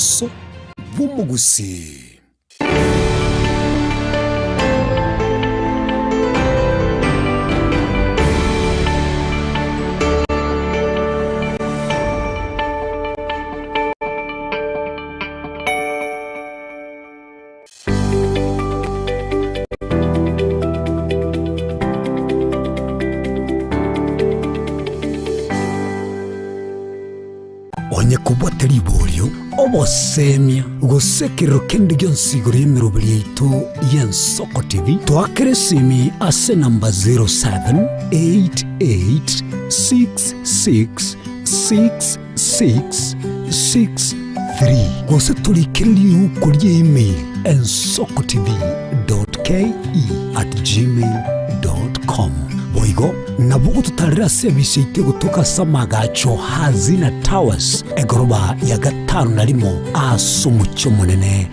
Uburoso bw'umugusi. Onyeko Bwakire bolyo obosemia gusekero kendi gyonsigoro y'emirobiri yaitu y'Ensoko TV twakire simi ase namba 0788666663 gose tulikiriri ukuri email ensokotv.ke@gmail.com boigo nabugo tutarira service ite gutuka samagacho hazina towers egoroba ya gatanu narimo asumucyo munene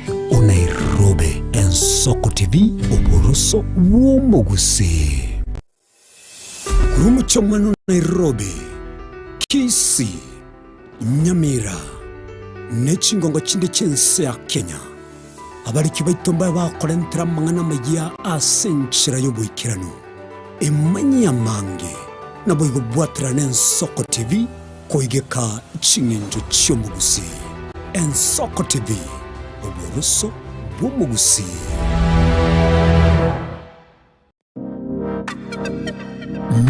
Nairobi. Ensoko TV uburoso bw'umugusi. Kurumucyo munene Nairobi, Kisi, Nyamira n'ekingongo kindi cy'ensi ya Kenya abari kibayitomba bakorentera mangana magia asenchira y'obwikirano emanya mange naboigo Bwakire n'Ensoko TV koigeka chingenjo cy'omugusi. Ensoko TV uburoso bw'umugusi.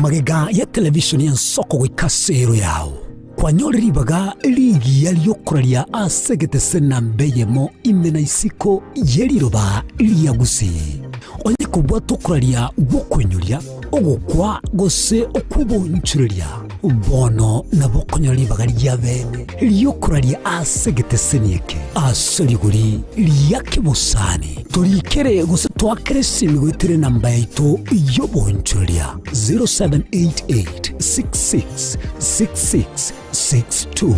Magega ya television y'Ensoko wikasero yawo kwanyoriribaga ligi yaliyokurarya asegete senambeyemo imena isiko yeliroba liyagusi. Onyeko bwatokurarya bwokwenyurya ogukwa gose okubonchurya bono nabokonyoribaga lyabene liyokurarya asegete senieke asoliguri lyakibusani tulikere gose twakere simigwitire namba yaitu yobonchurya 0788666662.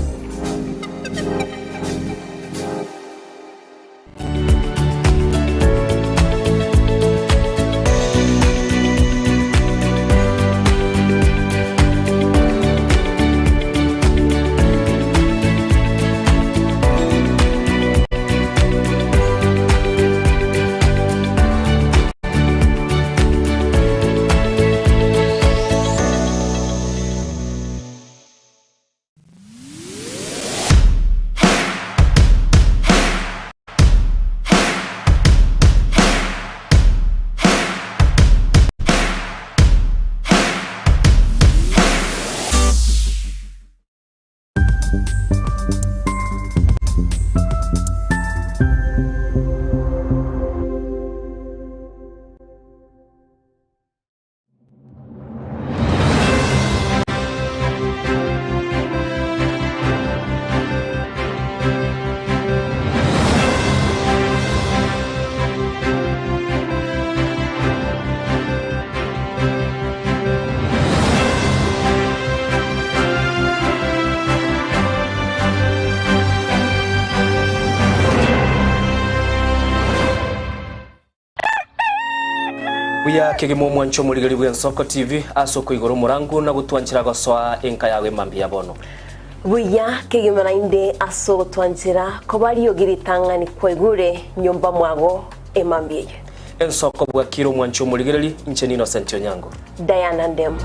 Buya kegemo mwancho muligari bw'Ensoko TV asoko igoro murangu na gutwanchira goswa enka yawe mambi yabono. Buya kegemo nainde aso twanchira ko bari yogiritanga ni kwegure nyumba mwago emambiye. Ensoko Bwakire mwancho muligari ncheni Innocent Onyango. Dianah Ndemo.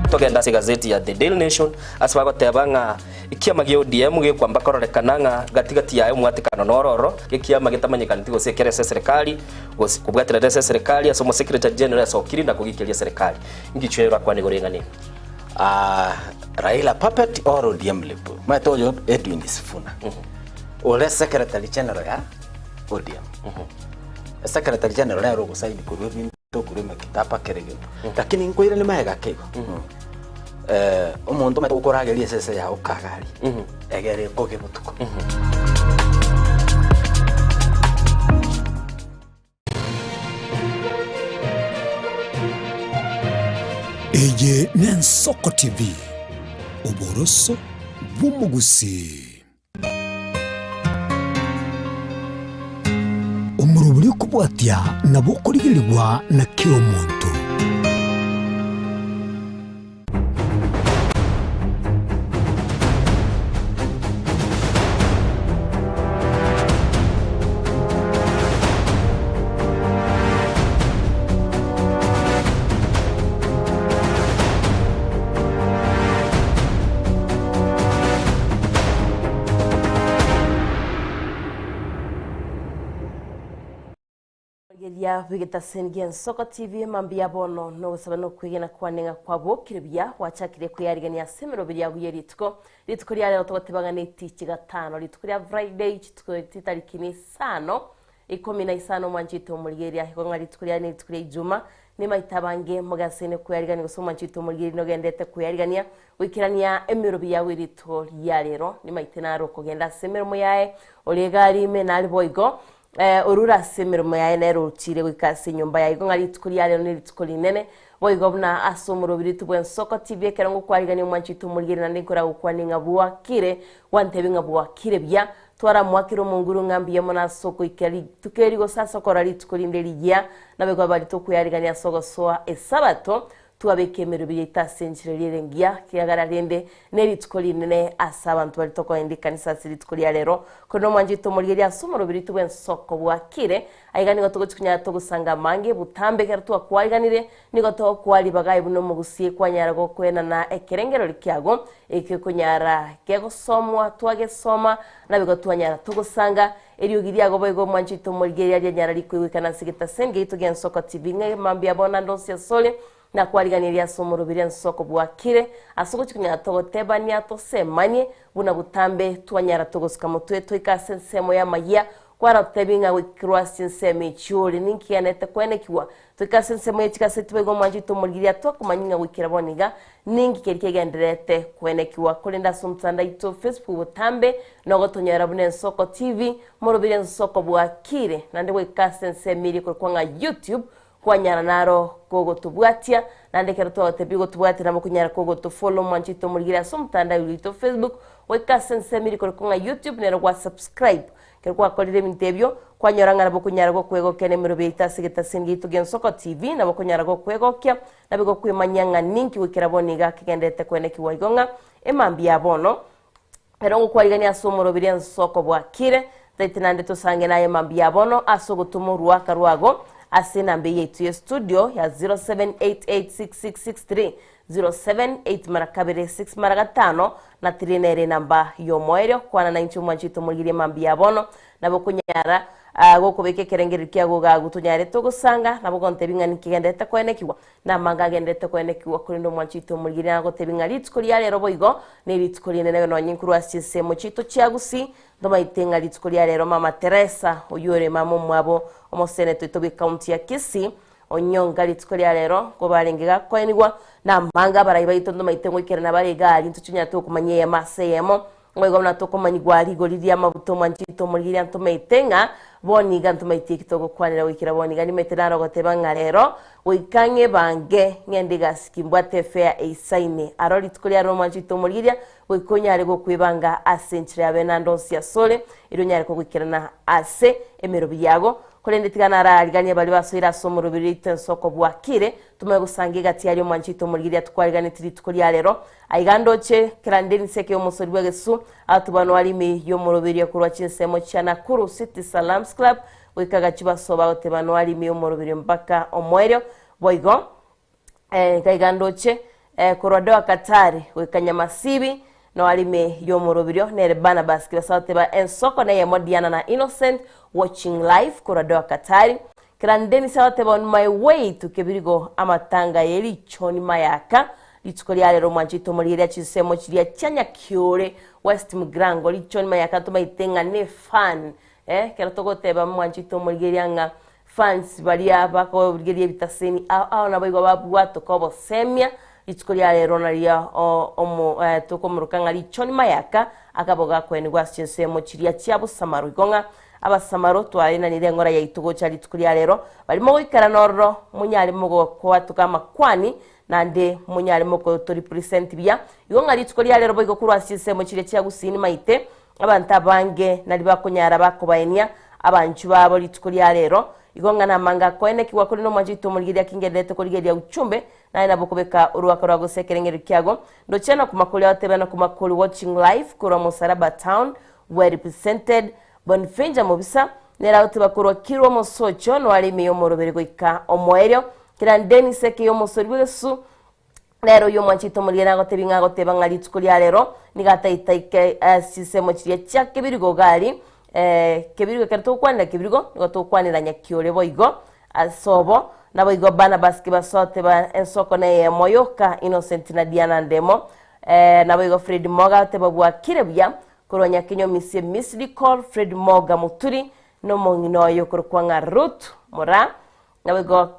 Togenda se gazeti ya The Daily Nation asbago tebanga ikiama gyo DM ge kwamba kororekananga gatigati yayo mwatikano nororo ikiama gitamanyikana tigo sekere serikali kubwatira serikali asomo secretary general asokiri na kugikilia serikali ngichwera kwani gorengani Raila puppet or ODM lepo matoyo Edwin Sifuna ole secretary general ya ODM secretary general ya rogo saidi kurubin to kuruma kitapa kerege lakini ngoira ni mahega kego umuntu matokorageria sese ya ukagari egere koge mutuko Eye n'Ensoko TV uburoso bw'umugusi. Umuruburi kubwatya nabo kurigirirwa na kiro muntu. Geria vigeta sengi Ensoko TV mambia bono no gusaba no kwigena kwanenga kwa Bwakire bya wachakire kuyarigania semero bya guyeritko ritko rya leo tugotebanga n'itiki gatano ritko rya Friday kitko titariki ni sano 15 mwanjito muligeria hikonga ritko rya ritko rya Ijuma ni maitabange mugasene kuyarigania gusoma nchito muligeri no gendete kuyarigania wikirania emiro bya wirito ya lero ni maitenaro kugenda semero muyae olegari me nali boigo urura semirimo ya enero uchire wikase nyumba ya igo ngari tukuri ya lero nitukuri nene boigo buna asomuro biritu bwen Ensoko TV kerango kwarigani mwanchito muligeri nande kora ukwaninga Bwakire wantebinga Bwakire bya twara mwakiro munguru ngambi ya mona soko ikali tukeri go sasa kora ritukuri ndeligia nabego bari to kuyarigani asogo soa esabato tuabekemero biyita senjire lirengia kiagara rende neri tukoli nene asabantu bari to koendi kanisa siri tukoli ya lero kono mwanjito muligeri asomuro biritu bwen Ensoko Bwakire aigani goto gukunya to gusanga mange butambe kertu akwariganire ni goto kwari bagayi buno mugusie kwanyara go kwena na ekerengero likiago eke kunyara kego somwa twage soma na bigo twanyara to gusanga eriugiria go boigo mwanjito muligeri ya nyara likwikana sigita senge ito Ensoko TV nge mambia bona ndonsia sole na kwariganiria somoro biri Ensoko Bwakire asoko kikunya togoteba ni atosemanye buna butambe twanyara togosuka mutwe twikasensemo ya maya kwara tebinga wikroasin semi churi ninki yanete kwenekiwa twikasensemo yitikasetibego mwanjito muligiria twakumanyinga wikiraboniga ninki kerikegenderete kwenekiwa kulinda sumtanda ito Facebook butambe nogotonyera bune Ensoko TV moro biri Ensoko Bwakire nande wikasensemi kwanga YouTube kwanyara naro kogo tubwatia nande kerto tebigo tubwatia na mukunyara kogo to follow mwanchito muligira somtanda yulito Facebook wekasense miri konga YouTube nero kwa subscribe kerko akolire mintebyo kwanyara ngara bokunyara go kwego kene miro beita sigeta singito Ensoko TV na bokunyara go kwego kya na bigo kwimanyanga ninki wikiraboniga kigendete kwene kiwaigonga emambia bono pero kwigani asomoro biri Ensoko Bwakire taitinande to sange naye mambia bono asogo tumurwa karwago asina mbe yetu ya studio ya 07886663 078 marakabere 6 maragatano na trinere namba yomoeryo kwana na inchu mwanchito muligire mambia bono nabo kunyara goko beke kerengeri kya goga gutunyare to gusanga nabo gonte bingani kigendete kwenekiwa na manga gendete kwenekiwa kurindo mwanchito muligire nago tebinga litskori ya lero boigo ne litskori nene no nyinkuru asise mochito chiagusi ndoma itenga litskori ya lero mama Teresa oyore mama mwabo omoseneto itobe county ya Kisii Onyango litskori ya lero ko barengega kwenigwa na manga barayiba itondo maitengo ikera na baregali ntuchunya to kumanye ya maseyemo ngoigo na to kumanyigwa rigori ya mabuto mwanchito muligire antumeitenga boniga ntumaitie kitogo kwanira wikira boniga ni meteraro gotebanga lero wikange bange ngende gaskimbwate fair eisaine aroli tukulia ro mwanchito muligire wikonyare go kwibanga asenchire abenandonsia sole ironyare ko gwikirana ase emero byago kolende tigana ariganye bali basoira somoro biri Ensoko Bwakire tume gusange gati yari mwanchito muligire tukwarigane tiri tukulia lero aigandoche kirandeni seke omusori bwegesu atubano ali mi yo morobiri kurwa chinsemo chana kuru City Salams Club wikaga chibasoba otebano ali mi yo morobiri mpaka omweryo boigo kaigandoche kurwa Katari wikanya masibi no alime yo morobiri nere bana baskira sauteba Ensoko na yemo Dianah na Innocent watching live kurwa Katari kirandeni sauteba on my way to Kebirigo amatanga yeri choni mayaka litukoli ya lero mwanchito muligire chisemo chiria chanya kiore West Mugrango lichoni mayaka tuma itenga ne fan kera togoteba mwanchito muligire nga fans bali abako muligire bitaseni au na boigo babwato kobo semia litukoli ya lero naria omo tokomurukanga lichoni mayaka akaboga kwenigwa chisemo chiria chiabu samaru igonga abasamaro twalina nirengora ya itugo chali litukoli ya lero balimo ikara norro munyali mugo kwatuka makwani nande munyali moko to represent bya igonga litukoli ya lero boigo kurwa sisemo chire cya gusini maite abanta bange nali bakonyara bakobaenia abanchu babo litukoli ya lero igonga na manga kwene kiwa kuri no mwanjito muligire kingendete kuligeria uchumbe na ina bokobeka uruwaka rwa gusekerengeri kyago ndo chena kumakoli atebana kumakoli watching live kuri Musaraba town were represented Bonfinja mobisa nera utibakurwa kirwa mosocho no ali miyo morobere goika omweryo kirandeni seke yo mosori bwesu lero yo mwanchito muligire gotebinga gotebanga litukoli ya lero nigataitaike sisemo chiria chake birigo gali kebirigo kerto kwanda kebirigo goto kwanira nyakiore boigo asobo nabo igo bana baski basote ba Ensoko ne moyoka Innocent na Dianah Ndemo nabo igo Fred Moga te Bwakire bya kuronya kinyo misie misli call Fred Moga muturi no mongino yo kurkwanga root mora nabo igo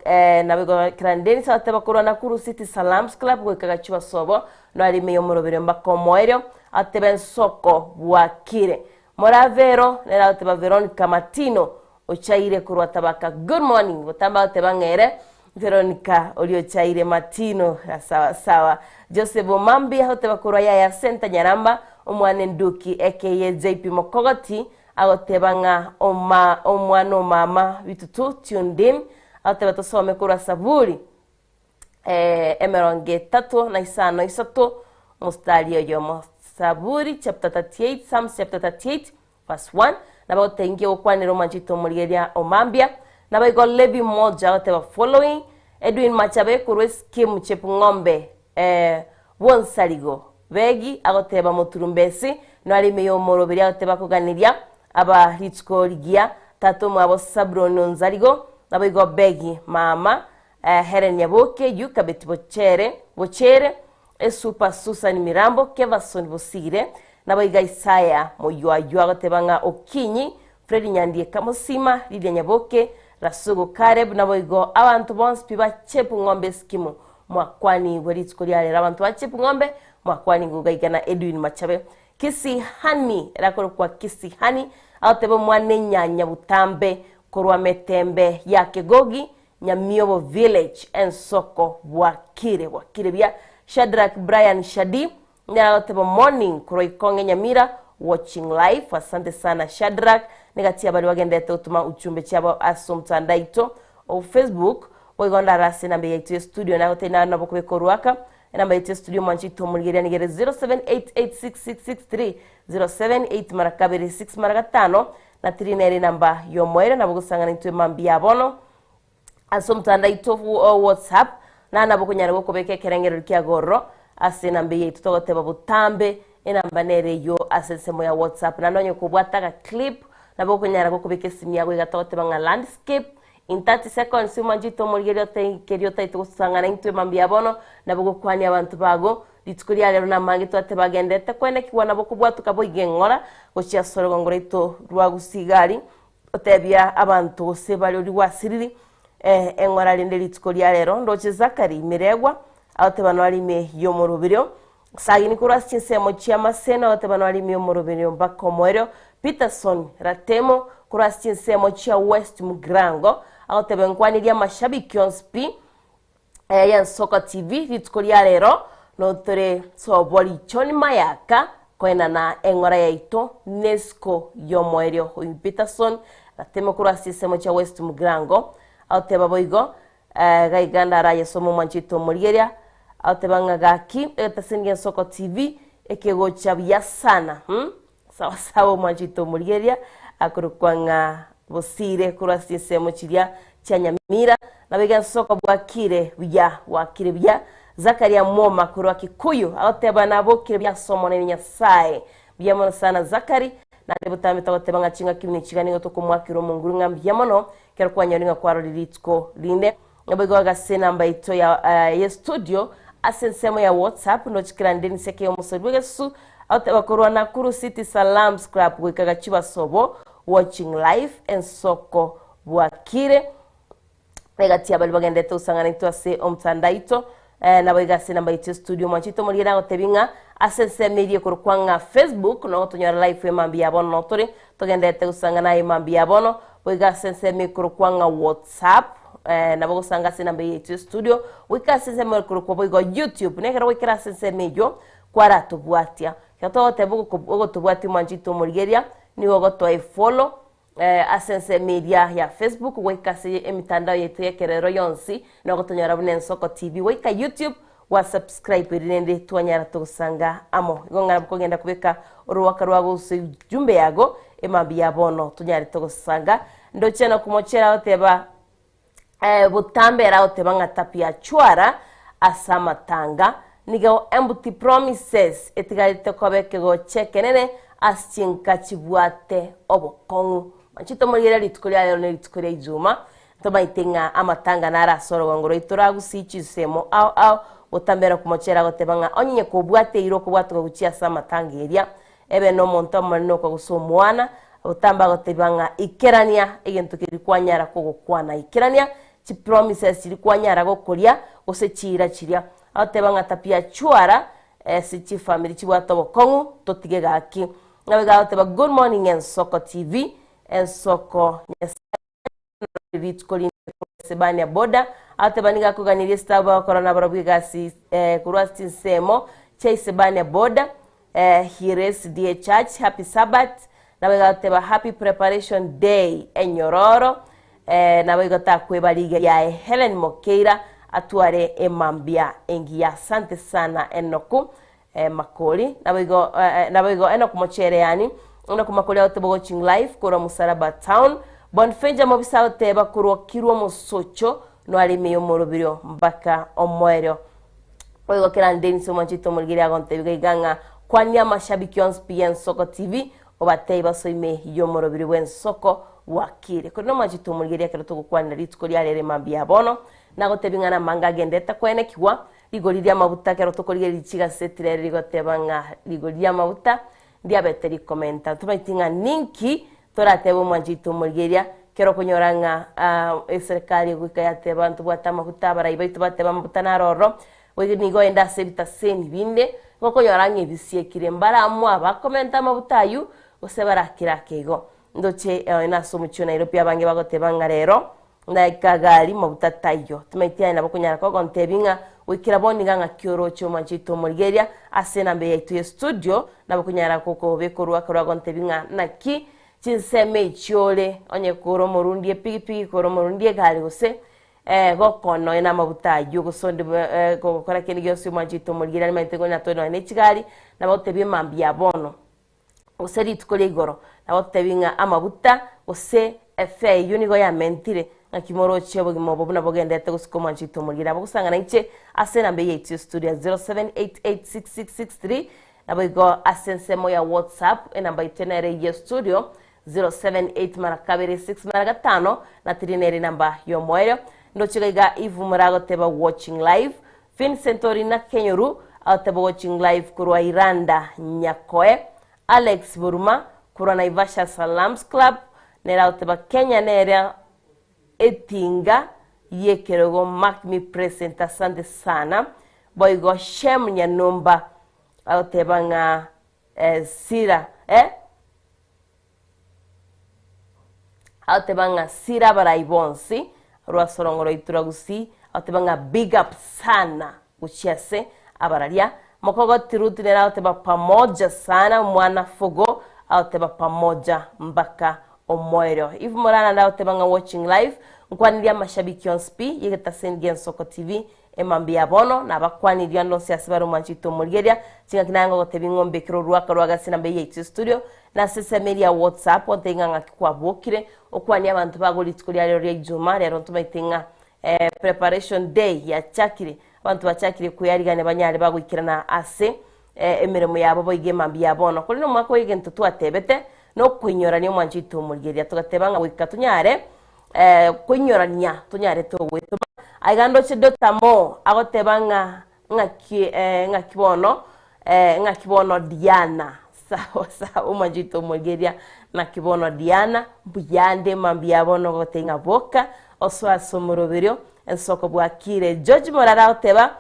krandeni sa te bakurona kuru City Salams Club go kagachiwa sobo no ali meyo morobere mbako moero ate Ensoko Bwakire mora vero nera te ba Veronica Matino ochaire kurwa tabaka good morning botamba te bangere Veronica olio chaire Matino sawa Joseph Mambi hote bakurwa ya Senta Nyaramba omwane nduki aka JP Mokogoti agotebanga omwano mama bitutu tundim ateba tosome kura saburi emeronge 3 na 5 isato mustari yo saburi chapter 38 Psalms chapter 38 verse 1 na baotengie okwaniro manchito muligeria omambia na baigo lebi moja ateba following Edwin Machabe kurwes kim chepu ngombe wonsaligo begi agoteba muturumbesi no ali meyo morobiri agoteba kuganiria aba hitsko ligia tato mwabo sabrono nzaligo nabo begi mama Helen Yaboke yuka bochere esupa Susan Mirambo Kevason Bosire nabo Isaya moywa agotebanga Okinyi Fred Nyandie Kamosima Lydia Nyaboke Rasugo Kareb nabo abantu bonse piba chepu ngombe skimu mwakwani weritsko lyale abantu bachepu ngombe mwakwani ngugaigana Edwin Machabe Kisi Hani rakoro kwa Kisi Hani aotebo mwane nyanya butambe korwa metembe yake gogi Nyamiobo village Ensoko Bwakire bya Shadrack Brian Shadi aotebo morning korwa Ikonge Nyamira watching live asante sana Shadrack negatia bali wagendete utuma uchumbe chabo asomtandaito o Facebook oigonda rasi namba yetu studio na hotena na bokubekorwaka namba yetu studio manchito mulgeria nigere 07886663 078 marakabiri 6 maraka5 na trineri namba yomoere na bogusangana intwe mambia bono asomtandaito WhatsApp na nabokunyara bokobeke kerengero kyagoro ase namba yetu togoteba butambe enamba nere yo asesemo ya WhatsApp na nonyo kubwataka clip na bokunyara bokobeke simu yago igatogoteba nga landscape in 30 seconds manjito mulgeria keriota itusangana intwe mambia bono na bogukwani abantu bago litikulia lero na mangito atebagendete kwene kiwana bokubwatuka boigengora gochia soro ngorito rwagusigari otebia abantu sebali oli wasiriri engora linde litikulia lero ndoche Zakari Miregwa aotebano ali me yomorobiro sagini kurasi nsemo chia masena aotebano ali me yomorobiro mbako moero Peterson Ratemo kurasi nsemo chia West Mugrango aotebenkwani dia mashabiki onspi ya Ensoko TV litikulia lero no tore so boli choni mayaka kwena na engora yaito Nesco yomoerio Peterson Ratemo kurasi semo cha West Mugrango aoteba boigo gaiganda raya somo manchito mulgeria aotebanga gaki etasingi Ensoko TV ekegocha bya sana sawa sawa manchito mulgeria akurukwanga bosire kurasi semo chiria chanyamira na bega Ensoko Bwakire bya Zakaria Moma kurwa Kikuyu aoteba nabo kire bya somo na Nyasaye byamono sana Zakari na debutame tawotebanga chinga kimni chigani goto kumwakiro munguru ngambyamono kero kwanyoringa kwaro liritko linde nabego gasena mbaito ya studio asensemo ya WhatsApp no chikirandeni seke yo musodwegesu aoteba kurwa na kuru City Salams Club wikaga chiba sobo watching live Ensoko Bwakire negatia bali bagendete usangana itwase omtandaito na bagase namba ite studio manchito mulira gotebinga asense media kurukwanga Facebook no tonyara live emambia bono notore togendete usangana emambia bono bagase sense me kurukwanga WhatsApp na bagusanga se namba ite studio wikase sense me kurukwa bogo YouTube nekera wikira sense mejo kwara tubwatia kato tebugo tubwati manchito mulgeria ni wogo follow asense media ya Facebook wekase emitandao yetu yekerero yonsi no gotonyara bune Ensoko TV weka YouTube wa subscribe irinde twanyara tugusanga amo igongana bukogenda kubeka uruwaka rwago jumbe yago emambia bono tunyari tugusanga ndochena kumochera oteba butambera otebanga tapia chwara asamatanga nigo embuti promises etigalite kobeke go chekenene asinka chibwate obokongu manchito mulira litukulia lero litukulia ijuma Tomaitinga amatanga nara soro wangoro ituragu sichi semo au utambera kumochera gotebanga onye kubwate iro kubwatuka guchia sama tangeria ebe no monto manno kwa gusomwana utamba gotebanga ikerania egento kirikwanyara kugukwana ikerania chi promises kirikwanyara gokoria gusechira chiria atebanga tapia chuara sichi family chibwatobo kongu totige gaki nabega oteba good morning Ensoko TV Ensoko Ritkolin sebania boda atebaniga kuganiria staba corona barabigasi kurwasti semo chei sebania boda hires die church happy sabbath nabega oteba happy preparation day enyororo nabega takwebaliga ya Helen Mokeira atuare emambia engia asante sana enoku makoli nabega enoku mochere yani enoku makoli oteba watching live kura Musaraba town bonfenja mobisa oteba kurwa kirwa musocho no alime yomorobirio mbaka omwero oigo kera ndeni somanchito mulgiria gonte iganga kwanya mashabiki onspien Ensoko TV obateiba soime yomorobirio Ensoko Bwakire kono manchito mulgiria kero tugukwana ritskori arere mambia bono nagotebingana manga gendeta kwene kiwa ligoliria mabuta kero tokoriga lichiga setire ligotebanga ligoliria mabuta diabeteri komenta tumaitinga ninki toratebo manjito mulgeria kero kunyoranga serikali gwikayate bantu bwata mahuta baraiba itubate mabuta naroro wiginigo enda sebita seni binde ngoko yoranga ibisie kirembara amwa bakomenta mabutayu osebara kirakego ndoche ina somucho Nairobi abange bagotebanga rero ndaikagali mabuta tayo tumaitia na bokunyara ko gontebinga wikira boninga ngakioro cyo manjito mulgeria asena mbe yaitu studio na bokunyara koko bekorwa korwa gontebinga naki chinseme ichiole onye koro morundie pipi koro morundie gali gose gokono ina mabuta yugo sonde kokora kene gyosi manjito mulgira ni maitego na tono ne chigali na botebi mambia bono oseri tukole igoro na botebinga amabuta ose efe yunigo ya mentire nakimoro chebo gimobo na bogendete gusiko manjito mulgira bogusanga na iche asena mbe yetu studio 07886663 na bogo asensemo ya WhatsApp namba itenere ye studio 078 marakabiri 6 maragатано na trineri namba yomoero ndochigaiga ivu marago teba watching live Vincent Orina Kenyoru teba watching live kurwa Iranda Nyakoe Alex Buruma kurwa Naivasha Salams Club nera teba Kenya nerea etinga yekerogo mark me present asante sana boygo shem nyanomba teba nga sira Altebanga sira baraibonsi rwa sorongoro ituragusi altebanga big up sana uchiase abararia mokogo tiruti nera alteba pamoja sana mwana fogo alteba pamoja mbaka omoero if morana na altebanga watching live nkwaniria mashabiki onspi yegeta sendi Ensoko TV emambia bono na bakwani diando siasibaro manchito mulgeria singa kinango gotebingombe kiro ruaka rwaga sinambe yetu studio na sese media WhatsApp ontenga ngakwa bwokire okwani abantu bagolitikulia lero ya Juma lero tumaitinga preparation day ya chakire abantu bachakire kuyarigane banyari bagwikira na ase emiremo yabo boige mambia bono kulino mwako igento twatebete no kwenyorania manchito mulgeria tugatebanga wikatunyare kwenyorania tunyare to wetuma aigando chidota mo agotebanga ngakibono Dianah sawa umajito mulgeria na kibono Dianah buyande mambia bono gotenga boka oswa somoroberio Ensoko Bwakire George Morara oteba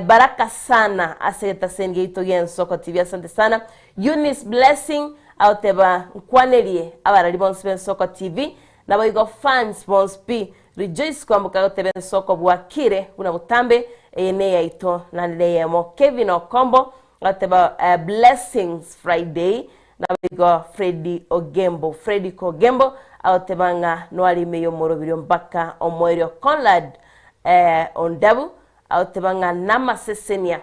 baraka sana aseta sengeito ya Ensoko TV asante sana Eunice Blessing oteba nkwanelie abarali bonse Ensoko TV na boigo fans bonse rejoice kwa mbuka oteba Ensoko Bwakire una butambe ene yaito na leyemo Kevin Okombo oteba blessings Friday na bigo Freddy Kogembo otebanga noali meyo morobirio mbaka omwerio Conrad ondabu otebanga nama sesenia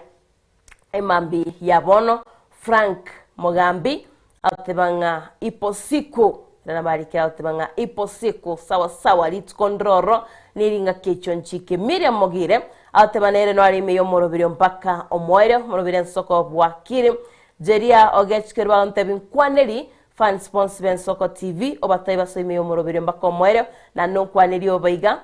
emambi yabono Frank Mogambi otebanga iposiku na barika otebanga iposiku sawa litkondroro niringa kechonchike Miriam Mogire atebanere no ali meyo morobirio mpaka omwerio morobirio Ensoko Bwakire Jeria ogechkerwa ontebin kwaneli fan sponsor Ensoko TV obataiba so ime omorobere mbako moero na nokwaniri obaiga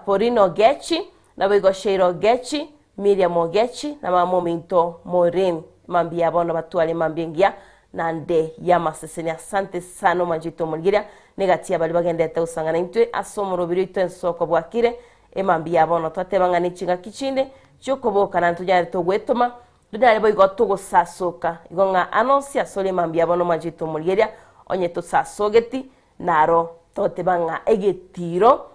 Porino Gechi na bego Sheiro Gechi Miriam Ogechi na mamo Minto Morin mambi abono batwale mambengia na nde yamaseseni. Asante sana manjito mulgiria negatia bali bagendete usangana intwe asomorobere ito Ensoko Bwakire emambi abono twatebanga nichinga kichinde chokoboka na ntujare togwetoma dudale boy gotogo sasoka igonga anonsia sole mambi abono manjito mulgiria onye to sasogeti naro totebanga egetiro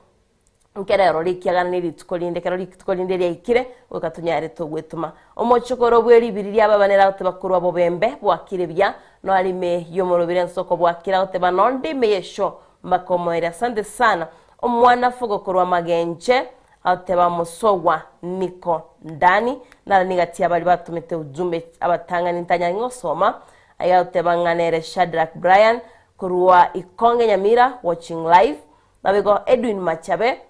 nkerero likiagana litukolinde kero litukolinde lyikire ukatunyare togwetuma omochokoro bweri biriri ababanera otebakuru abo bembe Bwakire bya no alime yomorobire Ensoko Bwakire oteba nonde meyesho makomoera. Asante sana omwana fogo kurwa magenje oteba musogwa niko ndani na nigatia bali batumete ujumbe abatanga nitanya ngosoma aya oteba nganere Shadrack Brian kurwa Ikonge Nyamira watching live na bego Edwin Machabe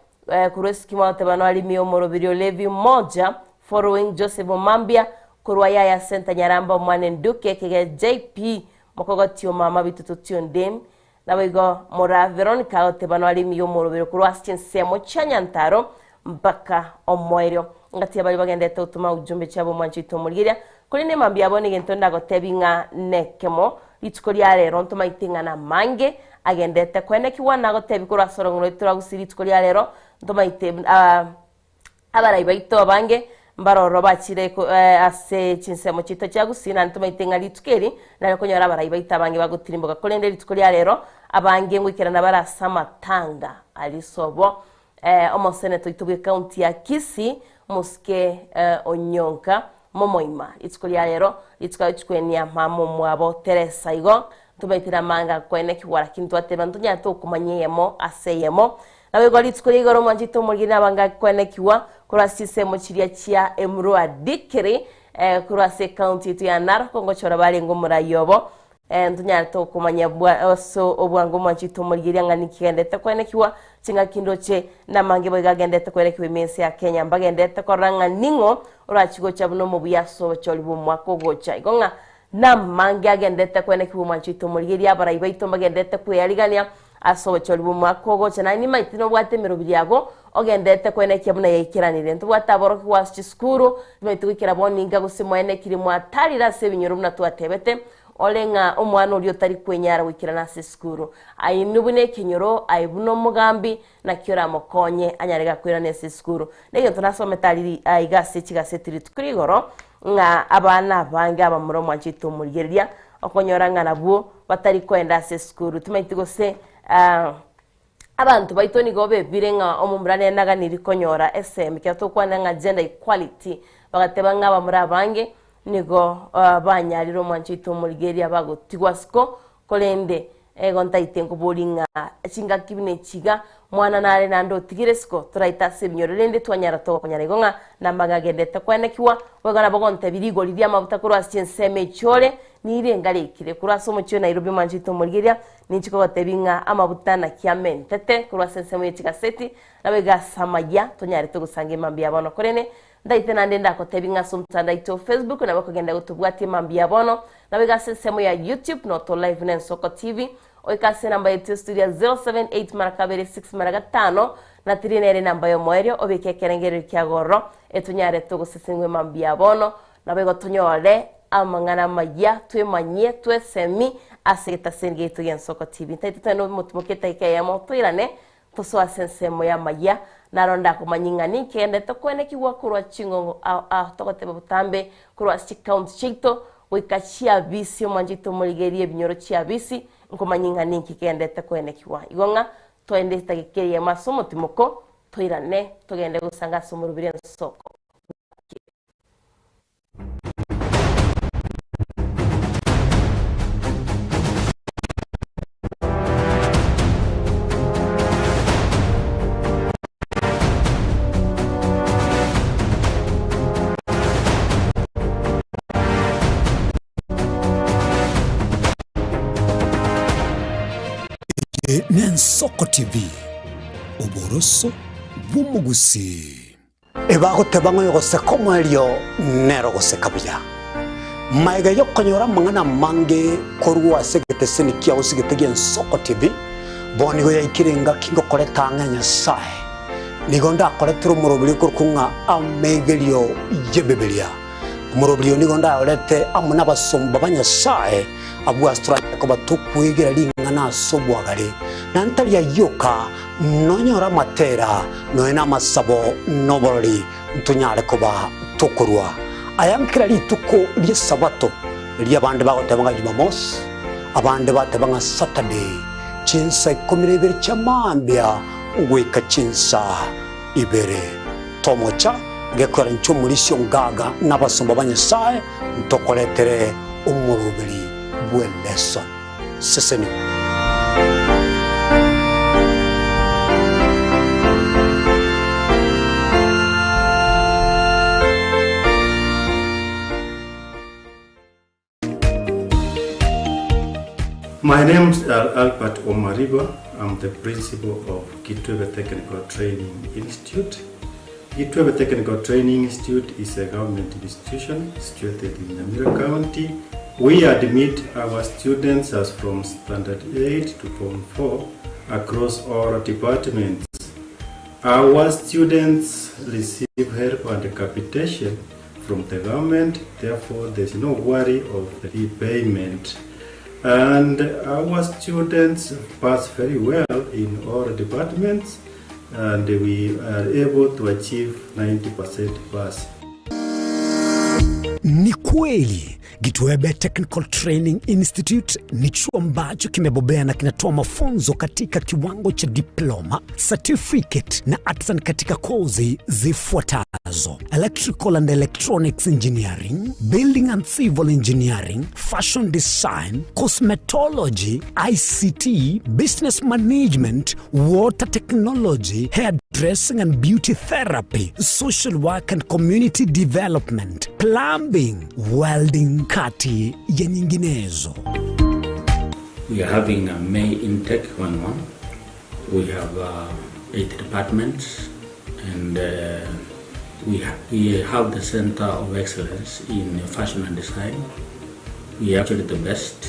kureski mwa oteba no alimi yomorobire Levi moja following Joseph Mambia kurwa Yaya Senta Nyaramba mwane nduke kege JP mokogotio mama bitututio ndem na bego Mora Veronica oteba no alimi yomorobire kurwa Semo Chanyantaro mpaka omoero ngati abali bagendete utuma ujumbe cyabo mwanjito mulgiria kuri ne mambi abone gentonda gotebinga nekemo litukori rero ntuma itinga na mange agendete kwene kiwana gotebi kuri asorongo turagusiri litukori rero ntuma ite abara ibaito bange mbaroro bakire ase chinsemo chito cyagusina ntuma itenga litukeri na konyora abara ibaita bange bagutirimboga kolende litukori rero abange ngwikirana barasama tanga alisobo omoseneto itubwe county ya Kisii muske Onyango momoima itskolia rero itskaichkwenia mamo mwabo Teresa igo tubaitira manga kwene kiwara kintu atebantu nyato kumanyemo aseyemo nawe goli itskolia igoro mwanjito mulgina banga kwene kiwa kurasise mochiria chia emro adikiri kurase county tu ya Narok ngochora bali ngomura yobo ntunyato kumanya so obwango mwanjito mulgiria ngani kigendete kwene kiwa chinga kindoche na mange boga gendete kwere kwimensi ya Kenya mbagendete koranga ningo urachigo chabuno mu buyaso cholibu mwako gocha igonga na mange agendete kwene kwimu chito mulgiria bara ibaito mbagendete kweyaligania aso cholibu mwako gocha na ni maitino bwate mirobiriago ogendete kwene kyabuna yekiranire ntubwata boro kwa skuru metukira boninga gusimwene kiri mwatarira sebinyoro mna twatebete olenga omwana oli otari kwenyara wikirana seskuru ainubune kinyoro aibuno mugambi na kyora mokonye anyarega kwirana seskuru nege tunasome tali igase kigasetiri tukrigoro nga abana bange abamuro mwanchito mulgeria okonyora nga nabo batari kwenda seskuru tumaitigo se abantu baitoni gobe birenga omumbrane naga niri konyora SM kyato kwana nga gender equality bagatebanga abamura bange nigo banyariro mwanchito mulgeria bago tigwasko kolende gonta itengo bolinga chinga kibine chiga mwana nare nando tigiresko turaita sebinyorende twanyara to konyara igonga nambaga gendete kwene kiwa wegana bagonte birigo lidia mabuta kuro asienseme chole nirengale ikire kuraso mucyo Nairobi mwanchito mulgeria ninchiko gotebinga amabuta na kiamen tete kuro asienseme chigaseti nabega samaya tonyare to gusange mambia bono korene ndaite nandenda kotebinga sumtanda ito Facebook na bakogenda gutubwati mambia bono na bega sesemo ya YouTube no to live na Ensoko TV oikase namba yetu studio 078 marakabere 6 maragatano na tirinere namba yo moerio obike kerengere kyagoro etunyare to gusesengwe mambia bono na bego tonyole amangana maya twe manye twe semi aseta senge to Ensoko TV taite tano mutumuketa ikayamo toirane toso asensemo ya maya naronda kumanyingani kende tokwene kiwa kurwa chingo tokote butambe kurwa account chito wikachia bisi mwanjito mulgerie binyoro chia bisi nkumanyingani kende tokwene kiwa igonga twende takikiye masomo timoko toirane togende gusanga somurubire Ensoko Ensoko TV uboroso bumugusi ebagotebanga yogose komwelio nero gose kabya maiga yokonyora mangana mange korwa segete senikia usigete Ensoko TV boni go yakirenga kingo koreta nganya sai nigonda koretro murobili kurkunga amegelio yebebelia murobili nigonda olete amuna basomba banya sai abu astra ko batukwegera lingana sobwagale nantalia yoka nonyora matera noena masabo nobori ntunyale koba tokorwa ayankira lituko lye sabato lye abande bagotabanga Jumamosi abande batabanga Saturday chinsa 12 chamambya weka chinsa ibere tomocha gekora nchomulisyo ngaga nabasomba banyesaye ntokoletere umurubiri bweleso seseni. My name is Albert Omariba. I'm the principal of Kitwebe Technical Training Institute. Kitwebe Technical Training Institute is a government institution situated in Nyamira County. We admit our students as from Standard 8 to Form 4 across all departments. Our students receive help and capitation from the government, therefore there is no worry of the repayment. And our students pass very well in all departments, and we are able to achieve 90% pass. Ni kweli Kitwebe Technical Training Institute ni chuo ambacho kimebobea na kinatoa mafunzo katika kiwango cha diploma, certificate na artisan katika kozi zifuatazo: Electrical and Electronics Engineering, Building and Civil Engineering, Fashion Design, Cosmetology, ICT, Business Management, Water Technology, Hairdressing and Beauty Therapy, Social Work and Community Development, Plumbing, Welding, kati ya nyinginezo. We are having a May intake 1-1. We have 8 departments, and we have the Center of Excellence in Fashion and Design. We are actually the best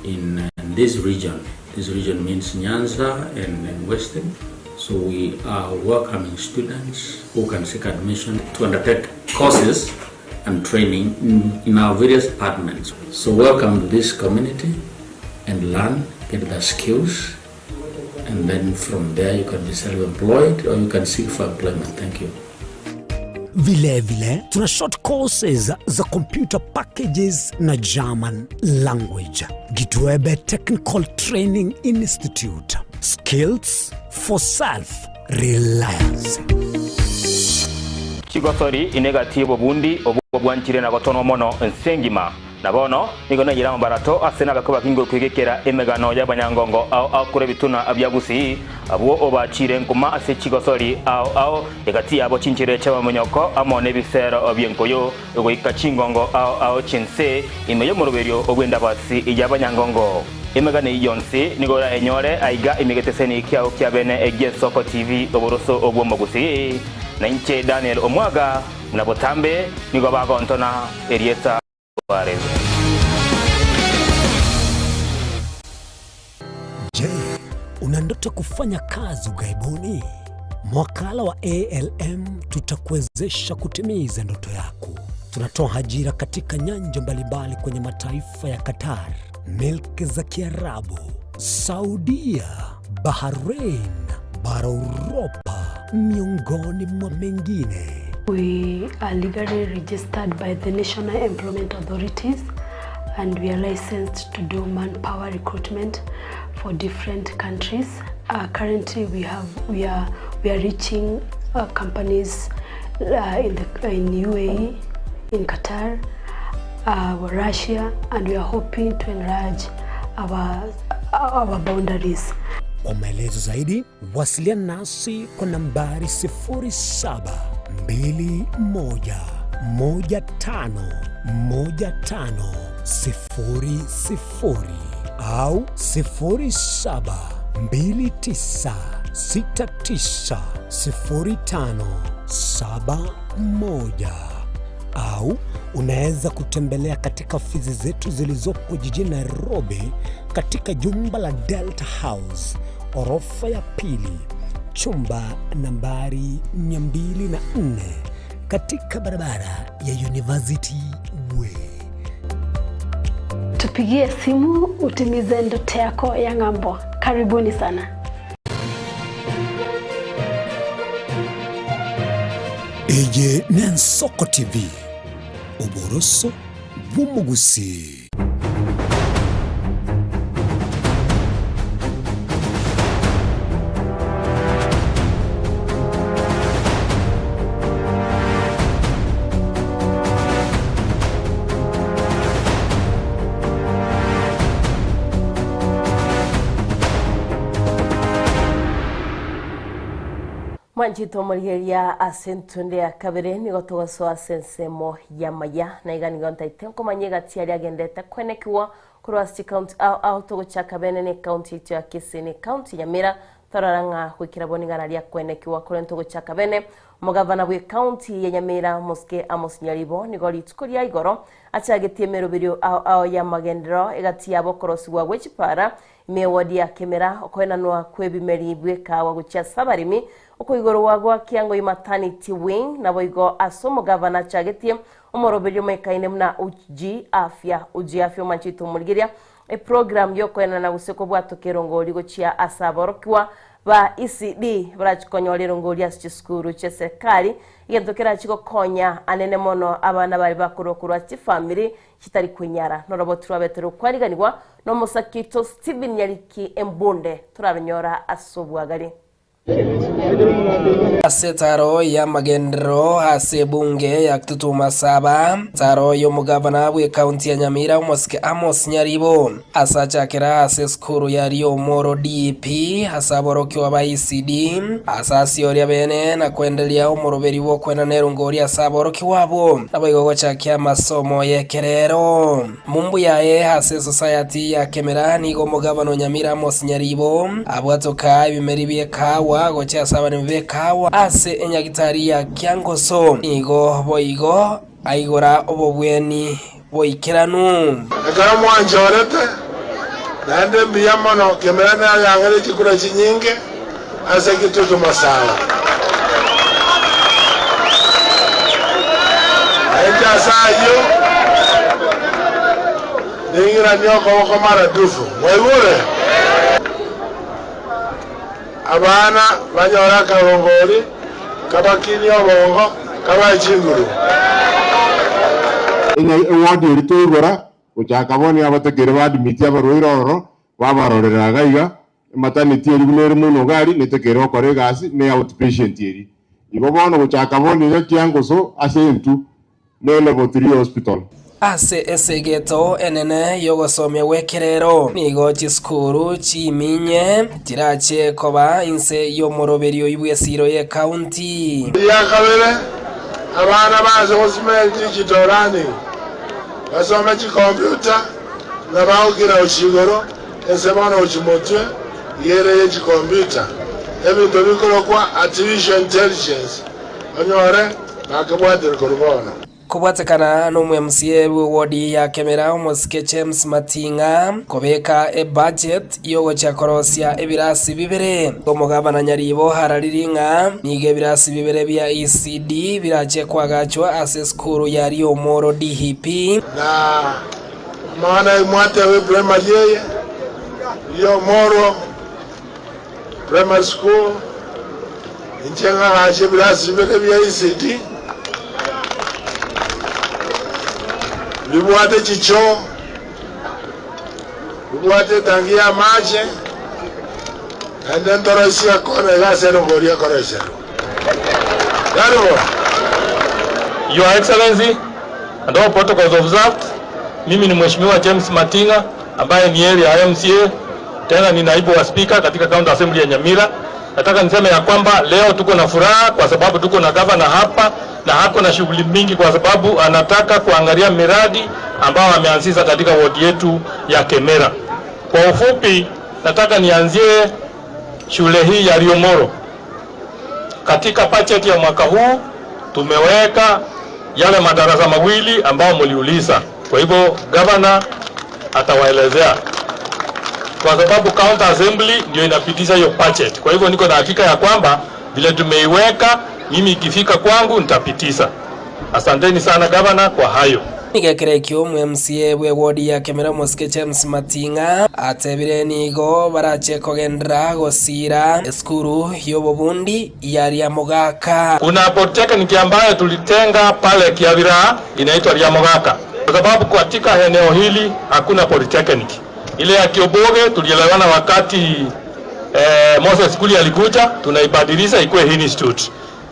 in this region. This region means Nyanza and Western. So we are welcoming students who can seek admission to undertake courses and training in our various departments. So welcome to this community and learn, get the skills, and then from there you can be self-employed or you can seek for employment. Thank you. Vile tuna short courses za computer packages na German language. Kitwebe Technical Training Institute. Skills for self-reliance. Chigosori inegatibo bundi obwanchire na gotono mono nsengima nabono nigona yira mbarato asena gakuba kingo kwigekera emegano y'abanyangongo au kure bituna abyagusi abo obachire nkuma ase chigosori au egati abo chinchire chaba munyoko amone bisero obyenkoyo egoika chingongo au chinse imeyo muruberio ogwenda basi ijyabanyangongo emegane yonse nigora enyore aiga imigeteseni kyao kyabene Ensoko TV oboroso obwomagusi na inche Daniel Omwaga mnabotambe nigo bago ntona Erieta Warez. Je, una ndoto kufanya kazi ugaibuni? Mwakala wa ALM tutakuwezesha kutimiza ndoto yako. Tunatoa ajira katika nyanja mbalimbali kwenye mataifa ya Qatar, Milki za Kiarabu, Saudia, Bahrain, bara Europa, miongoni mwa mengine. We are legally registered by the National Employment Authorities, and we are licensed to do manpower recruitment for different countries. Currently, we are reaching companies in UAE, in Qatar, Russia, and we are hoping to enlarge our boundaries. Kwa maelezo zaidi, wasiliana nasi kwa nambari 0721151500 au 0729690571. au unaweza kutembelea katika ofisi zetu zilizopo jijini Nairobi katika jumba la Delta House, orofa ya pili, chumba nambari 204 katika barabara ya University Way. Tupigie simu utimize ndoto yako ya ng'ambo. Karibuni sana. Eje na Ensoko TV, uboroso bw'umugusi. Mwanjito murigeria asentunde ya kabere ni gotogoso asensemo ya maya na igani gonta itenko manyega tiari agendete kwenekiwa Kurwasti County au togocha kabene ni county ya Kisini county ya Mira tararanga kwikira boningana lia kwenekiwa kurento gocha kabene mugavana bwe county ya Nyamira Moske Amos Nyaribo ni goli tukuria igoro achagetie merobirio au ya magendero egati yabo koroswa gwechipara mewadi ya Kemera okwenanwa kwebimeri bweka wagucha sabarimi uko igoro wagwa kiango maternity wing na boigo asomo governor chagetie umoroberio mekaine mna uji afya manchito murigeria e program yokwena na Ensoko Bwakire ngoli gochia asaborokwa ba ECD barachikonyolero ngoli aschiskuru che serikali igedokera chiko konya anene mono abana bari bakurokura chi family kitari kunyara norobo turabetero kwariganirwa no musakito Steven Yariki Embunde turabenyora asobwagari Asetaro ya magendero ase bunge ya Tutuma Saba taro yo mugavana bwe county ya Nyamira Moske Amos Nyaribo asachakira ase skuru ya Rio Moro DP asaboroki wa ECD asasi oria bene na kwendelea umoroberi wo kwena nerungori asaboroki wabo abayigo chakia masomo yekerero mumbu yae ase society ya Kemera ni go mugavana Nyamira Amos Nyaribo abwatoka ibimeri bye kawa gocha sabane bye kawa ase enyagitari ya Kiangoso igo boigo aigora obobweni boikiranu ekara mwanjorete nande mbiyamano Kemera na yangere chikura chinyinge ase kitutu masala aija sayo ningira nyoko ko mara dufu mwaiure abana banyora karongori kabakini obongo kabachinguru wadi ritugora uchakaboni abategere badi miti abarwiroro babarorera gaiga maternity eri bunere muno gari nitekere okore gasi ne outpatient eri ibo bono uchakaboni ya Kiangoso asentu ne level 3 hospital ase esegeto enene yogosomya wekerero nigo chiskuru chiminye tirache koba inse yo moroberio ibwesiro ye county ya kabere abana bazo osmel digitalani basoma chi computer na baogira ochigoro esemana ochimotwe yere ye chi computer ebintu bikoro kwa artificial intelligence onyore nakabwadere korubona kubwatekana n'umwe MCA wodi ya Kemera Moske James Matinga kobeka budget yogo cyakorosia ebirasi bibere umugabana Nyaribo harariringa nige birasi bibere bya ECD biraje kwagachwa ase skuru ya Rio Moro DP na maana imwate we primary yeye Rio Moro primary school injenga haje birasi bibere bya ECD Bibuate chicho, bibuate tangia mache, and then Torosia Kone Gasero Goria Koresha. Your Excellency, and all protocols observed, mimi ni Mheshimiwa James Matinga, ambaye ni area MCA, tena ni naibu wa speaker katika county assembly ya Nyamira. Nataka niseme ya kwamba leo tuko na furaha kwa sababu tuko na governor hapa na hako na shughuli mingi kwa sababu anataka kuangalia miradi ambao ameanzisha katika wodi yetu ya Kemera. Kwa ufupi nataka nianzie shule hii ya Rio Moro. Katika budget ya mwaka huu tumeweka yale madarasa mawili ambao mliuliza. Kwa hivyo governor atawaelezea, kwa sababu county assembly ndio inapitisha hiyo budget. Kwa hivyo niko na hakika ya kwamba vile tumeiweka, mimi ikifika kwangu nitapitisha. Asanteni sana governor kwa hayo. Nigekere kiomwe MCA we wodi ya Kemera Moske James Matinga atebire nigo barache kogendra gosira skuru yobobundi yari ya Mogaka. Kuna polytechnic ambayo tulitenga pale Kiabira inaitwa ya Mogaka, kwa sababu katika eneo hili hakuna polytechnic. Ile ya Kioboge tulielewana wakati Moses Skuli alikuja, tunaibadilisha ikuwe hii institute.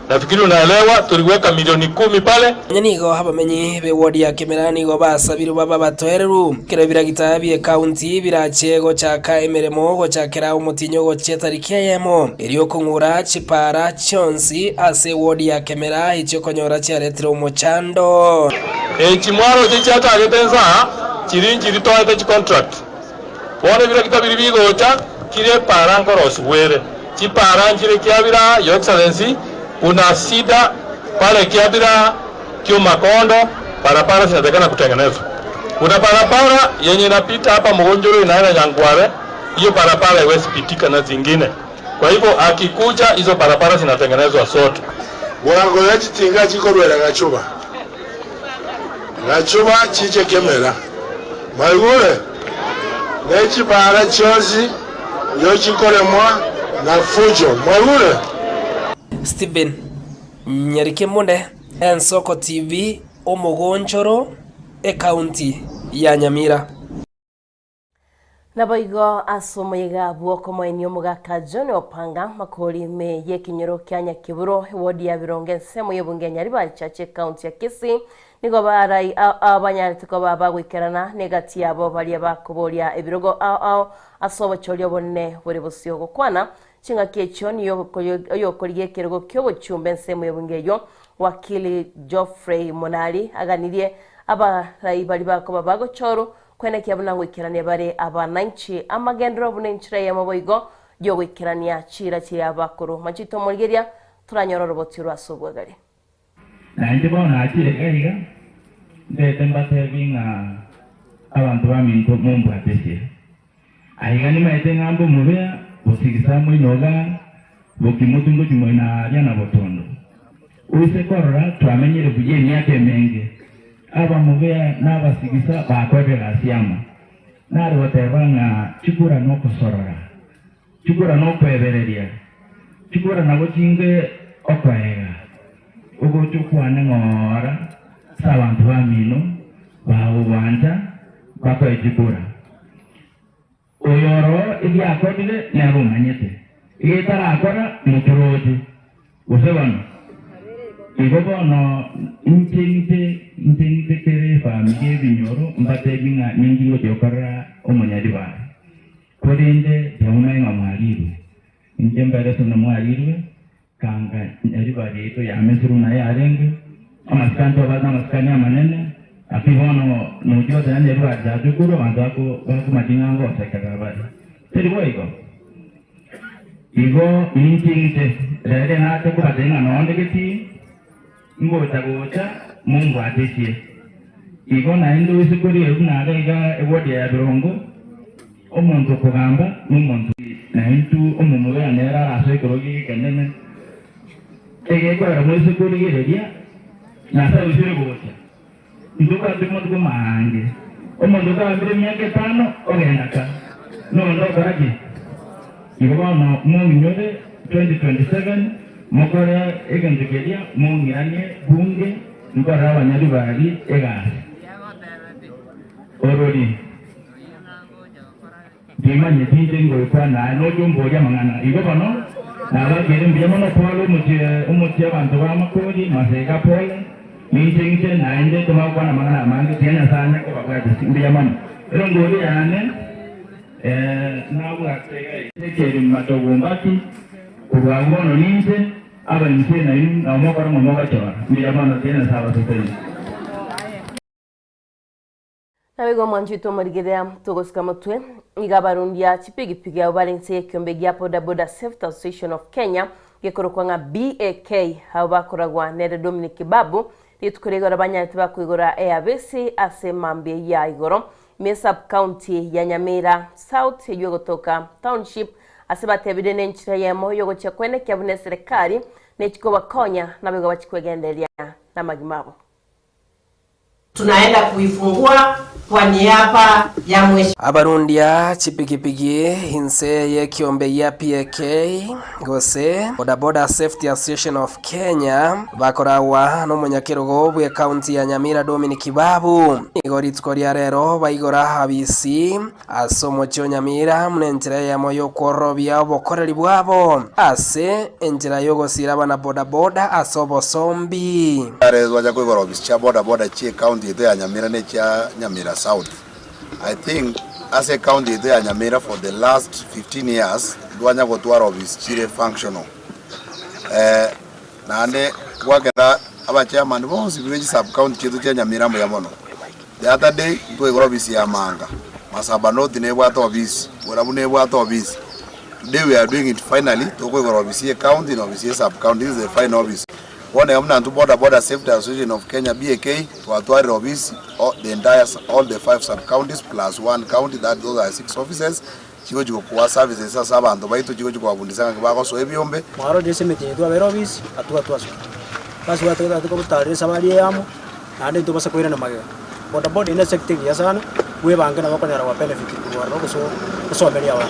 Nafikiri unaelewa, tuliweka milioni 10 pale. Nigo haba menyi be wodi ya Kemera nigo basabiru baba batoereru kirebira gitabye county birachego chaka emeremo go chakera umutinyo go chetariki yemo iriyo kungura chipara chonsi ase wodi ya Kemera icho konyora charetiro umuchando chimwaro chichata agetenza chirinji ritoete chi contract wone bira kitabiri bigo cha kire para ngoros were chipara njire Kiabira your excellency. Kuna sida pale Kiabira kio Makondo, barabara zinatakana kutengenezwa. Kuna barabara yenye inapita hapa Mgonjoro inaenda Nyangware, hiyo barabara haiwezi pitika na zingine. Kwa hivyo akikuja hizo barabara zinatengenezwa sote. Wango yachi tinga chikorwera gachuba. Gachuba chiche Kemera. Maigure. Nechi bara chozi yochikoremwa na fujo. Maigure. Stephen Nyarike Munde, Ensoko TV, Omogonchoro, county ya Nyamira. Naboigo asomoiga bwoko mwenye Mogaka John Opanga makori me yekinyoro kyanya kiburo wodi ya Bironge nsemo yebunge Nyariba chache county ya Kisii nigo barai abanyarituko baba gwikerana negati yabo bali abakoboria ebirogo asobo cholyo bonne buri busyogo kwana chinga kecho niyo koriye kirego kyobo chumbe nsemo yebungeyo wakili Geoffrey Monali aganirie abarai bali bakoba bagochoro kwene kyabuna ngwikirania bare abananchi amagendero bunenchira ya maboigo yo gwikirania chira chya bakuru machito mulgeria turanyoro robotiro asobwagare nanje bona achire gaiga ndete mbate binga abantu baminto mumbu atese aiga ni maite ngambo mubea busigisa mwinoga bukimutungo chimoina yana botondo uise korora twamenyere bujeni yake menge aba mubea n'abasigisa bakwebera siama nari batebanga chikura no kusorora chikura no kwebereria chikura nabo chinge okwega ugo chukwana ngora sabantu bamino bawanja bakwe chikura oyoro ibya akodile narumanyete igitara akora muturoje usebana igobono inte kere family binyoro mbate binga ningi ngo yokara omonyadiba kodende yauna nga mwaliru inte mbere tuna mwaliru kanga nyadiba yeto ya mesuru na yarenge amaskanto bana maskanya manene apihono nojo dane ru aja dukuro andako bako madingango sekara teriboigo igo inte rere na te kwa denga nonde kiti ngocha Mungu atesie igo na ndo isikuri na ga ewodi ya Birongo omuntu kugamba n'umuntu na intu omumwe anera asekorogi kenene ege kwa mu isikuri geredia na sa usire gocha nduka ndimo mange omuntu ka mbere myake 5 ogenda ka no ndo karaji igo no mu nyore 2027 mokora egendegeria mungiranie bunge ngora abanyaribari egasi orori dimanye dinde ngo kwana no jumboria mangana igo bano nabagere mbiyamo no polo umutie abantu bamakori masega pole ninjengite naende tumakwana mangana mange tianya sana ko bagade mbiyamo ero ngori yane nabu atega tekeri matogombaki kubangono ninje aba nisena yin na mokoro moga chora mbiyamo tena sawa soteni Nabigo mwanjito murigerea tugosika mutwe igabarundia chipigipigi ya ubalense kyombe gya boda Safety Association of Kenya gekorokwa nga BAK habakoragwa nere Dominic Babu itukurigora banyariti bakwigora Airbase ase mambie ya igoro me sub county ya Nyamira South yo gotoka township ase batebide n'enchira yemo yo gocha kwene kyabune serikali n'ekiko bakonya nabego bachikwegenderia na magimabo. Tunaenda kuifungua kwa niaba ya mheshimiwa abarundia chipikipiki hinse ye kiombe ya PK gose bodaboda Safety Association of Kenya bakorawa no munyakirogo bwe county ya Nyamira Dominic Babu igori tkoria rero baigora habisi asomo cyo Nyamira munenjira ya moyo korobya obokoreri bwabo ase enjira yo gosira bana bodaboda asobo sombi arezwa ja kwigora obisi cha bodaboda chi county ya Nyamira ne cha Nyamira South. I think as a county there Nyamira for the last 15 years duanya gotwara office chire functional. Nande wakera aba chairman bonsi village sub county chetu cha Nyamira mono. The other day to office ya Manga. Masaba not ne bwa office. Wala bune bwa office. Today we are doing it finally to go office county no office sub county. This is the final office. One amna to border Safety Association of Kenya BK to atware office all the 5 sub counties plus 1 county, that those are 6 offices. Chigo kwa services sasa abantu baito chigo kwa bundisanga bako so ebyombe maro dese metinye to abero office atwa basi watu ko tare sabali yamo ande to basa koira na magega boda ina sector ya sana we bangana bakonyara wa benefit kwa roko so melia wa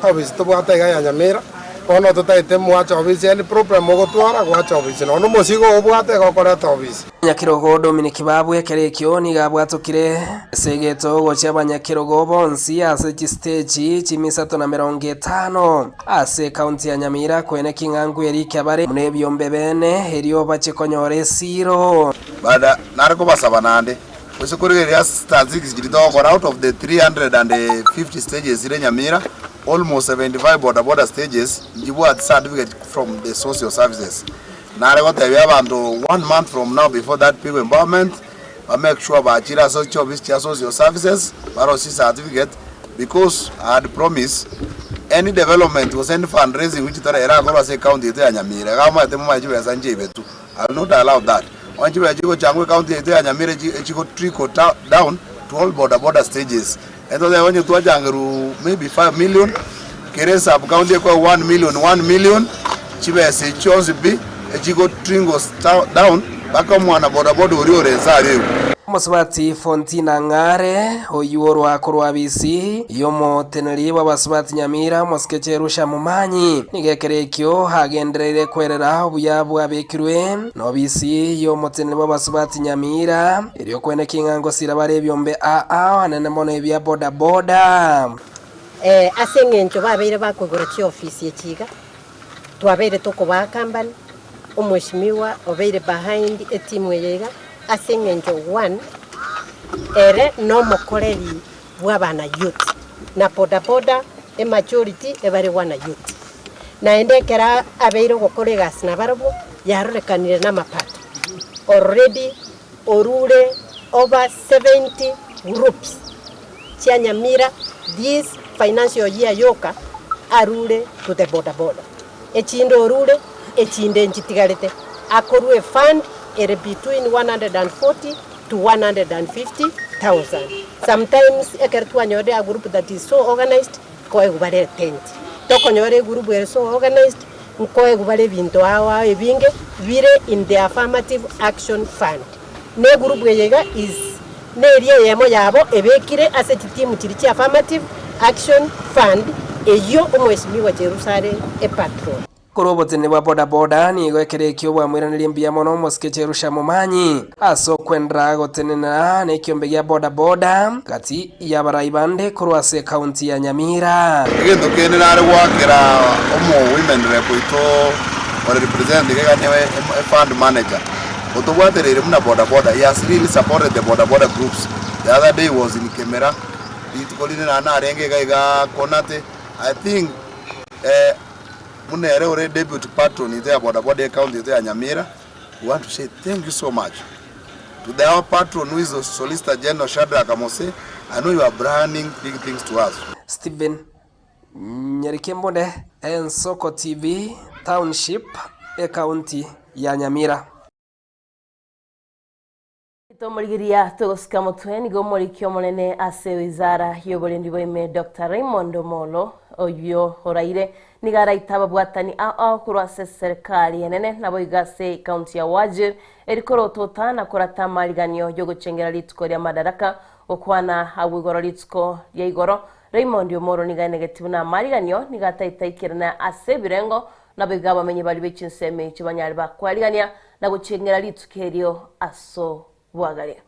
office to bwata ya Nyamira ono to taite mwacha office any problem mo gotwara kwa office no musigo obwate ko kora office Nyakirogo Dominic Babu ekerekyo ni gabwatukire segeto gocha abanyakirogo bonsi ase stage chimisato na 50 ase county ya Nyamira kwene kingangu Eric abare munebyombe bene eriyo bachikonyore siro bada nariko basaba nande kusikurira statistics gidito out of the 350 stages in Nyamira almost 75 border stages you had certificate from the social services. Now what we have until 1 month from now before that people empowerment, I make sure about Chira social services, but also certificate because I had promised any development was any fundraising which was a county there Nyamira. I will not allow that. Once you go Changu County there Nyamira trickle down to all border stages. And so they want you to maybe 5 million. Kere sub county kwa 1 million. Chibe se chose be ejigo tringos down baka mwana bodaboda uri orenzari. Musubati Fontina Ngare oyuoro akorwa bisi yomo teneriwa basubati Nyamira moskecherusha mumanyi nigekerekyo hagenderere kwerera obuyabu abekirwe no bisi yomo teneriwa basubati Nyamira eriyo kwene kingango sirabare byombe anene mono ebya bodaboda asengencho babere bakogora chi office yechiga twabere toko bakambani omweshimiwa obere behind etimu yega asengencho 1 ere no mokoreri bwabana youth na bodaboda majority ebare wana youth na endekera abeire gokorega sina barabo yarorekanire na mapato already orure over 70 groups chia Nyamira this financial year yoka arure to the bodaboda echindo orure echinde nchitigarete akorwe fund ere between 140 to 150,000. Sometimes ekertua nyode a group that is so organized ko egubare tent. Toko nyore group is so organized ko egubare binto awa ebinge vire in the affirmative action fund. Ne group yega is ne area yemo yabo ebekire ase team chirichi affirmative action fund eyo omweshimiwa Jerusalem e patron. Kurobotene bwa bodaboda ni gwekerekyo bwa mwiranire mbia mono moskecherusha mumanyi aso kwendra gotenena ne kyombe ya bodaboda kati ya baraibande kurwase county ya Nyamira egendo kene nare wakera omo women rep ito or represent the fund manager otobwaterere muna bodaboda he has really supported the bodaboda groups. The other day was in Kemera itukoline na arenge gaiga konate. I think Munere ore deputy patron is there bodaboda county there Nyamira. We want to say thank you so much to our patron who is the Solicitor General Shadrack Amose. I know you are branding big things to us. Stephen Nyarikembonde, Ensoko TV, Township, County ya Nyamira. Tomoligiria tugusika mutwe nigo morikio munene ase wizara y'oburendi bw'ime Dr. Raymond Omolo oyo oraire nigaraita ababwatani ao kurwa serikali enene nabo igase county ya Wajir erikorotota na kurata maliganio yo gucengera litiko lya madaraka okwana abugoro litiko ya igoro. Raymond Omolo niga negative na maliganio nigataita ikirana ase birengo nabo igaba menye bali bechinseme chibanyali bakwaligania na gucengera litiko elyo aso Bwakire.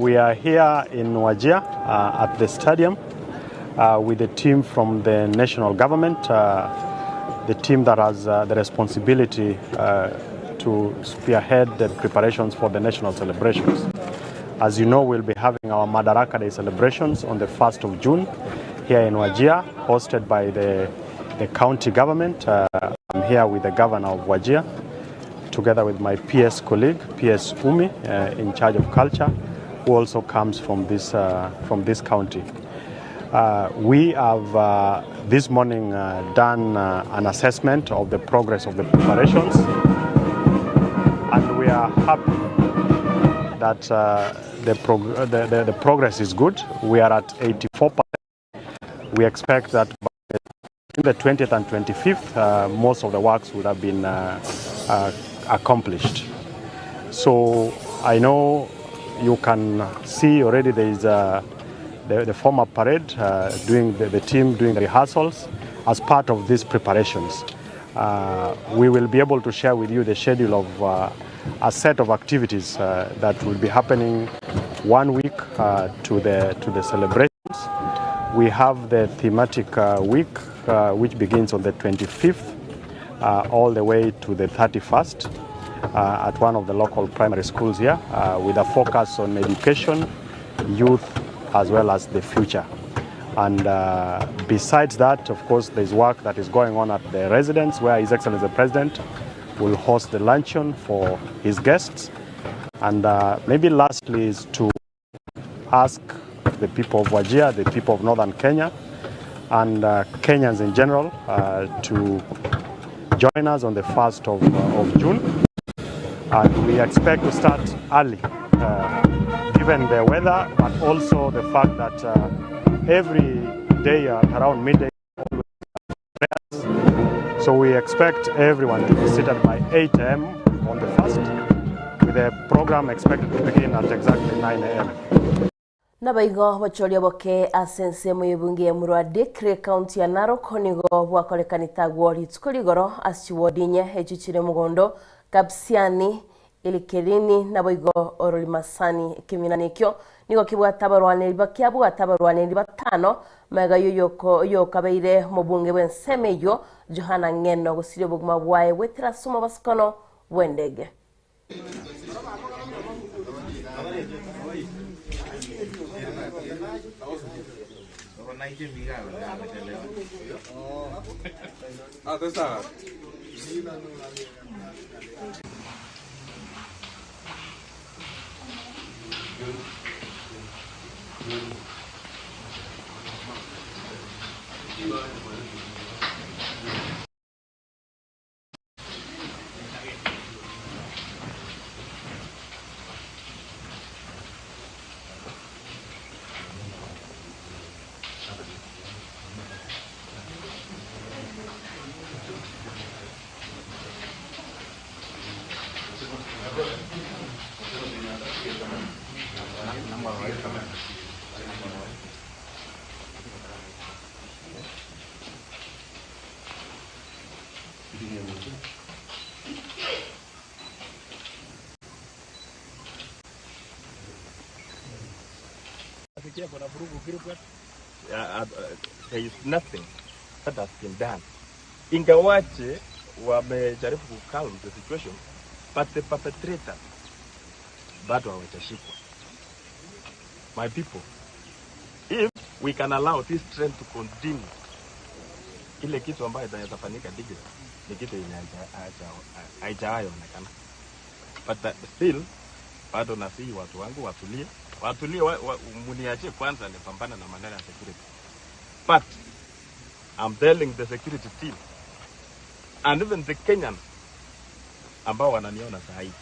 We are here in Wajir at the stadium with the team from the national government, the team that has the responsibility to spearhead the preparations for the national celebrations. As you know, we'll be having our Madaraka Day celebrations on the 1st of June here in Wajir, hosted by the county government. I'm here with the governor of Wajir, together with my PS colleague, PS Umi, in charge of culture, who also comes from this county. We have this morning done an assessment of the progress of the preparations, and we are happy that the progress is good. We are at 84%. We expect that by the 20th and 25th, most of the works would have been accomplished. So I know you can see already there is the former parade doing the team doing the rehearsals as part of these preparations. We will be able to share with you the schedule of a set of activities that will be happening 1 week to the celebrations. We have the thematic week which begins on the 25th all the way to the 31st at one of the local primary schools here with a focus on education, youth, as well as the future. And besides that, of course, there's work that is going on at the residence where His Excellency the President will host the luncheon for his guests. And maybe lastly is to ask the people of Wajir, the people of Northern Kenya, and Kenyans in general to join us on the 1st of June. And we expect to start early, given the weather, but also the fact that every day around midday, so we expect everyone to be seated by 8 a.m. on the 1st, with the program expected to begin at exactly 9 a.m. Nabaigo bachoria boke asense muyibungie murwa Dekre county ya Narok nigo bwakorekanita gwori tsukurigoro asiwodinye echichire mugondo kapsiani ilikerini nabaigo orolimasani kiminanikyo nigo kibwatabarwane bakyabuatabarwane batano mega yoyoko kabeire mubunge bwensemeyo Johana Ngeno gusire buguma bwaye wetira suma baskono wendege. There is nothing that has been done. Ingawaje wamejaribu calm the situation, but the perpetrator bado hawajashikwa. My people, if we can allow this trend to continue, ile kitu ambayo itafanyika digit ni kitu haijaonekana. But still bado nasihi watu wangu watulie muniache kwanza nipambana na maneno ya security. But I'm telling the security team and even the Kenyans ambao wananiona saa hii,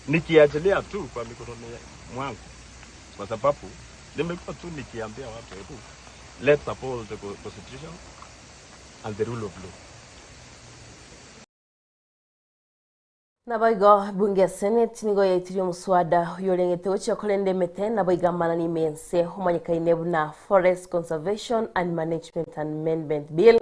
nikiachilia tu kwa mikono mwangu, kwa sababu nimekuwa tu nikiambia watu hebu let's uphold the constitution and the rule of law. Nabaigo bunge senate nigo yetirio muswada yorengete ucha kolende mete nabaiga manani mense humanyikaine na forest conservation and management amendment bill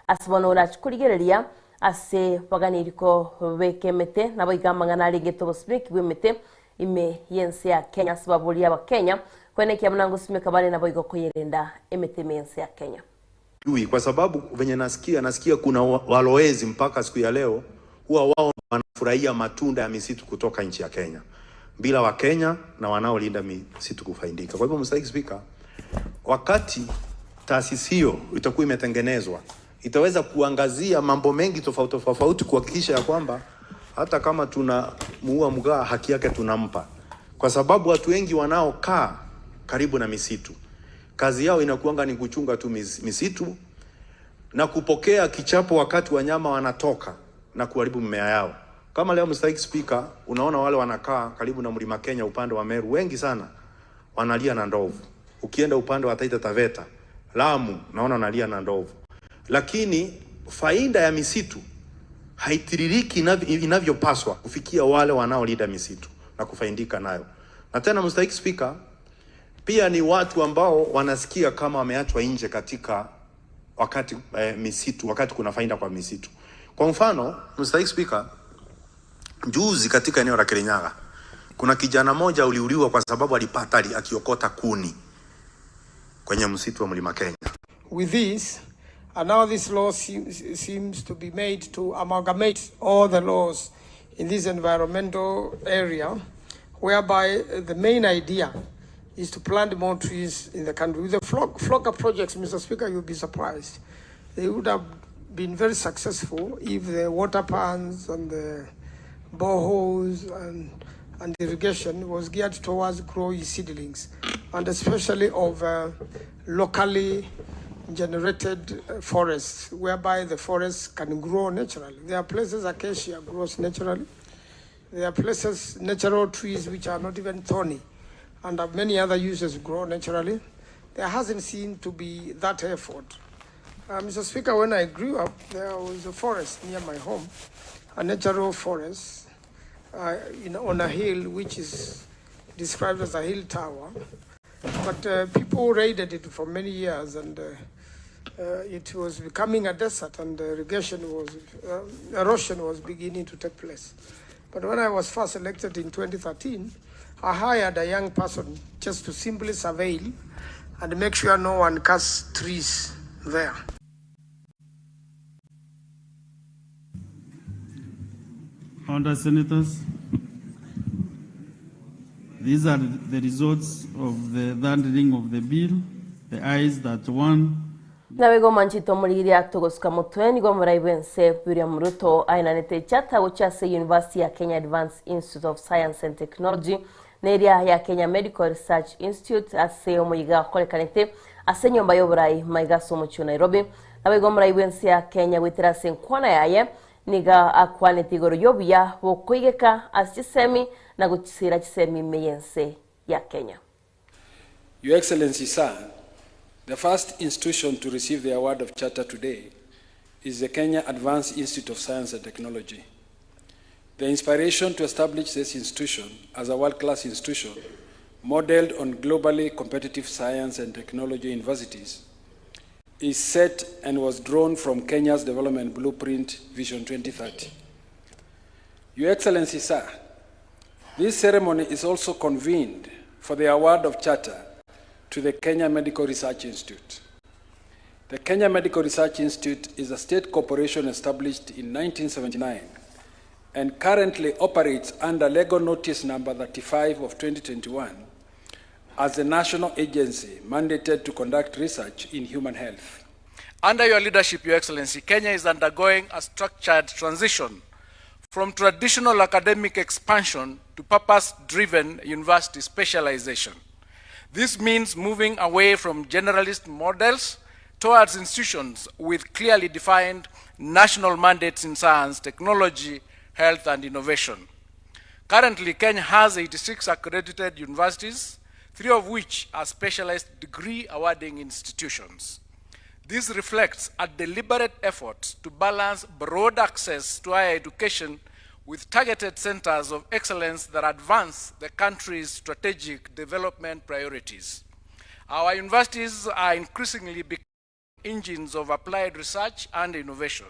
asbono urachukurigereria ase paganiriko bekemete nabaiga mangana rigeto bosbek bwemete ime yense ya Kenya sababu ya Kenya kwenye mnango simeka bale nabaigo koyerenda emete mense ya Kenya. Kwa sababu venye nasikia kuna walowezi mpaka siku ya leo huwa wao wanafurahia matunda ya misitu kutoka nchi ya Kenya bila wa Kenya na wanaolinda misitu kufaidika. Kwa hivyo Mr. Speaker, wakati taasisi hiyo itakuwa imetengenezwa, itaweza kuangazia mambo mengi tofauti kuhakikisha ya kwamba hata kama tuna muua mgaa haki yake tunampa, kwa sababu watu wengi wanaokaa karibu na misitu kazi yao inakuanga ni kuchunga tu misitu na kupokea kichapo wakati wanyama wanatoka na kuharibu mimea yao. Kama leo Mr. Speaker, unaona wale wanakaa karibu na mlima Kenya upande wa Meru wengi sana wanalia na ndovu. Ukienda upande wa Taita Taveta, Lamu, naona wanalia na ndovu. Lakini faida ya misitu haitiririki inavyopaswa kufikia wale wanaolinda misitu na kufaidika nayo. Na tena Mr. Speaker, pia ni watu ambao wanasikia kama wameachwa nje katika wakati misitu, wakati kuna faida kwa misitu. Kwa mfano, Mr. Speaker, juzi katika eneo la Kirinyaga kuna kijana moja uliuliwa kwa sababu alipata akiokota kuni kwenye msitu wa mlima Kenya. With this, and now this law seems to be made to amalgamate all the laws in this environmental area, whereby the main idea is to plant more trees in the country. With the flocker projects, Mr. Speaker, you'll be surprised. They would have been very successful if the water pans and the boreholes and irrigation was geared towards growing seedlings, and especially of locally generated forests, whereby the forests can grow naturally. There are places acacia grows naturally. There are places, natural trees which are not even thorny, and many other uses grow naturally. There hasn't seemed to be that effort. Mr. Speaker, when I grew up, there was a forest near my home, a natural forest on a hill which is described as a hill tower. But people raided it for many years, and it was becoming a desert, and erosion was beginning to take place. But when I was first elected in 2013, I hired a young person just to simply surveil and make sure no one cuts trees there. Honourable Senators, these are the results of the third reading of the bill. The ayes that won. Nawego manchito muliri aktogoska mutweni go muraibense William Ruto ainanete chata uchase University ya Kenya Advanced Institute of Science and Technology neria ya Kenya Medical Research Institute ase omuyiga kolekanete ase nyomba yoburai maiga somuchu Nairobi. Nawego muraibense ya Kenya witira senkwana yaye niga akwaneti goro yobya bokoigeka asisemi na gutsira chisemi meyense ya Kenya. Your Excellency, sir, the first institution to receive the award of Charter today is the Kenya Advanced Institute of Science and Technology. The inspiration to establish this institution as a world-class institution, modeled on globally competitive science and technology universities, is set and was drawn from Kenya's Development Blueprint Vision 2030. Your Excellency, sir, this ceremony is also convened for the award of Charter to the Kenya Medical Research Institute. The Kenya Medical Research Institute is a state corporation established in 1979 and currently operates under legal notice number 35 of 2021 as a national agency mandated to conduct research in human health. Under your leadership, Your Excellency, Kenya is undergoing a structured transition from traditional academic expansion to purpose-driven university specialization. This means moving away from generalist models towards institutions with clearly defined national mandates in science, technology, health, and innovation. Currently, Kenya has 86 accredited universities, 3 of which are specialized degree awarding institutions. This reflects a deliberate effort to balance broad access to higher education with targeted centers of excellence that advance the country's strategic development priorities. Our universities are increasingly becoming engines of applied research and innovation.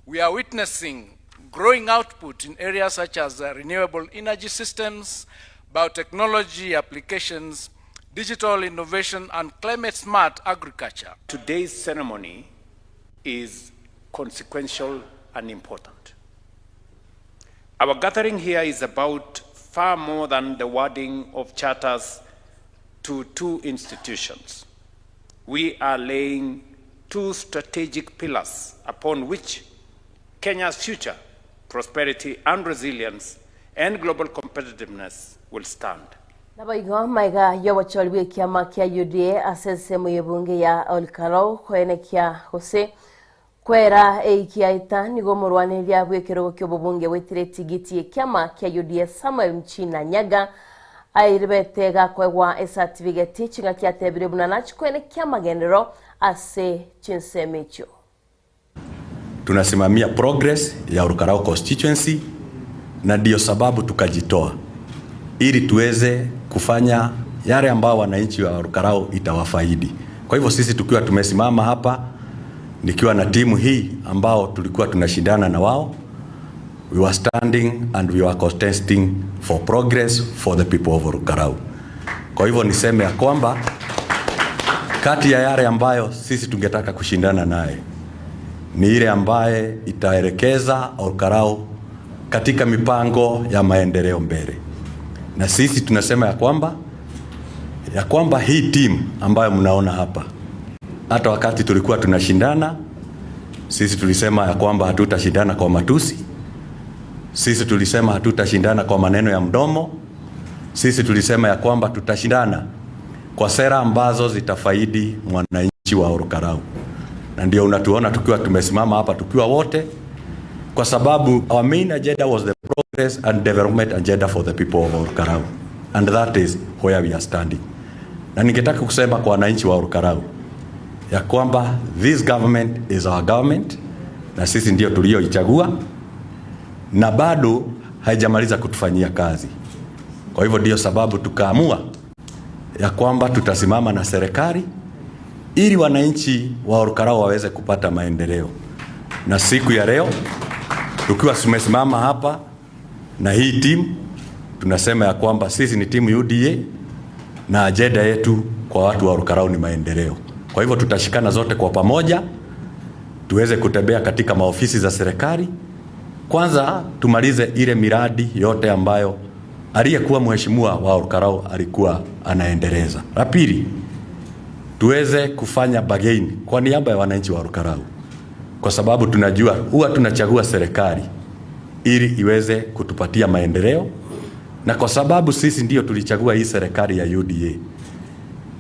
We are witnessing growing output in areas such as renewable energy systems, biotechnology applications, digital innovation, and climate-smart agriculture. Today's ceremony is consequential and important. Our gathering here is about far more than the wording of charters to 2 institutions. We are laying 2 strategic pillars upon which Kenya's future, prosperity and resilience, and global competitiveness will stand. Nabaigo maiga yawacholwe kiama kia UDA asese muyebunge ya Olkarau kwene kia hose kwera eikia ita nigo murwanirya bwekero kyo bubunge wetire tigiti kiama kia UDA Samuel Mchina Nyaga airebetega kwegwa certificate chinga kia tebire bunana kwene kiama gendero ase chinsemecho. Tunasimamia progress ya Olkarau constituency na ndio sababu tukajitoa ili tuweze kufanya yale ambao wananchi wa Olkarau itawafaidi. Kwa hivyo sisi tukiwa tumesimama hapa nikiwa na timu hii ambao tulikuwa tunashindana na wao, we were standing and we were contesting for progress for the people of Olkarau. Kwa hivyo niseme ya kwamba kati ya yale ambayo sisi tungetaka kushindana naye ni ile ambaye itaelekeza Olkarau katika mipango ya maendeleo mbele. Na sisi tunasema ya kwamba hii team ambayo mnaona hapa, hata wakati tulikuwa tunashindana, sisi tulisema ya kwamba hatutashindana kwa matusi, sisi tulisema hatutashindana kwa maneno ya mdomo, sisi tulisema ya kwamba tutashindana kwa sera ambazo zitafaidi mwananchi wa Olkarau. Na ndio unatuona tukiwa tumesimama hapa tukiwa wote, kwa sababu our main agenda was the progress and development agenda for the people of Olkarau, and that is where we are standing. Na ningetaka kusema kwa wananchi wa Olkarau ya kwamba this government is our government, na sisi ndio tulioichagua na bado haijamaliza kutufanyia kazi. Kwa hivyo ndio sababu tukaamua ya kwamba tutasimama na serikali ili wananchi wa Olkarau waweze kupata maendeleo. Na siku ya leo tukiwa tumesimama hapa na hii timu, tunasema ya kwamba sisi ni timu UDA na agenda yetu kwa watu wa Olkarau ni maendeleo. Kwa hivyo tutashikana zote kwa pamoja tuweze kutembea katika maofisi za serikali. Kwanza tumalize ile miradi yote ambayo aliyekuwa mheshimiwa wa Olkarau alikuwa anaendeleza. La pili, tuweze kufanya bargain kwa niaba ya wananchi wa Olkarau, kwa sababu tunajua huwa tunachagua serikali ili iweze kutupatia maendeleo, na kwa sababu sisi ndio tulichagua hii serikali ya UDA,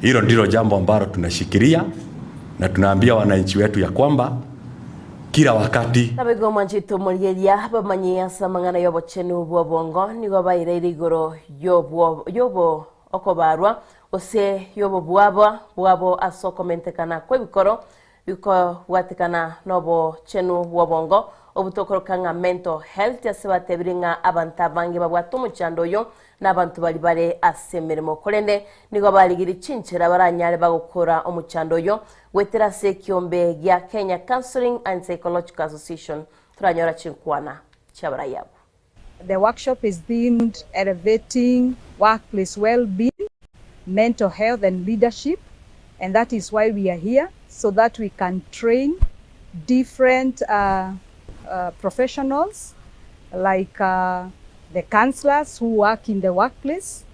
hilo ndilo jambo ambalo tunashikilia na tunaambia wananchi wetu ya kwamba kila wakati nabego manjito muriyeria bamanyia samangana yobo chenu bwo bongo nigo bayire igoro yobo okobarwa ose yobo bwabo asokomentekana kwebikoro biko watikana nobo chenu bwo bongo obutokorokanga mental health yasebatebiringa abantu abange babwatumu chandoyo n'abantu bali bare asemeremo kolende nigo baligiri cinchera baranyare bagukora omuchandoyo wetera sekiombe gya Kenya Counseling and Psychological Association turanyora chinkwana chabarayabu. The workshop is themed elevating workplace well-being, mental health and leadership, and that is why we are here, so that we can train different professionals like the counselors who work in the workplace.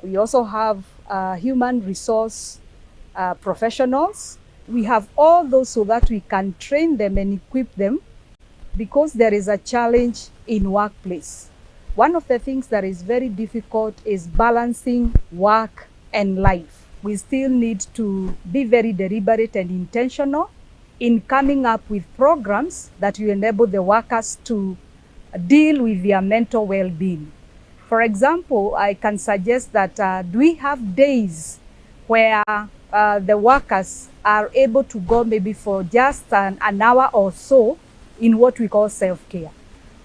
We also have human resource professionals. We have all those so that we can train them and equip them, because there is a challenge in workplace. One of the things that is very difficult is balancing work and life. We still need to be very deliberate and intentional in coming up with programs that will enable the workers to deal with their mental well-being. For example, I can suggest that do we have days where the workers are able to go maybe for just an hour or so in what we call self-care?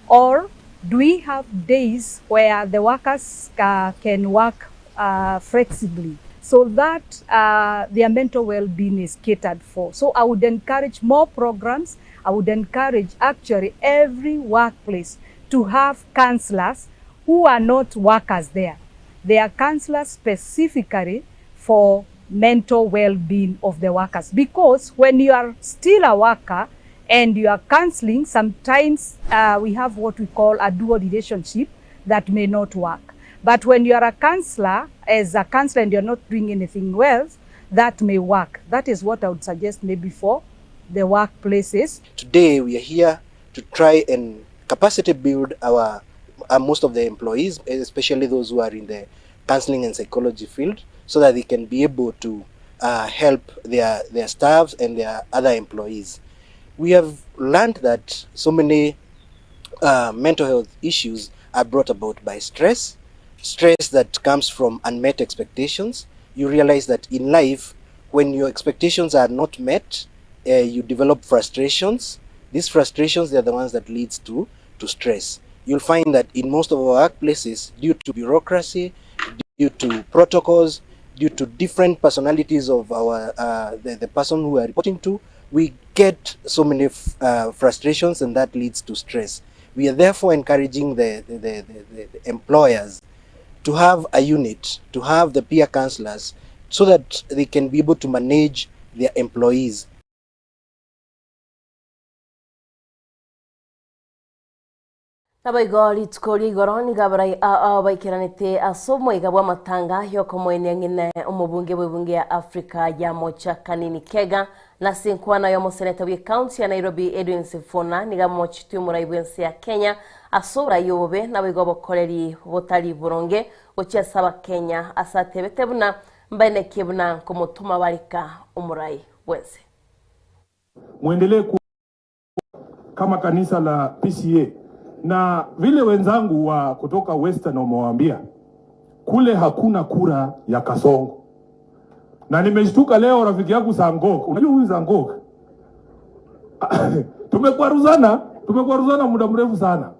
Or do we have days where the workers can work flexibly so that their mental well-being is catered for? So I would encourage more programs. I would encourage actually every workplace to have counselors who are not workers there. They are counselors specifically for mental well-being of the workers. Because when you are still a worker and you are counseling, sometimes we have what we call a dual relationship that may not work. But when you are a counselor, as a counselor and you're not doing anything well, that may work. That is what I would suggest maybe for the workplaces. Today we are here to try and capacity build our most of the employees, especially those who are in the counseling and psychology field, so that they can be able to help their staffs and their other employees. We have learned that so many mental health issues are brought about by stress that comes from unmet expectations. You realize that in life, when your expectations are not met, you develop frustrations. These frustrations, they are the ones that leads to stress. You'll find that in most of our workplaces, due to bureaucracy, due to protocols, due to different personalities of our the person who we are reporting to, we get so many frustrations, and that leads to stress. We are therefore encouraging the employers to have a unit, to have the peer counselors, so that they can be able to manage their employees. Nabaigori tukori igoroni gabarai baikiranite asomo igabwa matanga yoko mwene ngine umubunge bw'ibunge ya Afrika ya mocha kanini kega na sinkwana yo seneta wi county ya Nairobi Edwin Sifuna niga mochitu muraibense ya Kenya asura yobe nabigobo koleri botali buronge ocha saba Kenya asatebete buna mbene kibuna kumutuma barika umurai wense. Muendelee kama kanisa la PCA na vile wenzangu wa kutoka Western wamewaambia kule hakuna kura ya kasongo. Na nimeshtuka leo rafiki yangu Sangok, unajua huyu Sangok tumekwaruzana muda mrefu sana.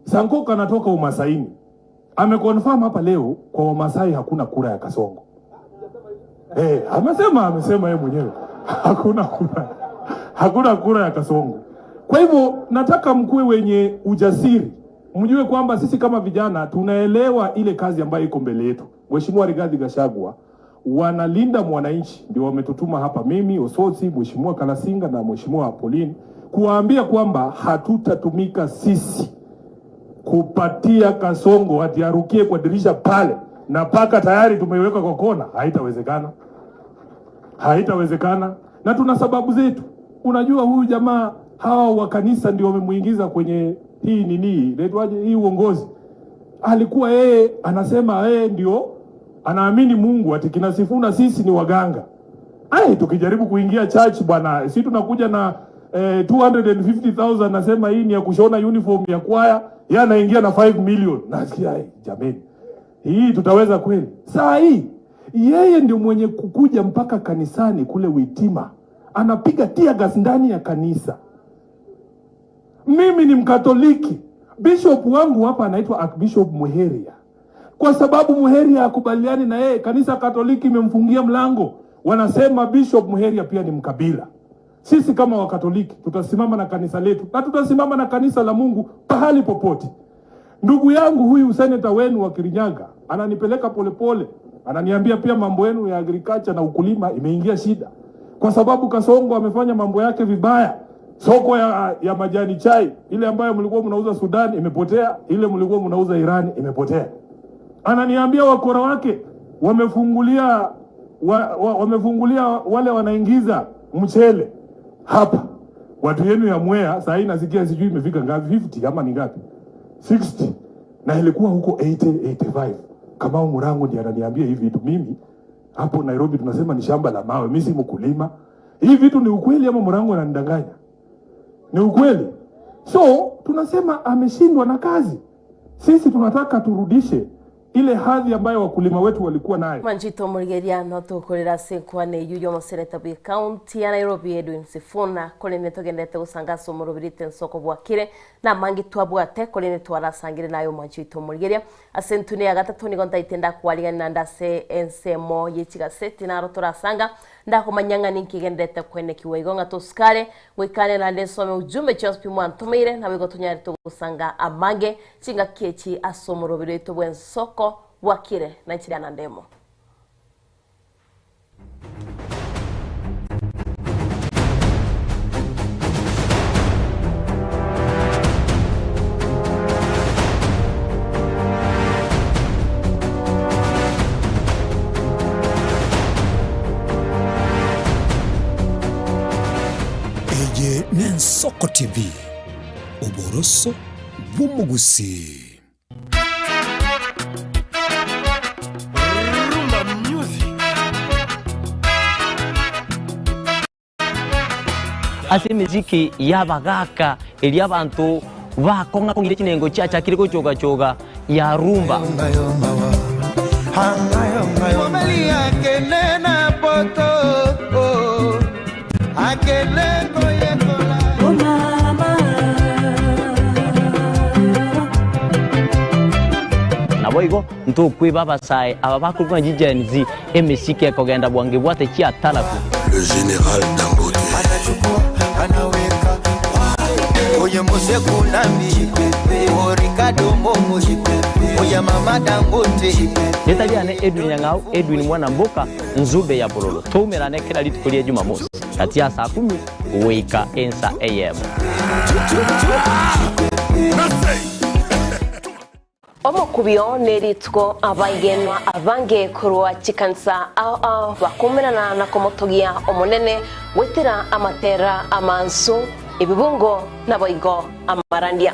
Sangok anatoka Umasaini, ameconfirm hapa leo kwa Wamasai hakuna kura ya kasongo. Amesema yeye mwenyewe hakuna kura ya kasongo. Kwa hivyo nataka mkuwe wenye ujasiri. Mjue kwamba sisi kama vijana tunaelewa ile kazi ambayo iko mbele yetu. Mheshimiwa Rigathi Gachagua wanalinda mwananchi, ndio wametutuma hapa mimi, Osotsi, Mheshimiwa Kalasinga na Mheshimiwa Pauline kuwaambia kwamba hatutatumika sisi kupatia kasongo ati arukie kwa dirisha pale na paka tayari tumeiweka kwa kona. Haitawezekana. Na tuna sababu zetu. Unajua huyu jamaa hawa wa kanisa ndio wamemuingiza kwenye hii uongozi. Alikuwa yeye anasema yeye ndio anaamini Mungu, ati kina Sifuna sisi ni waganga. Tukijaribu kuingia church bwana, sisi tunakuja na 250,000 nasema hii ni ya kushona uniform ya kwaya, yeye anaingia na 5 million. Nasikia jameni, hii tutaweza kweli? Saa hii yeye ndio mwenye kukuja mpaka kanisani kule Witima, anapiga tear gas ndani ya kanisa. Mimi ni Mkatoliki. Bishop wangu hapa anaitwa Archbishop Muheria. Kwa sababu Muheria hakubaliani na yeye, kanisa Katoliki imemfungia mlango. Wanasema Bishop Muheria pia ni mkabila. Sisi kama Wakatoliki tutasimama na kanisa letu, na tutasimama na kanisa la Mungu pahali popote. Ndugu yangu huyu seneta wenu wa Kirinyaga ananipeleka polepole. Ananiambia pia mambo yenu ya agriculture na ukulima imeingia shida. Kwa sababu Kasongo amefanya mambo yake vibaya. Soko ya majani chai ile ambayo mlikuwa mnauza Sudan imepotea, ile mlikuwa mnauza Iran imepotea. Ananiambia wakora wake wamefungulia wale wanaingiza mchele hapa. Watu yenu ya Mwea sasa nasikia sijui imefika ngapi, 50 ama ni ngapi? 60. Na ilikuwa huko 85. Kama Murango ndiye ananiambia hivi vitu. Mimi hapo Nairobi tunasema ni shamba la mawe, mimi si mkulima. Hivi vitu ni ukweli ama Murango ananidanganya? Ni ukweli. So tunasema ameshindwa na kazi. Sisi tunataka turudishe ile hadhi ambayo wakulima wetu walikuwa nayo. Manjito Murigeria no tukurira sinkwane yuyo museneta bwi county ya Nairobi Edwin Sifuna kolene togendete gusangaso murubirite Ensoko Bwakire na mangi twabwate kolene twarasangire nayo Manjito Murigeria asentune ya gatatu ni gonta itenda kwaliga nandase ensemo yechigaseti na rotorasanga ndako manyanga ninkigendete kwene kiwego ngatoskare wikane na lesome ujumbe chospi mwantumire na wigo tunyari tugusanga amage chinga kechi asomurubirite bwe Ensoko Bwakire na Dianah Ndemo. Eye Ensoko TV Oboroso bumugusi. Ase miziki yabagaka eli abantu bakonga kongire kinengo chacha kiriko choga ya rumba naboigo ntokwe babasai ababakurwa jijenzi emiziki ekogenda bwange bwate chia talaku. Le général Dangote anaweka oye mose kunambi Ricardo Momo oye mama Dangote Yetaliane Edwin Nyang'au Edwin mwana mboka nzube ya bololo tumerane kila litukulia Jumamosi kati ya saa 10 weka ensa am. Omukubyo neritko abagenwa abange kurwa chikansa bakumirana na komotogia omonene wetira amatera amansu ibibungo naboigo amarandia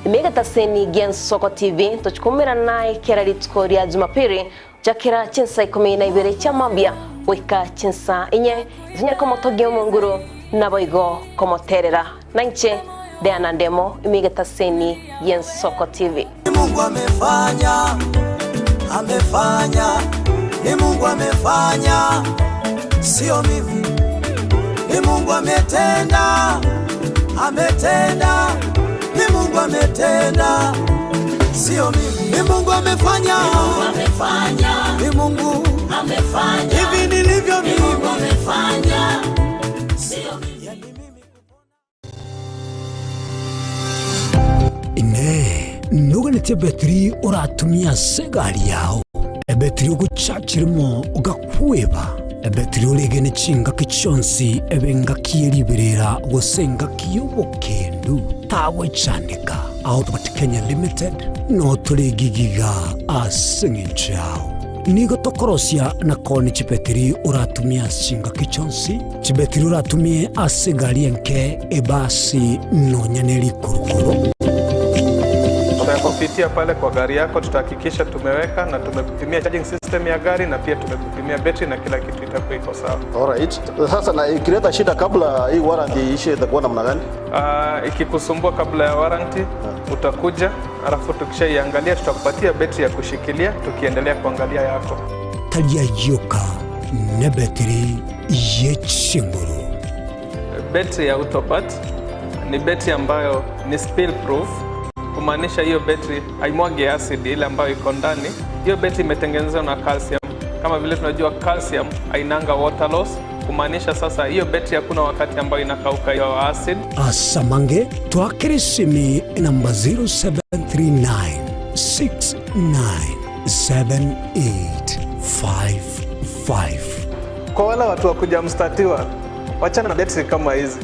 imegata seni Ensoko TV tochikumirana naye kera ritko ria Jumapili jakira chinsa 12 cha mambia weka chinsa inye zinya komotogia munguru naboigo komoterera nanche Dianah Ndemo imegata seni Ensoko TV. Mungu amefanya, ni Mungu amefanya, sio mimi. Ni Mungu ametenda, ni Mungu ametenda, sio mimi. Ni Mungu amefanya, ni Mungu amefanya, hivi nilivyo mimi. Ni Mungu amefanya, sio mimi. Nuganete betri uratumia segari yao ebetri ugucacirimo ugakweba ebetri uregene cinga kichonsi ebenga kieriberera gusenga kiyobokendu tawe chanika out but Kenya Limited no turegigiga asengichao nigo tokorosia na koni chipetri uratumia cinga kichonsi chibetri uratumie asegari enke ebasi no nyaneli kurukuru. Kupitia pale kwa gari yako tutahakikisha tumeweka na tumekupimia charging system ya gari na pia tumekupimia battery na kila kitu itakuwa iko sawa. Alright. Sasa na ikileta shida kabla hii warranty ishe itakuwa namna gani? Ikikusumbua kabla ya warranty utakuja alafu tukishaiangalia tutakupatia battery ya kushikilia tukiendelea kuangalia yako. Talia yoka na battery yechinguru. Battery ya Autopat ni battery ambayo ni spill proof. Kumaanisha hiyo battery haimwagi acid ile ambayo iko ndani. Hiyo battery imetengenezwa na calcium. Kama vile tunajua calcium hainanga water loss. Kumaanisha sasa hiyo battery hakuna wakati ambayo inakauka hiyo acid. Asamange twakirisimi namba 0739697855. Kwa wale watu wa kuja mstatiwa, wachana na battery kama hizi.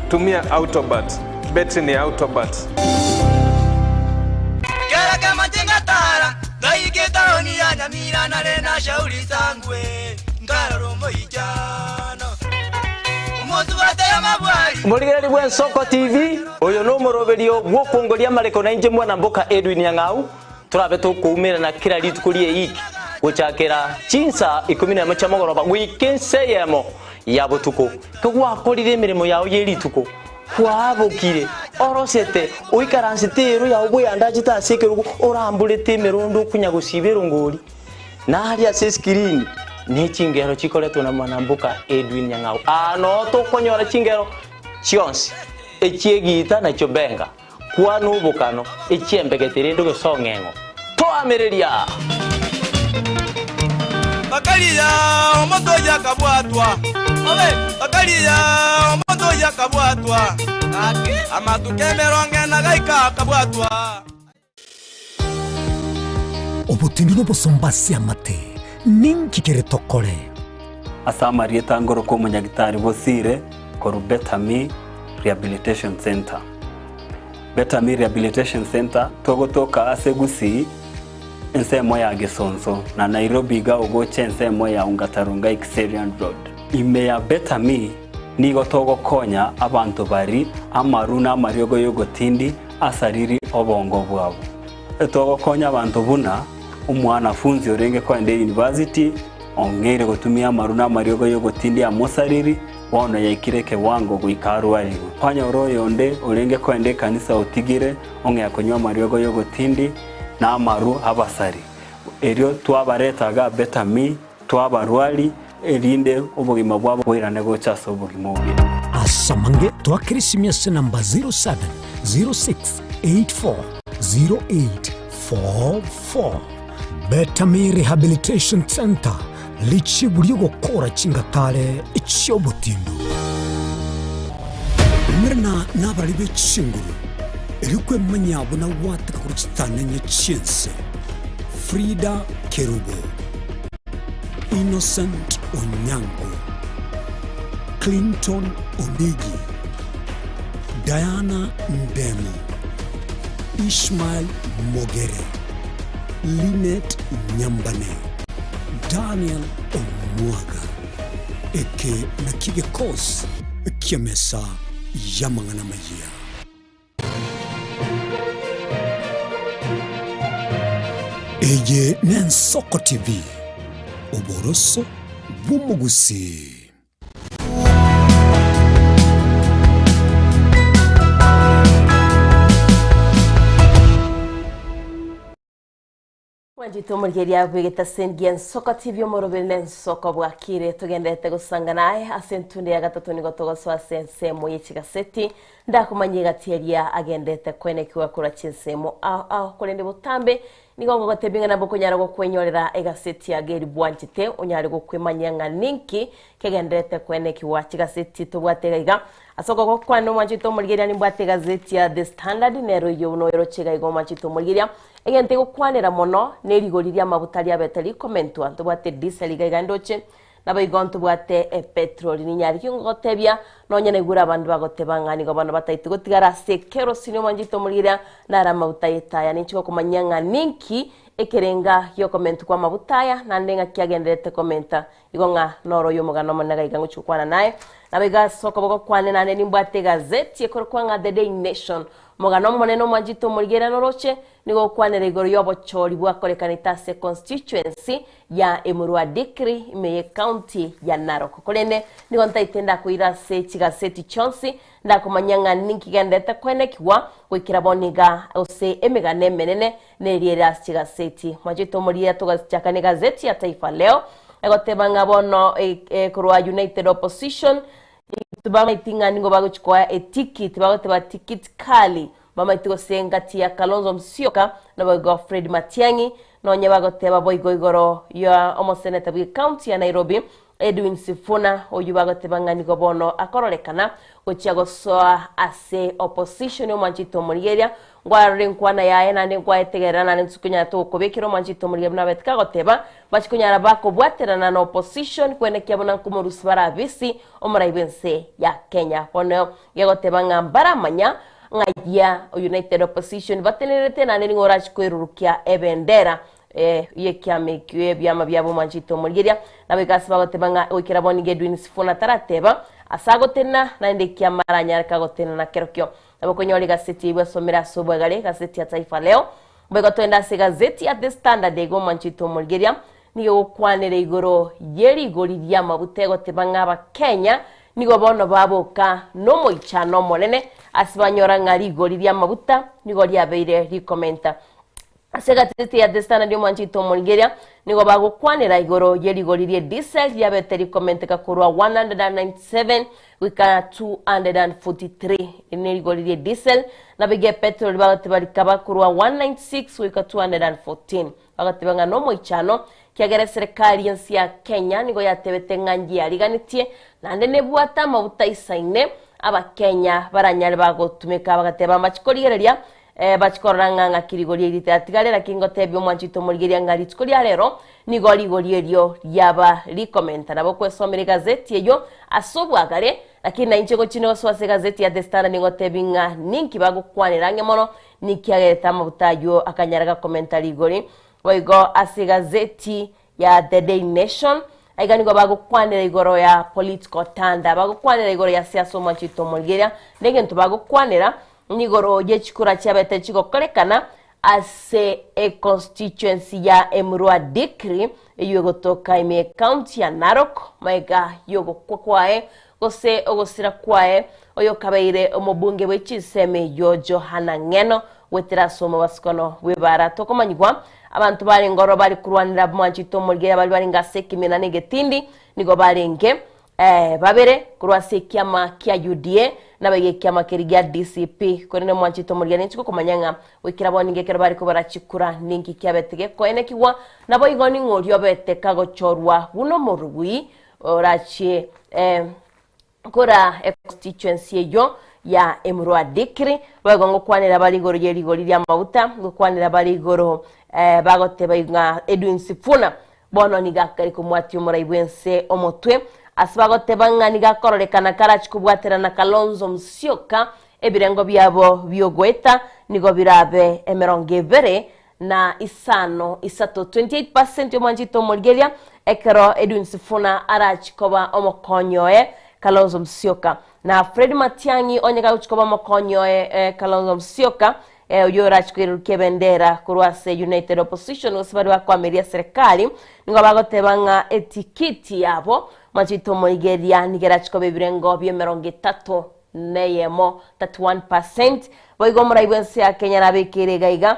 Tumia Autobat. Battery ni Autobat. Murigereri bwa Ensoko TV oyo no moroberio gwokongoria mareko na inje mwana mboka Edwin Nyang'au turabe tukumira na kila litukurie iki guchakira chinsa 11 cha mogoroba wikenseyemo ya butuko kugwakorire mirimo yawo yerituko kwabukire orosete uikaransitiru ya ubu yandajita sekerugo orambulete merondo kunya gusibero ngoli na hali ase screen ne chingero chikoleto na manambuka Edwin Nyang'au ano to konyora chingero chionsi echiegita na chobenga kwa nubukano echiembegetere ndo gesongengo to ameriria Bakalia omoto ya kabwatwa obe bakalia omoto ya kabwatwa amatukemero ngena gaika kabwatwa obutindu bosombasi amate ninkikere tokore asamari etangoro ko munyagitari bosire koru Betami Rehabilitation Center. Betami Rehabilitation Center togotoka asegusi ensemo ya Gesonso na Nairobi ga ogoche ensemo ya Ungatarunga Xerian Road. Ime ya Betami nigo togo konya abantu bari amaruna mariogo yogotindi asariri obongo bwabo. Togo konya abantu buna umwana funzi orenge kwa ende university ongere gutumia maruna mariogo yogotindi amosariri wono yaikireke wango guikaru aligo panya oroyo onde orenge kwa ende kanisa otigire onge yakonywa mariogo yogotindi na amaru abasari erio twabaretaga Betami twabarwali erinde obugima bwabo bwirane gochaso obugima bwe asamange twakirisimya se namba 0706840844 Betami Rehabilitation Center lichi buriyo gukora chingatale ichyobutindu mrna nabali bechinguru erikwe manyabo na wataka kuruchitananye chinse Frida Kerubo Innocent Onyango Clinton Ondigi Dianah Ndemo Ishmael Mogere Linet Nyambane Daniel Omwaga eke na kigekos kiamesa yamangana mayia Eye ni Ensoko TV oboroso bumugusi Wanjito mulgeria bwegeta sengi Ensoko TV omorobere Ensoko Bwakire tugendete gusanga naye asentunde ya gatatu ni gotogoso asensemo yechigaseti ndakumanye gatieria agendete kwenekiwa kura chinsemo kurende butambe nigongo gotebinga na bokonyara go kwenyorera egaseti ya geri bwanchite onyare go kwemanyanga ninki kegendete kwenekiwa chigaseti tubwatega asoko go kwano mwanchito mulgeria ni bwate gazeti ya The Standard nero yo no yero chega igo mwanchito mulgeria egente go kwanera mono nerigoriria mabutari abetali komentwa tubwate diesel gaigandoche nabo igonto bwate petrol ni nyari kingo gotebia nonyene gura abandu bagotebanga nigo bana bataiti gotigara se kerosene mwanjito mulira nara mabutayeta yani chiko kumanyanga ninki ekerenga yo comment kwa mabutaya nandenga kiagenderete komenta igonga noro yo mugano managa igango chukwana naye nabega soko boko kwane nane nimbwate gazeti ekorkwanga The Day Nation mugano moneno mwanjito mulira noroche nigo kwanere igoro yobochori bwakorekanita se constituency ya Emurua Dikri imeye county ya Narok kolene nigo ntaitenda kuira se chigaseti chonsi ndakumanyanga ninki gendete kwenekiwa wikira boniga ose emegane menene neriera chigaseti mwanjito mulira tugachakane gazeti ya Taifa Leo egotebanga bono kurwa United Opposition tubama itinga ningo bagochukwa ticket bagoteba ticket kali mama itiko sengati ya Kalonzo Musyoka na bogo Fred Matiang'i nonye bagoteba boigo igoro ya omoseneta bwi county ya Nairobi Edwin Sifuna oyu bagoteba nganigo bono akororekana gochiago soa ase opposition yo manchito Mulgeria ngwarire nkwana yae nande ngwaetegerana nsukunya to kobekiro manchito Mulgeria na betka goteba bachikunyara bako bwaterana na opposition kwene kyabona kumurusi barabisi omuraibense ya Kenya bono yagoteba ngambara manya ngaya United Opposition batenerete nane ngorach kwerurukia ebendera yekiamekwe byama byabo manchito Mulgeria nabegasi bagotebanga wikira boni Edwin Sifuna tarateba asagotena nande kiamaranya kagotena na kerokyo abokonyoli gazeti bwasomera sobagale gazeti ya Taifa Leo begotenda se gazeti ya The Standard ego manchito Mulgeria niyo kwanere igoro yeri gori lya mabutego tebanga ba Kenya nigo bono baboka no moichano monene asibanyora ngari igori rya mabuta nigo ryabeire rikomenta asegatete ya destana ndio mwanchito Mulgeria nigo bagukwanira igoro yerigori rye diesel yabete rikomenteka kurwa 197 wika 243 inigori rye diesel na bige petrol bagate barikaba kurwa 196 wika 214 bagate banga no moichano kiagere serikali yansi ya Kenya nigo yatebete nganji yariganitie nande nebuata mabuta isaine aba Kenya baranyale bagotumeka bagateba machikorigereria bachikoranga ngakirigori ritatigale kingo tebyo mwanchito Mulgeria ngari chikoria rero nigori ryo yaba rikomenta nabo kwesomera gazeti eyo asobwagare lakini na inchego chino swase gazeti ya The Standard ningo tebinga ninki bagukwanira ngemono nikiageta mabutayo akanyaraga commentary gori waigo ase gazeti ya The Daily Nation aiga nigo bagukwanira igoro ya political tanda bagukwanira igoro ya siasa mwanchito Mulgeria ndenge ntu bagukwanira nigoro yechikura chabete chiko kolekana ase a constituency ya Emurua Dikri yogo toka ime county ya Narok maiga yogo kwae gose ogosira kwae oyo kabaire omobunge wechiseme yojo hanangeno wetira somo basikono webara tokomanyigwa abantu bari ngoro bari kurwanira mwanchito Mulgeria bari ngase kimena negetindi nigo barenge babere kurwase kiama kia UDA na bege kiama kirigia DCP korene mwanchito Mulgeria nchiko kumanyanga wikira boninge kero bari ko barachikura ninki kiabetege ko enekiwa nabo igoni ngorio beteka gochorwa buno murugui orachie kora constituency yo ya Emurua Dikri bagongo kwanira bali goro yerigori lya mauta kwanira bali goro bagoteba inga Edwin Sifuna bono nigakari kumwati umuraibwense omotwe asibagoteba nga nigakorolekana karachikubwatera na Kalonzo Musyoka ebirengo byabo byogweta nigo birabe emerongevere na isano isato 28% yomwanchito Mulgeria ekero Edwin Sifuna arachikoba omokonyoe Kalonzo Musyoka na Fred Matiang'i onyega uchikoba omokonyoe Kalonzo Musyoka uyora chikwiruke bendera kurwase United Opposition usibari wakwameria serikali nigo bagoteba nga etikiti yabo mwanchito Mulgeria nigera chikobe birengo byemerongitatu neyemo 31% boigo muraibense ya Kenya nabekere gaiga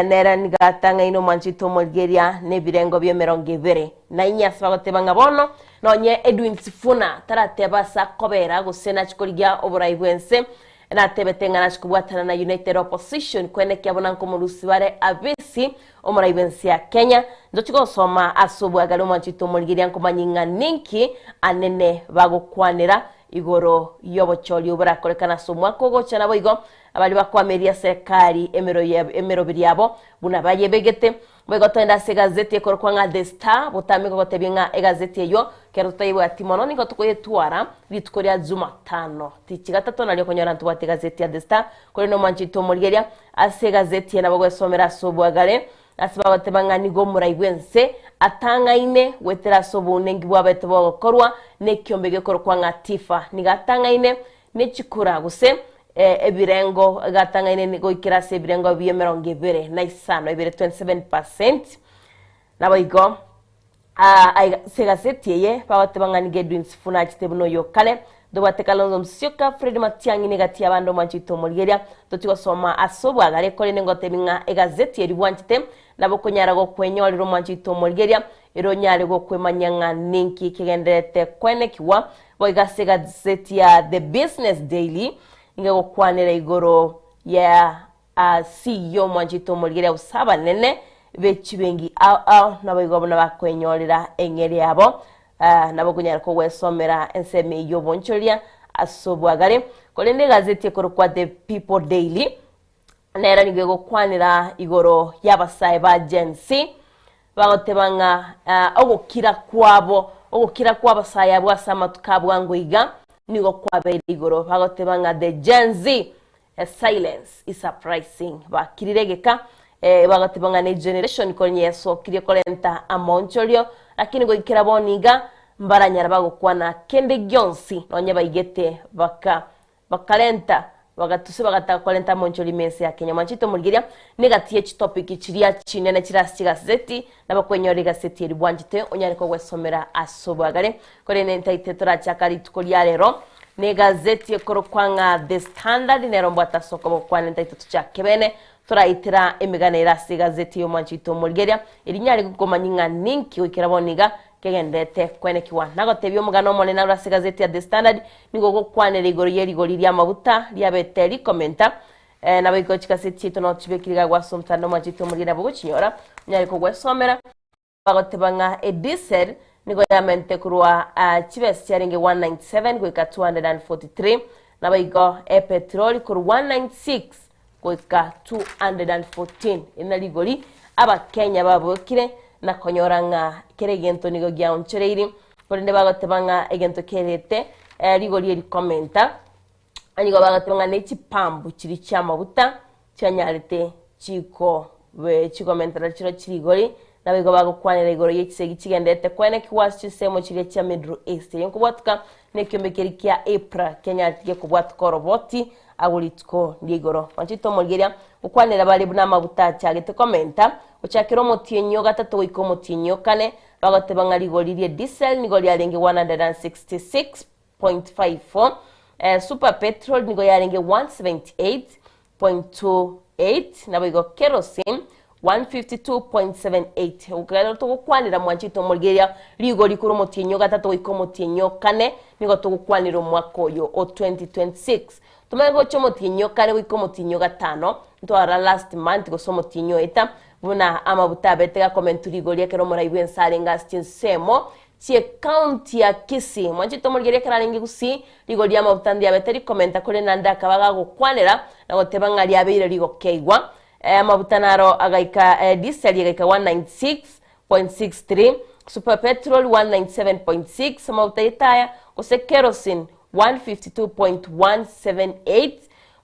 nera nigatanga ino mwanchito Mulgeria ne birengo byemerongevere na inyas bagotebanga bono nonye Edwin Sifuna tarateba sakobera gusena chikorigia oburaibense na tebetenga na chikubwatana na United Opposition kwene kyabona nkomurusi bare abisi omuraibense ya Kenya ndochiko soma asobwagalo mwanchito Mulgeria nkomanyinga ninki anene bagokwanira igoro yobocholi ubarakolekana somwako gocha naboigo abali bakwameria serikali emero biryabo buna bayebegete bwego toenda se gazeti ekorkwanga The Star botamiko gotebinga egazeti yo kero taibo atimono niko tukoyetwara bitukoria Jumatano tichigatatu nalyo konyora ntubate gazeti ya The Star kuri no mwanchito Mulgeria ase gazeti na bogwe somera sobwagale asiba batebanga nigo muraibwense atanga ine wetera sobo nengi bwabete bokorwa nekiyombege korkwanga tifa nigatanga ine nechikura guse ebirengo gatanga ine nigo ikirase ebirengo byemerongevere na isano ebire 27% naboigo segazeti ye babatebanga nige Edwin Sifuna chitebuno yokale dobate Kalonzo Musyoka Fred Matiang'i negati abando mwanchito Mulgeria totigo soma asobwagale kole ngotebinga egazeti eribwanchite nabo konyara go kwenyolero mwanchito Mulgeria ironyale go kwemanyanga ninki kigenderete kwenekiwa boigase gazeti ya The Business Daily ingego kwanera igoro ya CEO mwanchito Mulgeria usaba nene bechibengi nabo igobona bakwenyolera engeri yabo nabo kunyara ko wesomera enseme yo boncholia asobwagale kolende gazeti ekorokwa The People Daily nera nigego kwanira igoro yabasaye ba agency bagotebanga ogukira kwabo saya bwasama tukabwangoiga nigo kwabere igoro bagotebanga the Gen Z silence is surprising bakiriregeka bagotebanga ne generation konye so kire kolenta amoncholio lakini go ikira boniga mbaranyara bagokwana kende gyonsi nonye bayigete bakalenta bagatuse bagatakolenta moncholi mense ya Kenya mwanchito Mulgeria negatiye topic chiria chinene chirasi gazeti nabakwenyore gazeti ribwanjite onyariko gwesomera asobwagale kole nentaite tora chakari tukolia lero ni gazeti ekorokwanga The Standard nerombwata soko bokwane ntaitu cha kebene turaitira emiganira si gazeti yo manchito mulgeria irinyari gukomanyinga ninki wikiraboniga kegendete kwene kiwa nagotebyo mugano mone na rasi gazeti ya The Standard nigo gokwane rigori yerigori lya mabuta lya beteri komenta na biko chikaseti to no chibekiriga gwa somtano manchito mulgeria buguchinyora nyari ko gwesomera bagotebanga edisel nigo yamente kurwa chibesi yaringe 197 kwika 243 na biko petrol kur 196 kwika 214 ina ligori aba Kenya babukire na konyoranga kere gento nigo gya onchereiri korinde bagotebanga egento kerete ligori eri komenta anigo bagotebanga nechi pambu chiri chamabuta chanyarite chiko we chikomentara chiro chirigori na bigo bagokwanira igoro yekisegi kigendete kwene kiwasi chisemo chiri cha Middle East yenkubwatuka nekyomekeri kya April Kenya tige kubwatuka roboti agulitko ndigoro manchito mulgeria ukwanira bali buna mabuta cyagete komenta uchakiro motienyo gatatu wiko motienyo kane bagotebanga ligori lye diesel nigo lyalenge 166.54 super petrol nigo yalenge 178.28 na bigo kerosene 152.78 ukagalo to kwanira mwanchito mulgeria ligo likuru motienyo gatatu wiko motienyo kane nigo to kwanira mwakoyo o 2026 tumego chomo tinyo kane wiko motinyo gatano ntwara last month go somo tinyo eta buna amabuta betega commentary golia kero mora ibwen sarenga stinsemo tie county ya Kisii mwanchito mulgeria karalingi kusi ligoli amabuta ndia beteri commenta kole nanda kabaga go kwanera na gotebanga lyabire ligo keigwa amabuta naro agaika diesel agaika 196.63 super petrol 197.6 amabuta itaya kose kerosene 152.178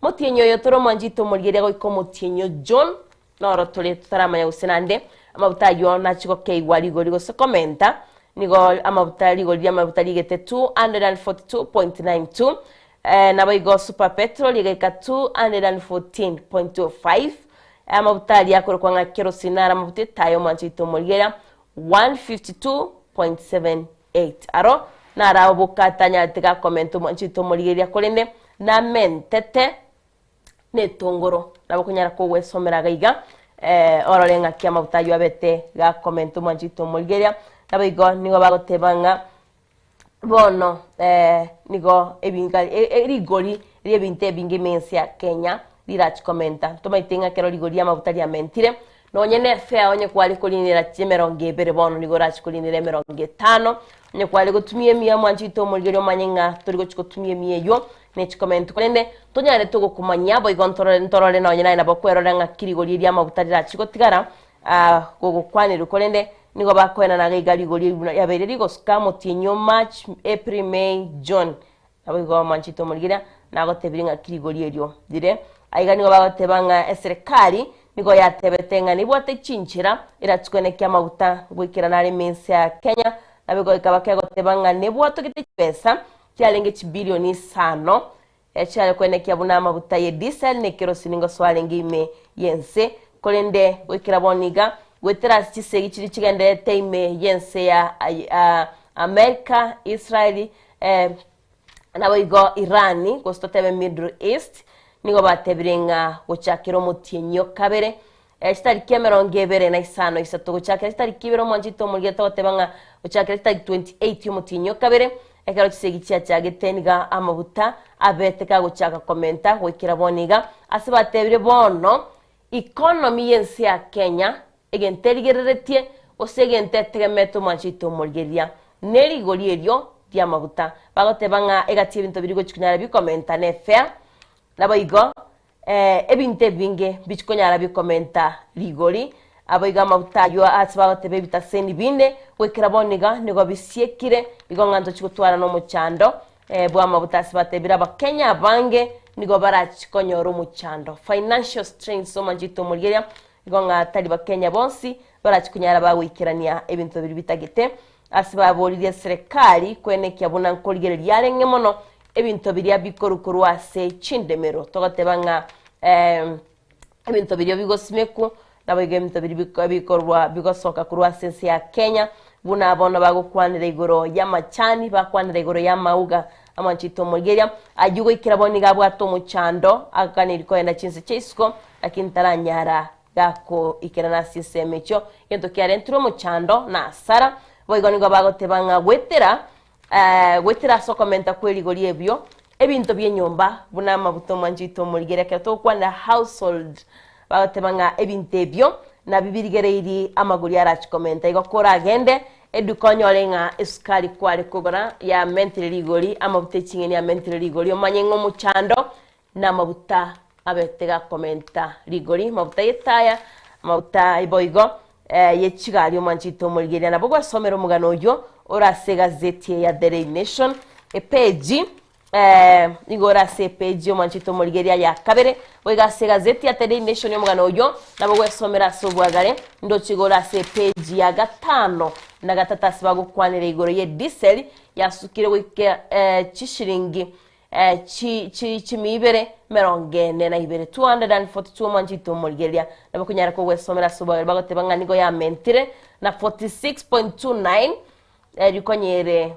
motienyo yotoro manjito mulgeria go iko motienyo John noro tole tutaramanya usenande amabuta yo na chiko keigwa ligoli go se komenta nigo amabuta ligoli amabuta ligete 242.92 na bigo super petrol igaika 214.25 amabuta yakoro kwanga kerosene amabuta tayo manjito mulgeria 152.78 aro na rabo katanya tega komento manchito mulgeria kolende na mentete ne tongoro nabo kunyara ko wesomera gaiga orolenga kya mabutayo abete ga komento manchito mulgeria nabigo nigo bagotebanga bono nigo ebinga rigori rebinte bingi mensia Kenya dirach komenta tomaitinga kero rigori amabutari amentire no nyene fea onye kwali kolinira chimeronge bere bono nigo rach kolinira meronge 5 onye kwali gotumie mia mwanchito mulgerio manyenga torigo chikotumie mie yo ne chikomento kolende tonyare togo kumanya boy gontorore no nyina na bokwero ranga kirigori lya mabutari rach kotigara gogo kwani kolende nigo bakwena na gaigali goli yabere ligo skamo tinyo March April May June abigo manchito mulgeria na gotebiringa kirigori elyo dire aiga nigo bagotebanga serikali nigo yatebetenga nibwate chinchira iratsukene kya mabuta gwikira nari mensi ya Kenya nabigo ikabake gotebanga nibwato kiti pesa cyalenge chibilioni 5 echale kwene kya buna mabuta ye diesel ne kerosene ngo swalenge ime yense kolende gwikira boniga gwetera chisegi chiri chigende teime yense ya America Israeli nabigo Irani gostotebe Middle East nigo batebirenga guchakiro motienyo kabere estariki emeronge bere na isano isato guchakira estariki bero manjito mulgeria totebanga guchakira estariki 28 motienyo kabere ekero chisegi cyageteniga amabuta abeteka guchaka komenta gwikira boniga asibatebire bono economy yense ya Kenya egenteligereretie osegente tegemeto manjito mulgeria neri golierio dia mabuta bagotebanga egati ebinto birigo chikunara bikomenta ne fair naboigo ebinte binge bichikonyara bikomenta ligori aboiga mabuta yo atbagotebe bitaseni binde wekira boniga nigo bisiekire bigonganzo chikutwara no muchando bwa mabuta sibatebira bakenya bange nigo barachikonyoro muchando financial strain so manjito mulgeria igonga tali bakenya bonsi barachikunyara bawikirania ebinto biri bitagete asibabolirie serikali kwene kyabuna nkoligere lyarenge mono ebinto biri bikorukuru ase chindemero togotebanga ebinto biri bigosimeku nabege ebinto biri bikorwa bigosoka kurwa sense ya Kenya buna bono bagokwanira igoro ya machani bakwanira igoro ya mauga amanchito mulgeria ajugo ikiraboni gabwato muchando akaniriko enda chinse chesko lakini taranyara gako ikirana sisemecho yento kyarentro muchando na sara boigoni go bagotebanga gwetera sokomenta kweli goli ebyo ebinto byenyomba buna mabuto manchito mulgeria kato kwanda household bagotebanga ebinto ebyo na bibirigereiri amaguri arachikomenta igokora agende edukonyolenga esukari kwale kugora ya mentally rigori amabuta chingeni ya mentally rigori omanyengo muchando na mabuta abetega komenta rigori mabuta yetaya mabuta iboigo yechigali omanchito mulgeria nabo gwasomero mugano yo orase gazeti ya Daily Nation page igora se page omanchito mulgeria ya kabere wega se gazeti ya Daily Nation yo mugano yo nabo gwasomera sobwagare ndo chigora se page ya gatano na gatatu bagukwanira igoro ye diesel yasukire wike chishiringi chimibere merongene na ibere 242 manchito mulgeria nabakunyara ko wesomera sobwagare bagotebanga nigo ya mentire na 46.29 rikonyere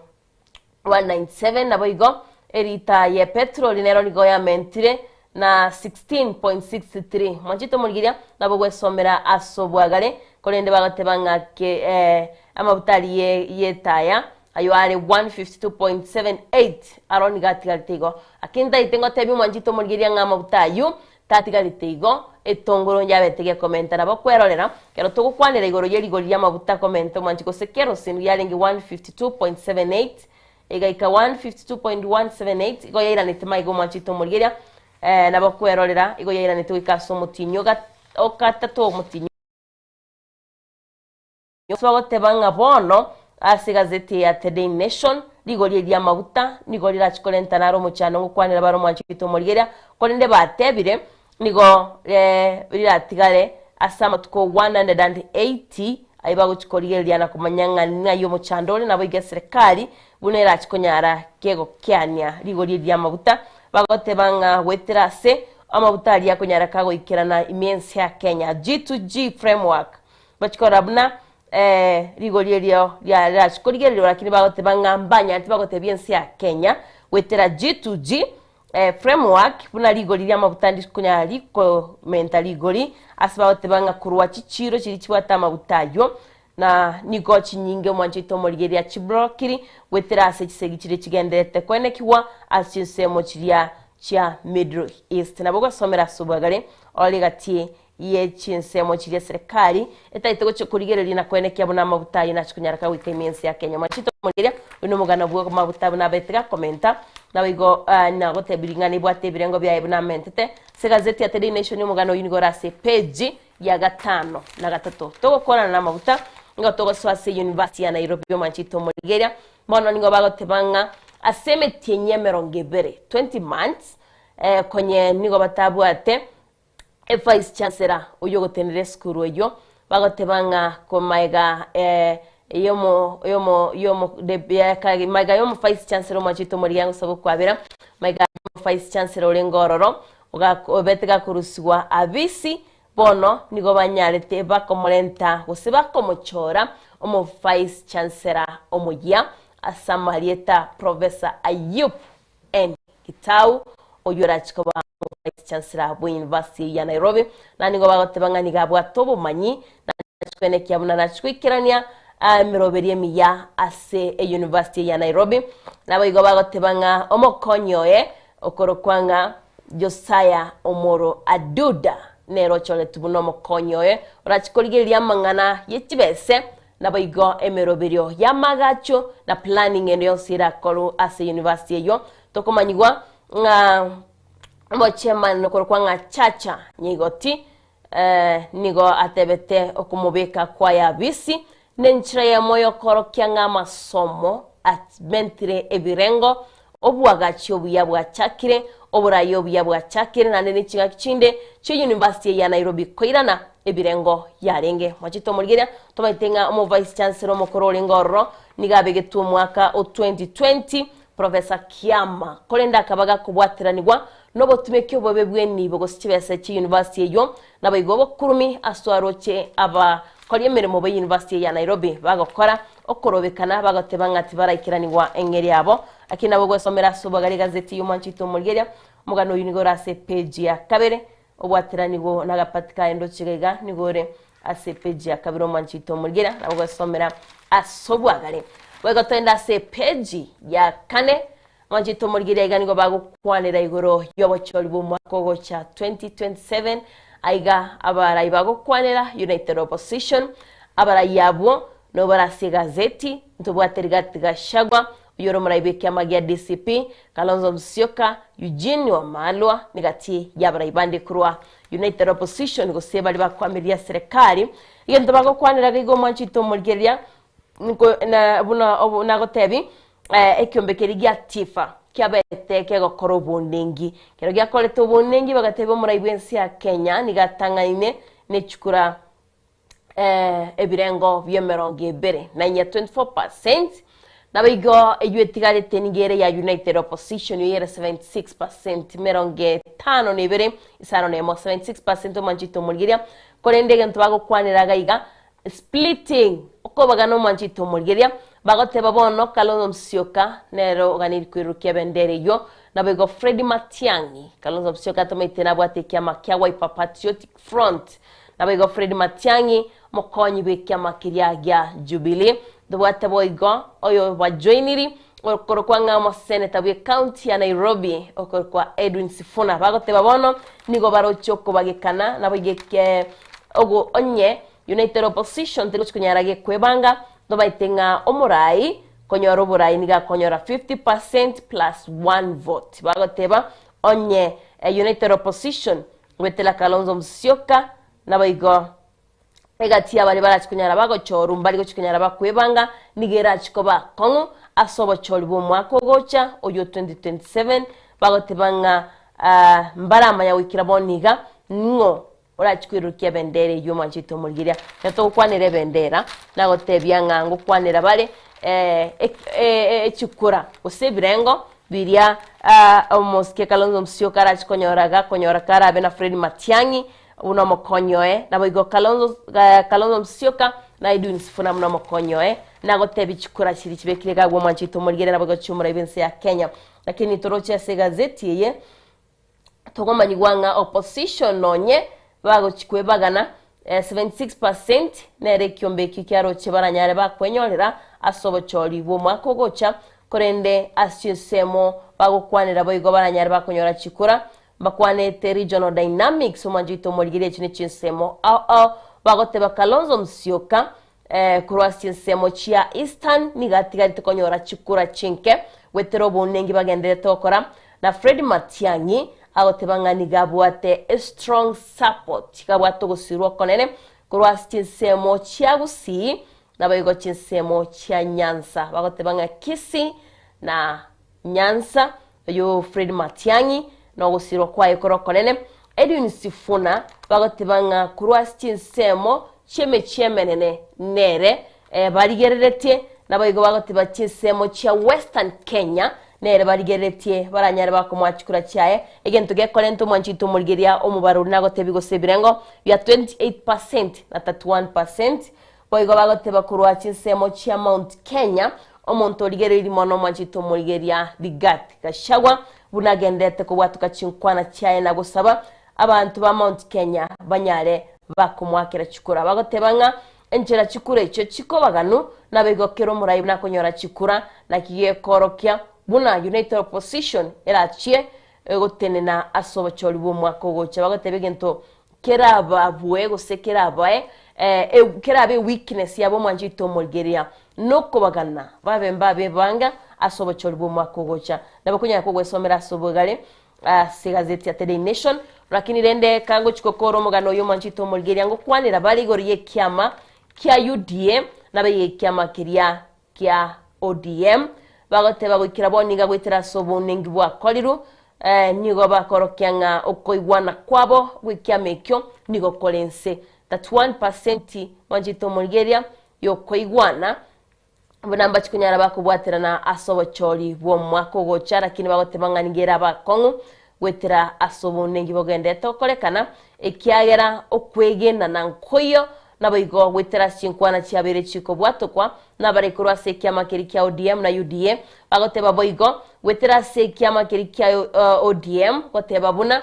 197 naboigo erita ye petrol nero nigo ya mentire na 16.63 manchito mulgeria nabo wesomera asobwagare kolende bagotebanga ke amabutali yetaya ayo are 152.78 aroni gatigalitigo akinda itengo tebi manjito mulgeria nga amabutayu tatigalitigo etongoro njabetege komenta nabo kwerorera kero tugukwanira igoro yerigori y'amabuta komenta manjiko sekero sinu yalengi 152.78 igaika 152.178 igo yaira nitima igo manjito mulgeria nabo kwerorera igo yaira nituikaso mutinyo okatato mutinyo Swagotebanga bono ase gazeti ya Daily Nation ligori lya mabuta nigori la chikolenta naro muchano ngukwanira baro mwanchito mulgeria kolende batebire nigo liratigale asama tuko 180 aibago chikoligeria na kumanyanga nayo muchandole nabo igeserikali bunera chikonyara kego kyanya ligori lya mabuta bagotebanga weterase amabuta lya konyara kago ikirana immense ya Kenya G2G framework bachikorabna rigolierio ya rachikoligerio lakini bagotebanga mbanya atibagote biensi ya Kenya wetera G2G framework buna rigoli ya mabutandi kunya liko mental rigoli asibagotebanga kurwa chichiro chiri chibata mabutayo na nigochi nyinge mwanchito mulgeria chibrokiri wetera ase chisegi chiri chigenderete kwenekiwa asinsemo chiria cha Middle East nabogo somera subagare oligatie ye chinsemo chiri serikali etaitego chokurigereria na kwenekia buna mabutayi na chikunyaraka wike imensi ya Kenya machito mulgeria uno mugana bwo mabutayi na betega komenta na wigo na gotebiringani bwatebirengo bya ibuna mentete se gazeti ya Daily Nation mugano unigora se page ya gatano na gatatu togo kona na mabuta ngo togo swase University ya Nairobi machito mulgeria mono ningo bagotebanga aseme tienye merongebere 20 months konye nigo batabu ate vice chancellor uyo gotenere skuru eyo bagotebanga ko maiga yomo de biaka maiga yomo vice chancellor machito mulyango sabo kwabera maiga vice chancellor lengororo obetega kurusigwa abisi bono nigo banyarete bakomolenta gosiba komochora omo vice chancellor omoya asamarieta professor Ayub N Kitau oyora chikoba vice chancellor bu University ya Nairobi na nigo bagotebanga nigabwa tobo manyi na chwene kyamuna na chwikirania miroberie miya ase University ya Nairobi na bigo bagotebanga omokonyoe okorokwanga Josiah Omoro Aduda nero chole tubuno mokonyoe orachikoligeria mangana yechibese na bigo emeroberio ya magacho na planning endo sira kolu ase University yo tokomanyigwa chairman nokorkwanga chacha nyigoti nigo atebete okumubeka kwa ya bisi nenchira ya moyo korokyanga masomo at mentire ebirengo obwagachi obuyabwa chakire oburayo obuyabwa chakire na nene chinga kichinde chi University ya Nairobi koirana ebirengo yarenge machito mulgeria tobaitenga omo vice chancellor mokoro ngorro nigabegetu mwaka o 2020 Professor Kiama kolenda kabaga kubwatiranirwa nobo tumekyo bobe bweni bogo sichibese chi University yo nabayigobo kurumi aswaroche aba kori emirimo ba University ya Nairobi bagokora okorobekana bagoteba ngati baraikiraniwa engeri abo akina bo gwesomera subagari gazeti y'Umanchito Mulgeria mugano unigora ase page ya kabere obwateranigo nagapatika endo chigega nigore ase page ya kabere Umanchito Mulgeria nabo gwesomera asobwagare wegotenda ase page ya kane Umanchito Mulgeria iganigo bagukwanira igoro yobochori bu mwako cha 2027 aiga abarayi bagukwanira United Opposition abarayabo no barase gazeti ntubwaterigati gashagwa uyoro murayibekia magia DCP Kalonzo Musyoka Eugene Wamalwa nigati yabarayibande kurwa United Opposition gose bali bakwamiria serikali igento bagukwanira gigo Umanchito Mulgeria niko na buna nagotebi ekyombekeri gya tifa kyabeteke gokora ubundengi kero gyakorete ubundengi bagatebe murayibwensi ya Kenya nigatangaine nechukura ebirengo by'emirongo ebere na 24% nabigo eyutigarete nigere ya United Opposition yere 76% mirongo 5 nebere isano nemo 76% Umanchito Mulgeria korendege ntubago kwanira gaiga splitting okobagano Umanchito Mulgeria bagoteba bono Kalonzo Musyoka nero ganirikwirukia bendere yo nabigo Fred Matiang'i Kalonzo Musyoka tometena bwatekia makia Wiper Patriotic Front nabigo Fred Matiang'i mokonyi bekia makiria gya Jubilee dobwate boigo oyo bajoiniri okorokwa ngamo senator bwe county ya Nairobi okorokwa Edwin Sifuna bagoteba bono nigo barochoko bagekana nabigeke ogo onye United Opposition tikunyarage kwebanga dobaitenga omurai konyora oburai niga konyora 50% plus 1 vote bagoteba onye United Opposition wetela Kalonzo Musyoka nabaigo egati abali barachikunyara bagochora umbali gochikunyara bakwebanga nigera chikoba kongo asobo choli bo mwako gocha oyo 2027 bagotebanga mbarama ya wikira boniga ngo orachikwirukia bendere y'Umanchito Mulgeria yato kwanire bendera nagotebya ngango kwanira bale chikura usebirengo biria omoske Kalonzo Musyoka arachikonyoraga konyora karabe na Fred Matiang'i uno mokonyoe na boigo Kalonzo Musyoka na Edwin Sifuna muno mokonyoe nagotebi chikura chiri chibekirega gwo Umanchito Mulgeria na boigo chumura ibense ya Kenya lakini torocha se gazeti ye togomani gwanga opposition nonye bago chikwebagana 76% nere kyombeki kyaro chibaranyare bakwenyorera asobo choli bo mwako gocha korende asisemo bago kwanira boigo baranyare bakonyora chikura bakwanete regional dynamics Umanchito Mulgeria chine chinsemo bagoteba Kalonzo Musyoka kurwa chinsemo chia Eastern nigatigari konyora chikura chinke wetero bonengi bagendere tokora na Fred Matiang'i agotebanga nigabwate a strong support kabwato gusirwa konene kurwa chinsemo chia Gusii na bayigo chinsemo chia Nyanza bagotebanga Kisii na Nyanza yo Fred Matiang'i no gusiro kwa ikorokonene Edwin Sifuna bagotebanga kurwa chinsemo chemenene nere barigererete nabayigo bagoteba chinsemo chia Western Kenya nere barigeretie baranyare bakomwachikura cyaye egento gekorento Umanchito Mulgeria omubaruri nagotebigo sebirengo ya 28% na 31% boyigo bagoteba kurwa chinsemo chia Mount Kenya omonto ligereri mono Umanchito Mulgeria digati kashagwa bunagendete ko bwatuka chinkwana cyaye nagosaba abantu ba Mount Kenya banyare bakomwakira chikura bagotebanga enjera chikura icho chikobaganu nabigo kero murayi nakonyora chikura nakiye korokya buna United Opposition erachie gotenena asobo choli bo mwako gocha bagotebegento keraba buego sekerabae kerabe weakness yabo Umanchito Mulgeria noko bagana babe banga asobo choli bo mwako gocha nabakunya ko gwesomera asobo gale segazeti ya Today Nation lakini rende kango chikokoro mugano y'Umanchito Mulgeria ngo kwanira bali goriye kyama kya UDM nabaye kyama kiria kya ODM bagoteba gwikira boniga gwitira sobo nengi bwa koliru nigo bakorokyanga okoigwana kwabo gwikyamekyo nigo kolense that 1% Umanchito Mulgeria yokoigwana bunamba chikunyara bakubwatira na asobo choli bwo mwako gocha lakini bagotebanga nigera bakongu gwitira asobo nengi bogende tokolekana ekyagera okwegenda na nkoyo nabo igo gwetera chinkwana chiabere chiko bwatokwa nabarekurwa se kiama kiri kia ODM na UDA bagoteba boigo gwetera se kiama kiri kia ODM goteba buna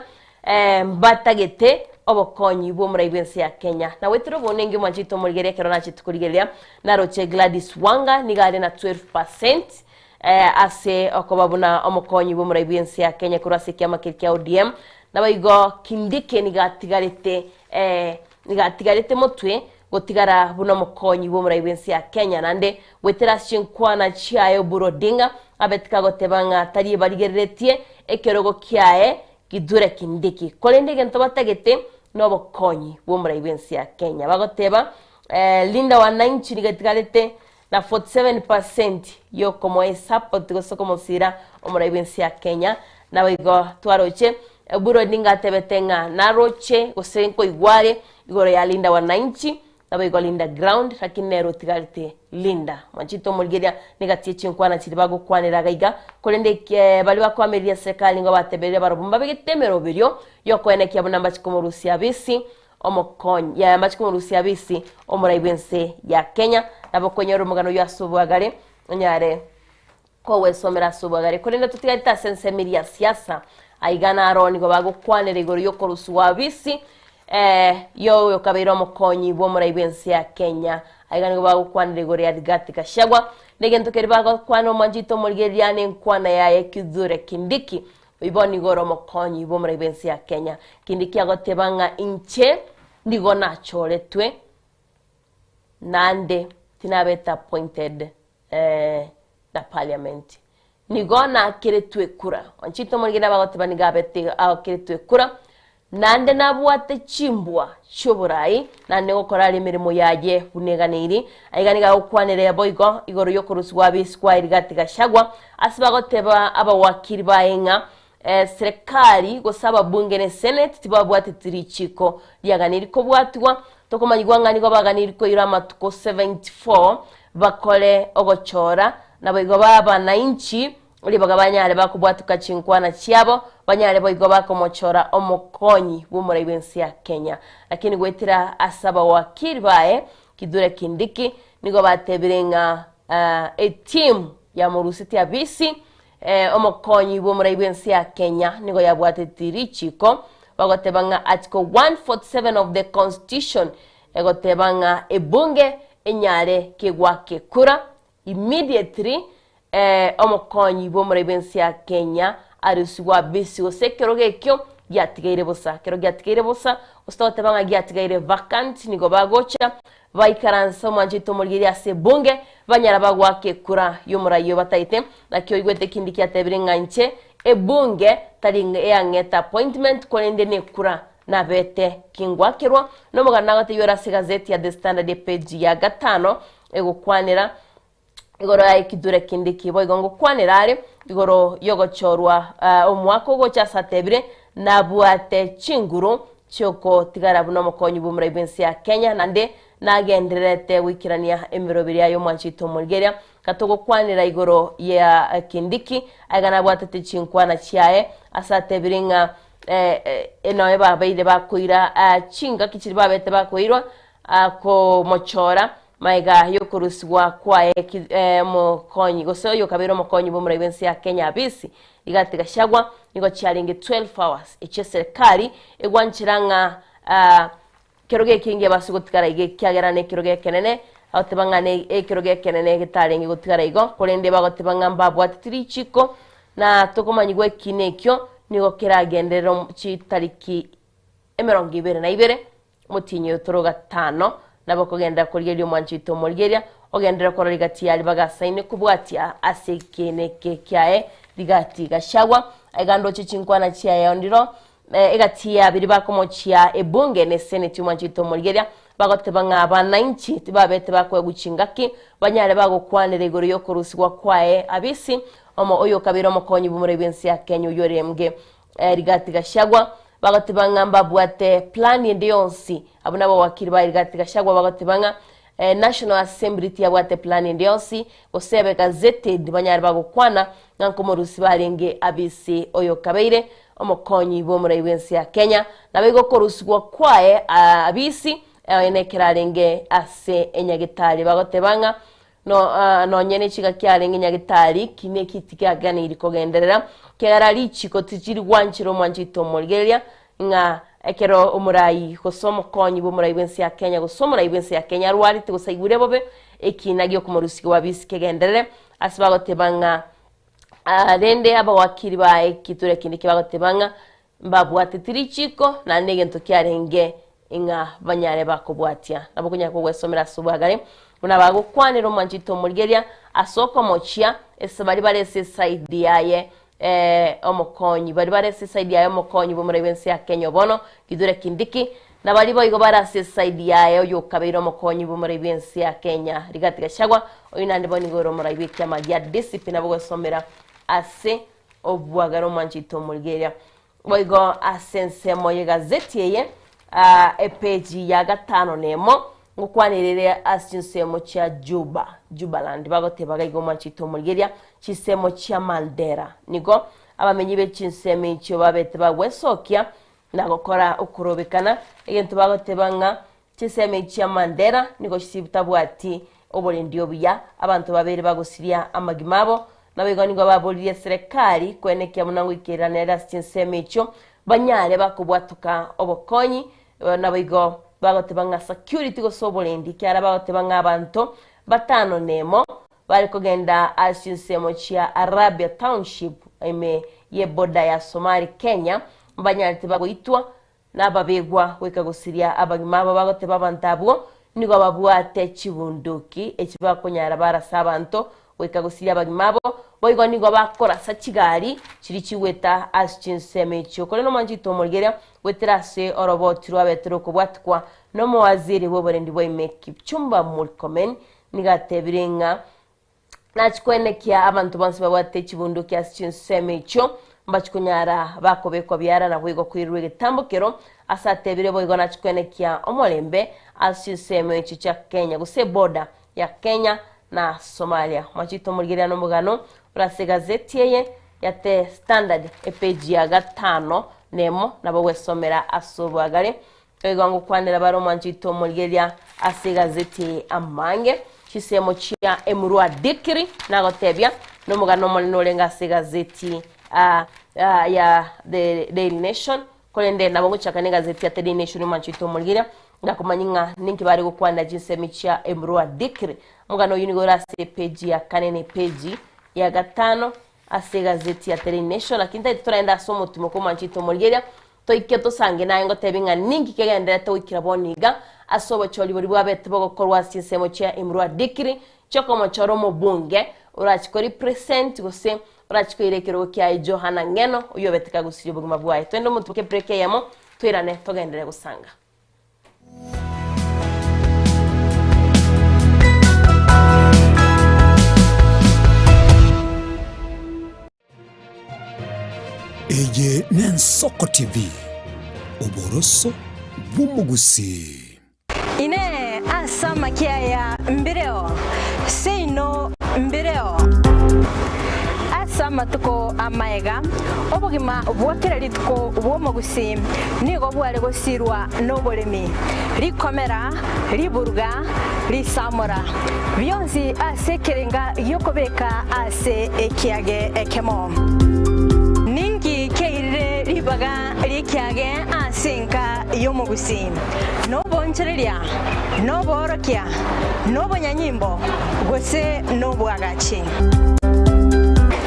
batagete obokonyi bwo muraibensi ya Kenya na wetero bonenge mwanjito mulgeria kerona chitukurigeria na Roche Gladys Wanga nigale na 12% ase okobabuna omokonyi bwo muraibensi ya Kenya kurase kiama kiri kia ODM na baigo Kindike nigatigarete mutwe gotigara buno mokonyi bwo muraibensi ya Kenya nande wetera chinkwana chiayo burodinga abetika gotebanga tari barigeretie ekerogo kiae kidure Kindiki kolende gento batagete no konyi bwo muraibensi ya Kenya bagoteba linda wananchi nigatigarete na 47% yo como support gosoko mosira omuraibensi ya Kenya na baigo twaroche burodinga tebetenga na Roche gosenko igware igoro ya linda wananchi na baigo linda ground lakini nero tigarite linda machito mulgeria negatie chinkwana chiribago kwanira gaiga kolende bali bakwameria serikali ngo batebere barobumba begetemero biryo yokwene kya bunamba chikomurusia bisi omokonyi ya machikomurusia bisi omuraibense ya Kenya nabo konyoro mugano ya subwagare nyare ko wesomera subwagare kolende tutigarita sensemiria siasa aigana aroni go bago kwanira igoro yokorusu wabisi yo kabeiro mokonyi bwo muraibensi ya Kenya aigana go bago kwanira igoro ya Digati Kashagwa negento keribago kwano manjito mulgeriane nkwana ya Kidhure Kindiki iboni goro mokonyi bwo muraibensi ya Kenya Kindiki agotebanga inche ndigona choretwe nande tinabeta appointed na parliament nigona kiretwe kura onchito mulgera bagoteba nigabete kiretwe kura nande nabwate chimbwa choburai nande gokora emirimo yaje buneganiri aiganiga okwanere boigo igoro yokuruswa biswa Digati Kashagwa asibagoteba abawakiri baenga serikali gosaba bunge ne senate tibabwate tirichiko lyaganiri ko bwatwa tokomanyigwanga nigo baganiri ko irama tuko 74 bakole ogochora na boigo baba na inchi uli bagabanyale bakubwatuka chinkwana chiabo banyale boigo bakomochora omokonyi bwo muraibensi ya Kenya lakini gwetira asaba wakiri bae Kidhure Kindiki nigo batebirenga a team ya murusiti abisi omokonyi bwo muraibensi ya Kenya nigo yabwate tirichiko bagotebanga article 147 of the constitution egotebanga ebunge enyare kegwake kura immediately omokonyi bwo muraibensi ya Kenya aruswa bisi osekero gekyo gyatigaire busa kero gyatigaire busa ostotebanga gyatigaire vacant nigo bagocha baikaransa manjito mulgiri ase bunge banyara bagwake kura yomurayo bataite nakyo igwete Kindiki atebirenga nche ebunge taringa eyangeta appointment kolende ne kura na bete kingwakirwa no mugana gate yora gazeti ya The Standard page ya 5 egokwanira igoro ya Kidhure Kindiki boigo ngokwanira ari igoro yogochorwa omwako gocha satebire na buate chinguru choko tigara buno mokonyi bwo muraibensi ya Kenya nande nagenderete wikirania emirobiri ayo mwanchito mulgeria katogo kwanira igoro ya Kindiki agana bwate chinkwana chiae asatebiringa eno babaide bakuira chinga kichiri babete bakuirwa ko mochora maiga yokuruswa kwa mokonyi gosoyo kabiro mokonyi bwo muraibensi ya Kenya bisi Digati Kashagwa nigo chalinge 12 hours eche serikali egwanchiranga kiroge kinge basugotikara ige kyagerane kiroge kenene otebangane kiroge kenene gitalinge gotikara igo kolende bagotebanga mbabwati tirichiko na tokomanyigwe kinekyo nigo kiragendero chitariki 22 mutinyo toroga 5 nabo kogenda kolgelyo mwanchito mulgeria ogendera korori gati yali bagasaine kubwatia asekene kekyae Digati Kashagwa egando chichinkwana chiae ndiro egatia biri bakomochia ebunge ne senate mwanchito mulgeria bagotebanga abananchi tibabete bakwe guchingaki banyale bagokwanira igoro yokuruswa kwae abisi omo oyo kabiro mokonyi bumuraibensi ya Kenya yoremge Digati Kashagwa bagotebanga mbabwate plan ndionsi abunabo wakiri ba Digati Kashagwa bagotebanga National Assembly tiyabwate plan ndionsi osebe gazetted banyale bagokwana ngankomorusi balenge abisi oyo kabeire omokonyi bwo muraibensi ya Kenya nabigo koruswa kwae abisi enekera renge ase enyagitari bagotebanga no nyene chiga kyarenge nyagitari kine kitika gani irikogenderera kera lichiko tijiri wanchiro mwanjito molgeria nga ekero umurai gosomo konyi bumurai bensi ya Kenya gosomo rai bensi ya Kenya rwari tugosaigure bobe ekinagyo kumurusiki wabisi kegenderere asibagotebanga rende abawakiri ba ekiture kindi kibagotebanga mbabwate tirichiko na negento kyarenge inga banyare bakobwatia nabukunya ko wesomera subagare unabago kwanero mwanjito mulgeria asoko mochia esabari barese side yaye omokonyi bari barese side yaye omokonyi bumure bensi ya Kenya bono kidure kindiki na bari boigo barase side yaye yo kabiro omokonyi bumure bensi ya Kenya rigati gashagwa oyinande boni goro murayibe kyama ya discipline abo gusomera ase obwagaro mwanjito mulgeria boigo asense moye gazeti yeye epeji ya 5 nemo ngukwanirire asinsemo cha Jubaland bagotebaga igo mwanchito mulgeria chisemo cha Mandera nigo abamenyi be chinseme icho babete bagwesokia nagokora ukurobekana egento bagotebanga chiseme cha Mandera nigo chibutabwati obolendi obuya abantu babere bagosiria amagimabo nabigo nigo baboliye serikali kwenekia munango ikiranera chinseme icho banyare bakubwatuka obokonyi nabigo bagotebanga security go sobolendi kyara bagotebanga abantu 5 nemo bali kugenda asinsemo chia Arabia Township ime ye boda ya Somali Kenya banyare tibagoitwa nababegwa wekagusiria abagimabo bagoteba bantabwo nigo babwate chibunduki ekibakonyara barasa abantu wekagusiria abagimabo boigo nigo bakora sachigari chiri chiweta asinseme chokole no manjito mulgeria weterase orobotirwa betero kubwatkwa no muwaziri woborendi boime Kipchumba Murkomen nigatebirenga nachikwenekia abantu bansi babwate chibunduki asinseme cho mbachikunyara bakobeko byara na bwigo kwirwe gitambukero asatebire boigo nachikwenekia omolembe asinseme cha Kenya guse boda ya Kenya na Somalia machito mulgeria no mugano urase gazeti yeye yate Standard epeji ya 5 nemo nabo wesomera asobwagare kwigango kwanira baro mwanjito mulgeria ase gazeti amange chisemo chia emurwa dikiri nagotebya no mugano molino lenga ase gazeti ya the Daily Nation kolende nabo guchakane gazeti ya the Daily Nation mwanjito mulgeria ndakumanyinga ninki bari gukwanda jinsemi chia emurwa dikiri mugano unigora se page ya kanene page ya 5 ase gazeti ya The Nation lakini turaenda somo tumoko mwanjito mulgeria toiketo sange nayo ngotebinga ningi kegendera toikira boniga asobo choli bori bwabete bogokorwa sinsemo chia imrwa dikiri choko mochoro mo bunge urachikori present gose urachikoirekero kya Johana Ngeno uyo beteka gusiri buguma bwaye twendo mutuke break yamo twirane togendere gusanga Eye Ensoko TV oboroso bumugusi ine asama kiaya mbireo seino mbireo asama tuko amaega obugima bwakire litko bwomugusi nigo bwale gosirwa nobolemi likomera liburga lisamora byonzi asekerenga yokobeka ase ekiage ekemo ningi keire ribaga rikyage asinka yomugusi no bonchereria no borokia no bonyanyimbo gose no bwagachi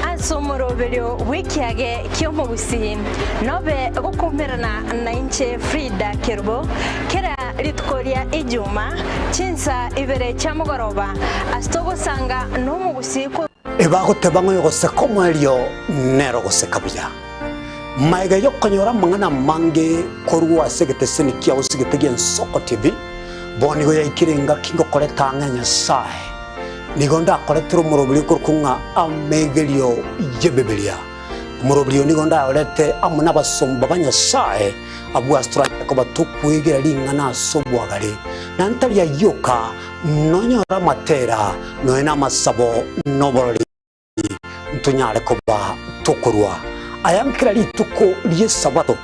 asomoro belio wikyage kyomugusi nobe gukomerana na inche Frida Kerbo kera litkoria ijuma chinsa ibere chamugoroba astogo sanga no mugusi ko ebagotebanga yogose komwelio nero gose kabya maiga yokonyora mangana mange korwa segete senikia usigete Ensoko TV bonigo yakirenga kingo koleta nganya sai nigonda koletro murobili kurkunga amegelio yebebelia murobili nigonda olete amuna basomba banya sai abu astra ko batukwegera lingana sobwagale nantalia yoka nonyora matera noena masabo noboroli ntunyale ko ba tukurwa ayamkira lituko lye sabato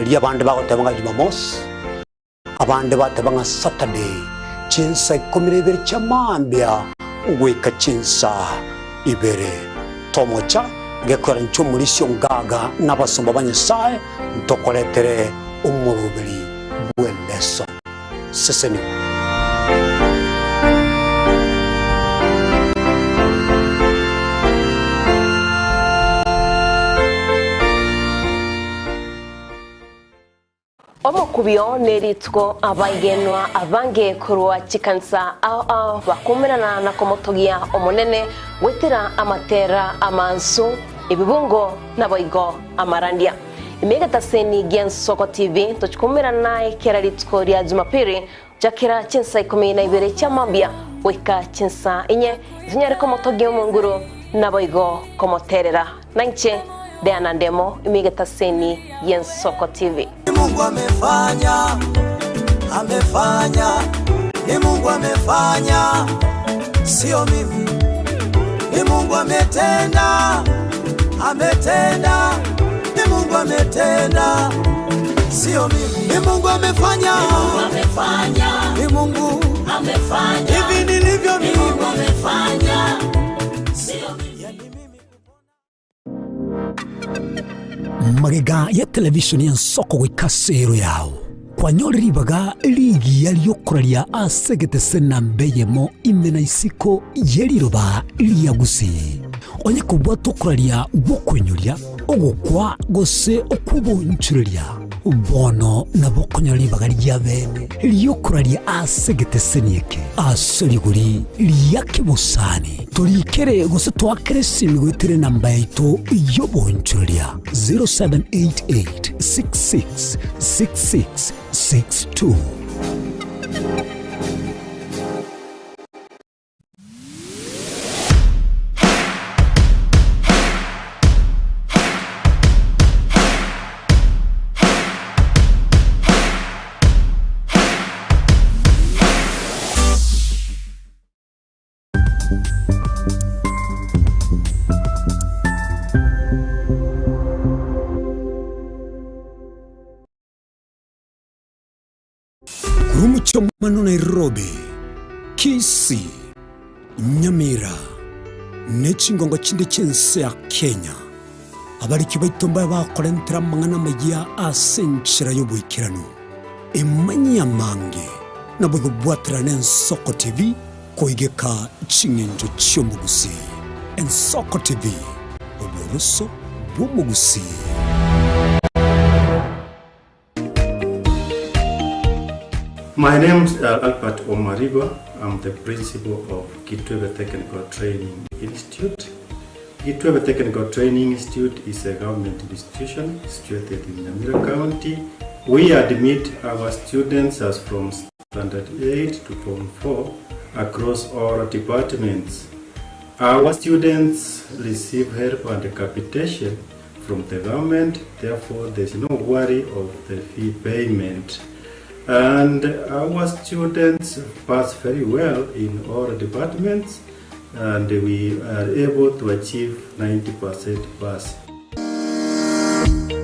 lya bande bagotebanga Jumamos abande batabanga Saturday chinsa 12 cha mambia weka chinsa ibere tomocha gekora nchumulisyo ngaga n'abasomba banyesaye ntokoletere umurubiri bweleso seseni Omukubyo neritwo abagenwa abange kurwa chikansa bakumirana na komotogia omonene wetera amatera amansu ibibungo naboigo amarandia imegata seni Ensoko TV tochikumirana keraritwo rya Jumapili jakira chinsa 12 cha mambia weka chinsa inye zinyare komotogia munguru naboigo komoterera nanche Dianah Ndemo imegata seni Ensoko TV. Mungu amefanya, ni Mungu amefanya, sio mimi. Ni Mungu ametenda, ni Mungu ametenda, sio mimi. Ni Mungu amefanya, ni Mungu amefanya, hivi nilivyo mimi. Ni Mungu amefanya, sio mimi. Magega ya televisheni Ensoko gwikasero yao kwanyoribaga ligi yaliyokuralia asegete senambeyemo imena isiko yeliroba liyagusi onye kubwa tukuralia bokwenyuria ogukwa gose okubunchuria bono nabokonyoribaga lyabene liyokuralia asegete senieke asoliguri liyakibusani tolikere gose twakere simigwetire namba yaito yobonchuria 0788666662. Mano Nairobi, Kisii, Nyamira, Nechingongo chinde chense ya Kenya. Abariki baitomba bakorentera mangana magia asenchira y'obwikirano. Emanya mange nabwo bwatira Ensoko TV koigeka chingenjo cy'omugusi. Ensoko TV, oboroso bw'omugusi. My name is Albert Omariba. I'm the principal of Kitwebe Technical Training Institute. Kitwebe Technical Training Institute is a government institution situated in Nyamira County. We admit our students as from standard 8 to form 4 across all departments. Our students receive help and capitation from the government, therefore there's no worry of the fee payment. And our students pass very well in all departments, and we are able to achieve 90% pass.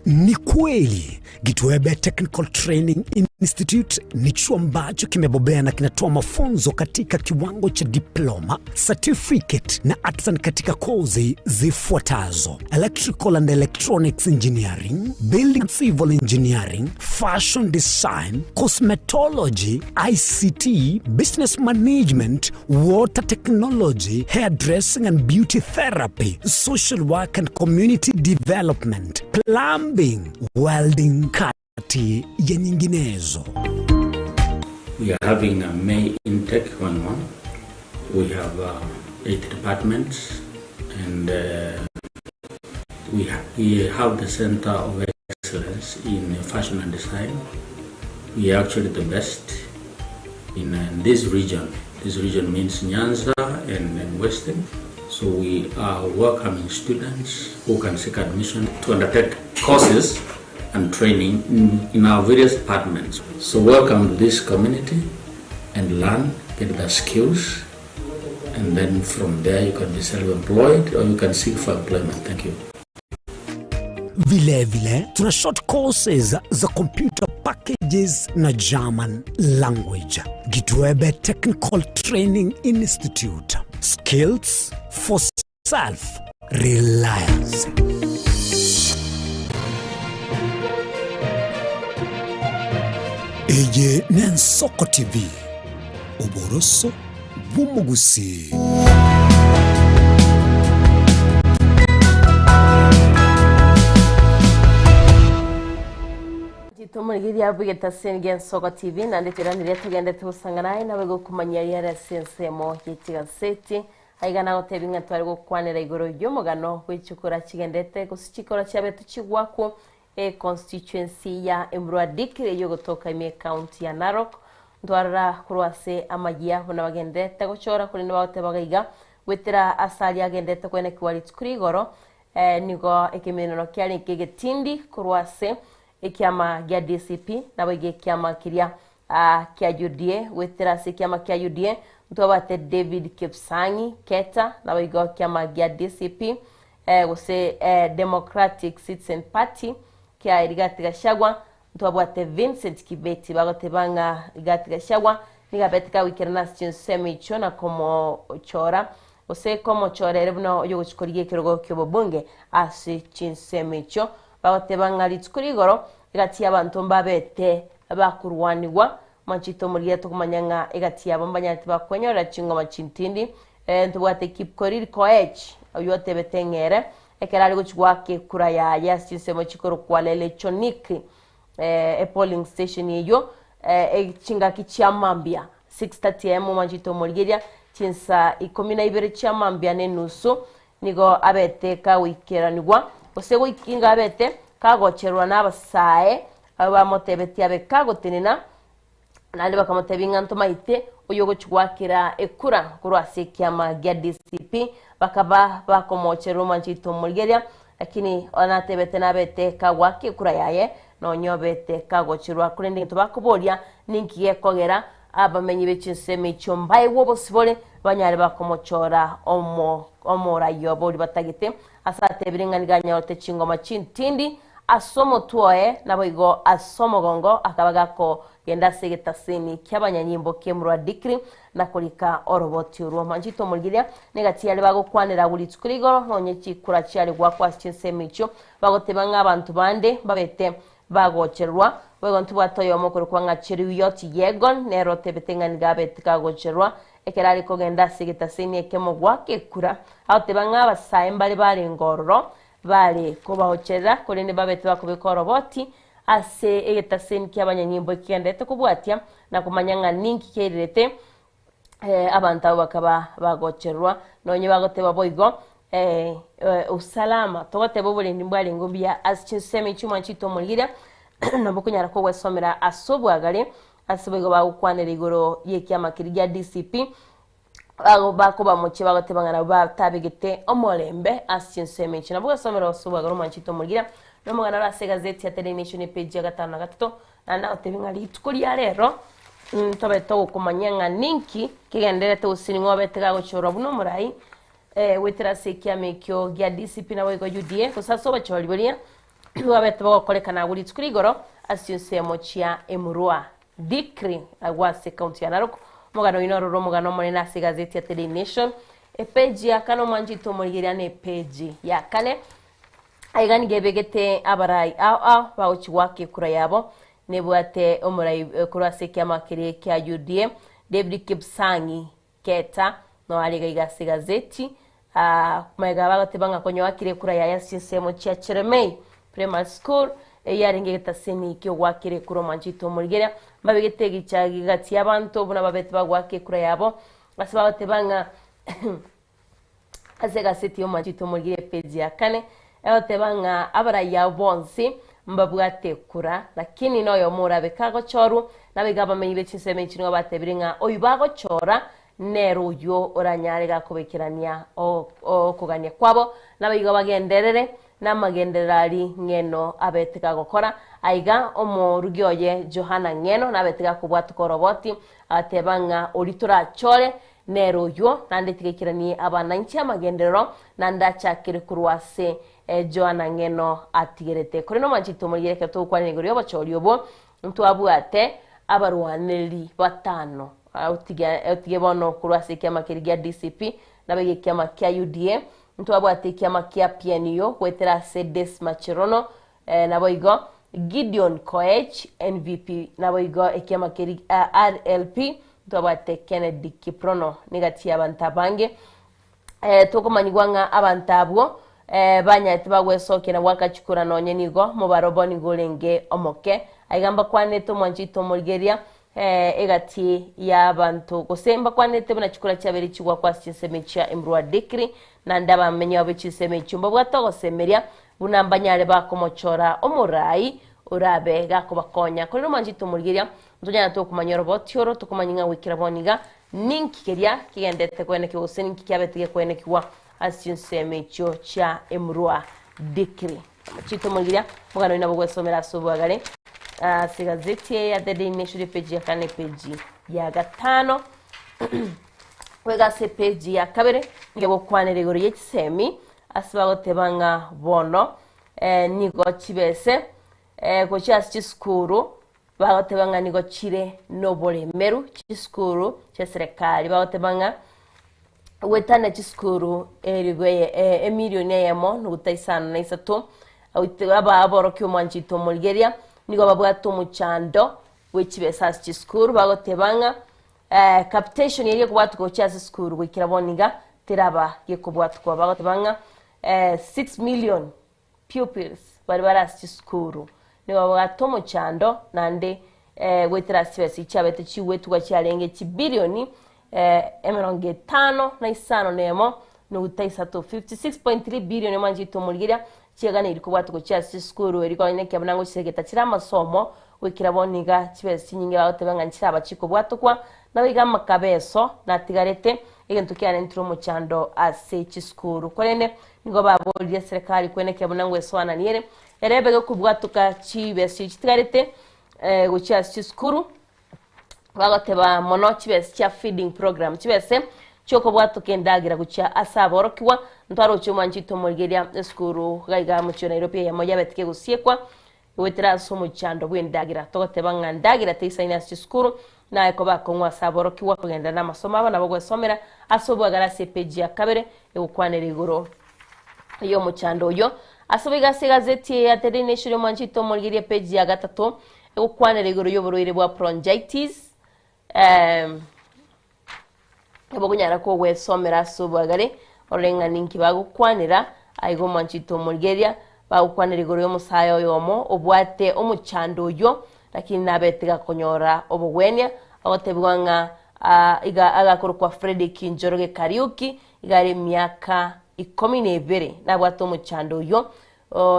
Ni kweli Kitwebe Technical Training Institute ni chuo ambacho kimebobea na kinatoa mafunzo katika kiwango cha diploma, certificate na artisan katika kozi zifuatazo: electrical and electronics engineering, building and civil engineering, fashion design, cosmetology, ICT, business management, water technology, hairdressing and beauty therapy, social work and community development, plumbing, welding, kati ya nyinginezo. We are having a May intake 1-1. We have 8 departments, and we have the Center of Excellence in Fashion and Design. We are actually the best in this region. This region means Nyanza and Western. So we are welcoming students who can seek admission to undertake courses and training in our various departments. So welcome to this community and learn, get the skills, and then from there you can be self-employed or you can seek for employment. Thank you. Vile tuna short courses za computer packages na German language. Gitwebe Technical Training Institute. Skills for self-reliance. Eye Ensoko TV. Oboroso bumugusi. Tumurigiri abugeta sengen Ensoko TV nande tiranire tugende tusangana nawe go kumanya yara sensemo y'ikigaseti aigana gotebinga twari gukwanira igoro ry'umugano w'icukura kigendete gusikikora cyabetu kigwako constituency ya Emruadikire yo gutoka ime county ya Narok ndwarara kurwase amagia bona bagendete gucora kuri nabate bagaiga wetera asali agendete kwene kwari kurigoro nigo ekimeno kyali kigetindi kurwase ekiama gya DCP nabo ekiama kiria kya UDA wetera se kiama kya UDA ntwabate David Kipsangi Keta nabo ekiama gya DCP gose Democratic Citizen Party kya Rigati Gachagua ntwabate Vincent Kibeti bagotebanga Rigati Gachagua nigabetika wikirana chinsemicho na komo chora gose komo chora erebno yo guchikoriye kirogo kyobobunge asi chinsemicho bagotebanga litskurigoro igati y'abantu mbabete bakurwanirwa machito muri yeto kumanyanga igati y'abambanyati bakwenyora chingoma chintindi ntubwate kipkoriri koech ayote betengere ekerali guchwake kura ya yasisemo chikoro kwale electronic polling station yeyo chinga kichiamambia 6:30 am machito muri chinsa 12 chiamambia nenusu nigo abete ka wikiranirwa osego ikinga abete kagocherwa n'abasae abamotebeti abekagotenena nandi bakamotebinga ntomaite oyogo chwakira ekura kurwase kyama gya DCP bakaba bakomocherwa manchito mulgeria lakini onatebete nabete kagwake kura yaye no nyobete kagocherwa kurende tubakuboria ninkiye kogera abamenyi bechinseme chombaye wobosibole banyare bakomochora omora yobori batagite asate biringaniganya ote chingoma chintindi asomo tuoe naboigo asomo gongo akabagako genda segeta seni kyabanyanyimbo kemruadikri nakolika oroboti uruo manjito mulgiria negati yale bagokwanira bulitskurigoro nonyechi kura cyari gwakwa chinsemicho bagotebanga abantu bande babete bagocherwa wego ntubatoyo mokuru kwanga chiri yoti yegon nero tebetenganiga betika gocherwa ekerali kogenda segeta seni ekemogwake kura autebanga basaye mbali bali ngororo bali kubahochera kurinde babete bakubikora boti ase egetasen kyabanyanyimbo kyendete kubwatia na kumanyanga ninki kerete abantu bakaba bagocherwa nonye bagoteba boigo usalama togote bobole ndimbali ngumbia asinseme chuma chito mulira nabukunyara ko wesomera asobwagale asibigo bagukwanira igoro yekyama kirya DCP bakuba muche bagotebangana batabigite omolembe asinseme china bwesomera asobwagale manchito mulira nomugana rase gazeti ya Daily Nation page ya 5 na otebinga litukuri ya rero tobeto kumanyanga ninki kigenderete usiningo betega gochora buno murai wetrase kyamekyo gya DCP na wego UDA kusaso bachori bolia wabete bakolekana buli tukurigoro asinsemo chia emurua dikri agwase county ya Narok mugano inoro mugano mone na gazeti ya Daily Nation page ya kano manjito muligira ne page ya kane aigani gebegete abarai bauchi wake kura yabo nebwate omurai kurase kyama kire kya UDA David Kipsangi Keta no aliga gazeti mega bagatebanga konyo wakire kura ya yasinsemo cha Cheremei Primary School yaringeta seni kyo wakire kuro manjito mulgera babegete gichagi gati yabantu buna babete bagwake kura yabo basabatebanga azega seti yo manjito mulgere page ya kane tebanga abara ya bonsi mbabwate kura lakini noyo murabe kago choru nabigaba menyibe chinseme chinwa batebiringa oyibago chora nero yo oranyarega kubekirania o kugania kwabo nabigo bagenderere namagenderari ngeno abeteka gukora aiga omurugyoye Johana ngeno nabeteka kubwata koroboti atebanga oritura chore nero yo nandetikirani abana nchi amagendero nandachakire kurwase Joana ngeno atigerete kuri no manchito muri yeke to kwanegoro yobachori obo ntwabwate abarwaniri batano utige bono kurwase kiama kirigia DCP nabege kiama kia UDA ntwabwate kiama kia PNU kwetera Sedes Machirono naboigo Gideon Koech NVP naboigo ekiama kiri RLP ntwabwate Kennedy Kiprono nigati abantabange tukumanyigwanga abantabwo banyati bagwesokera wakachukura nonye nigo mubaroboni gulenge omoke aigamba kwanete mwanjito mulgeria egati y'abantu kusemba kwanete bunachukura cyabere kigwa kwa siseme cha Imrua Dikri na ndaba menya obichiseme cyumba bwatogosemeria bunambanyare bakomochora omurai urabe gakobakonya kolero mwanjito mulgeria mutonyana to kumanyoro botyoro tukumanyinga wikira boniga ninki keria kigendete kwene kiguseni kikyabete kwene kiwa asinseme cyo cha Imrua Dikri chito mulgeria mugano ina bugwesomera subagare sigazeti ya The Daily Nation page ya kane page ya gatano wega se page ya kabere ngebo kwanere goro yekisemi asibago tebanga bono nigo chibese ko chas chiskuru bago tebanga nigo chire nobole meru chiskuru cha serikali bago tebanga wetana chiskuru erigwe emilioni yamo nugutaisana na isatu awitaba aborokyo mwanjito mulgeria nigo babwato muchando wechibesas chiskuru bagotebanga capitation yeri kubwatu ko chas skuru wikiraboniga teraba yekubwatu ko bagotebanga 6 million pupils barbaras chiskuru nigo babwato muchando nande wetrasibesi chabete chiwetu kwa cyarenge chibilioni emeronge 5 na isano nemo nugutaisa to 56.3 billion manjito mulgiria chegana iri kubwatu ko cyasi skuru eri ko neke abanango kisegeta kira masomo wikiraboniga kibesi nyinge batebanga nkira abachiko bwatukwa nabiga makabeso natigarete igentu kyane ntro mu cyando ase chiskuru korene nigo babolye serikali kweneke abanango eswana niere erebege kubwatuka kibesi kitigarete go cyasi chiskuru bagoteba mono kibesi kya feeding program kibese choko bwatuke ndagira gucha asaborokiwa ntwaro cyo manjito mulgeria skuru gaiga mu cyo Nairobi ya moya betike gusiekwa wetera so mu cyando bwendagira togotebanga ndagira teisaina skuru na eko bakonwa asaborokiwa kugenda na masomo abana bagwesomera asobwagara sepeji ya kabere ekwanere igoro iyo mu cyando yo asobiga gazeti ya The Daily Nation manjito mulgeria page ya gatatu ekwanere igoro yo buruire bwa bronchitis Ebogunyara ko wesomera subagare orenga ninki bagukwanira aigo manchito mulgeria bagukwanira igoro yo musayo yomo obwate omuchando yo lakini nabetega konyora obugwenya agotebwanga iga agakoro kwa Freddy Kinjoroge Kariuki igare myaka 12 nabwato omuchando yo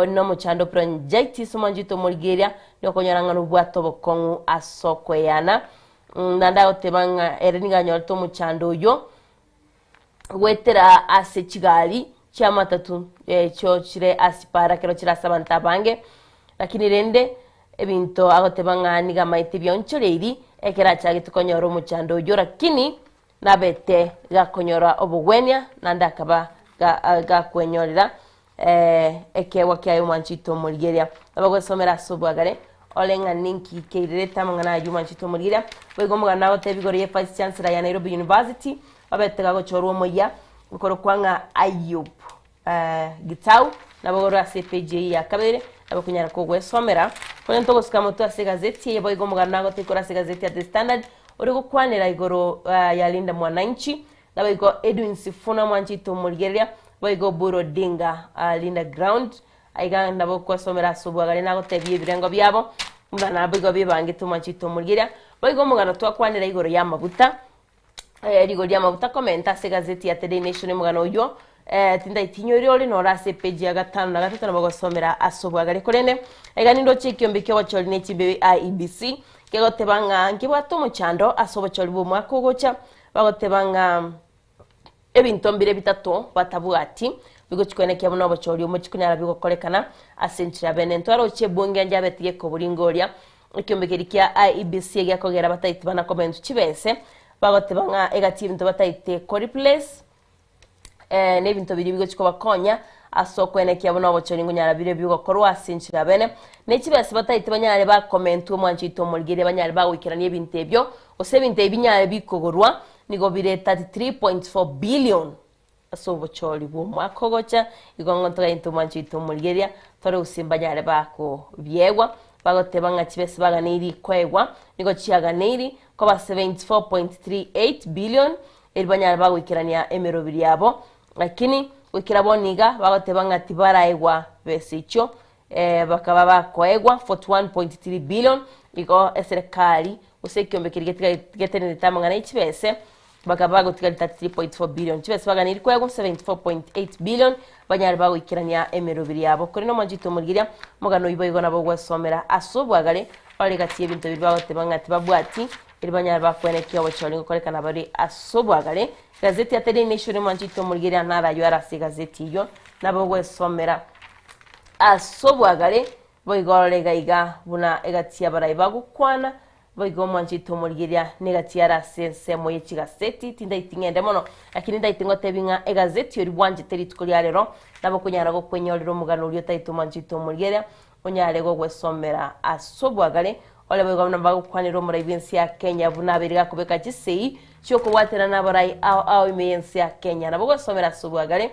no muchando bronchitis manchito mulgeria nokonyora n'ubwato bokongu asokweyana nanda otebanga ereniga nyolto muchando yo wetera ase chigali chama tatu cyo chire asipara kero chira sabanta bange lakini rende ebinto agotebanga niga maite byonchoreiri ekera chage tukonyoro muchando yo lakini nabete gakonyora obugwenya nanda akaba gakwenyorera ekewa kyayo manchito mulgeria abagosomera subagare olenga ninki keireta mangana yuma chito mulgira wego mugana otebigore vice chancellor ya Nairobi University abetega go choro moya ukoro kwanga Ayub Gitau nabogora CPJ ya kabere abakunyara ko gwesomera kone ntogo sikamoto ase gazeti yebo igo mugana go tekora ase gazeti ya The Standard uri gukwanira igoro ya Linda Mwananchi nabego Edwin Sifuna mwanchito mulgeria wego Buro Dinga Linda Ground aiga nabo kwasomera subwagare nago tebye birengo byabo mwana bigo bibange tumachito mulgira boigo mugano twakwanira igoro ya mabuta rigoro ya mabuta komenta se gazeti ya The Daily Nation mugano uyo tinda itinyo iri no rase page ya gatano na gatatu nabo gosomera asobwagare korene aiga nindo chikyombe cyo wacholi ne chibe IEBC kegotebanga nkibwato muchando asobocholi bo mwakogocha bagotebanga ebintombire bitatu batabwati bigo chikoneke muno bocholi umuchikunyara bigo kolekana asenchira bene ntwaro chebunge njabetiye ko buringoria ikyombekerikya IEBC yakogera bataiti bana comment chibese bagotebanga egati bintu bataite ko replace ne bintu biri bigo chiko bakonya asoko ene kia bono bochoni ngunyara bire bigokorwa asinchira bene nechibese bataite banyare ba comment omwanchito omorigere banyare ba wikirania ebintu ebyo ose ebintu ebinyare bikogorwa nigo bire 33.4 billion aso bochori bwo mwakogocha igongo ntogainto omwanchito omorigeria tore usimbanyare bako byegwa bagoteba ngachibese baganiri kwegwa nigo chiaganiri koba 74.38 billion elibanyare bagwikirania emerobiri yabo lakini wikirabo niga bagoteba ngati baraegwa besicho bakaba bakoegwa 41.3 billion igo eserikali usekiombe kirigete tamangana ichibese bakaba bagotiga 33.4 billion chibese baganiri kwegwa 74.8 billion banyare bagwikirania emerobiri yabo kuri no manjito murigiria mugano ibo igo nabo gwesomera asobwagare bari gati ebintu biri bagoteba ngati babwati elibanyare bakwenekia bocholingo korekana bari asobwagare gazeti ya Daily Nation manjito murigiria nara yo arasi gazeti yo nabo gwesomera asobwagare boigorega iga buna egatia barai bagukwana boigo manjito murigiria negatia arasi semo yechi gazeti tinda itingende mono lakini ndaitingo tebinga egazeti yori bwanje terituko rero nabo kunyara go kwenyorero mugano uri taito manjito murigiria onyare go gwesomera asobwagare ole boigo bagukwaniro muri province ya Kenya buna biriga kubeka gisei cyoko watera nabarai au imensi ya Kenya nabo gwesomera asobwagare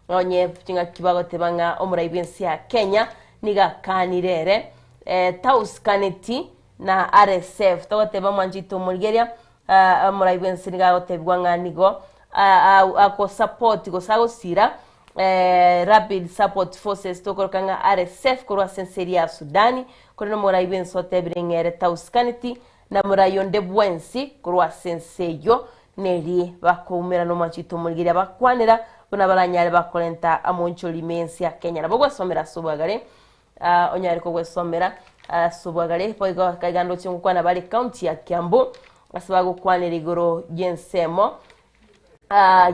onye tinga kibago tebanga omuri province ya Kenya niga kanirere tauskaneti na RSF togoteba manjito murigeria omuri province niga gotebwa nganigo ako support go sagosira rapid support forces tokorokanga RSF korwa senseria Sudani kono muri province otebringere tauskaneti na murayonde bwensi korwa senseyo neri bakumira no manjito murigeria bakwanira buna baranyare bakolenta amoncholi mensi ya Kenya nabo gwesomera sobagare onyare ko gwesomera sobagare poigo kagando chingukwana bali county ya Kiambu asaba gukwanira igoro jensemo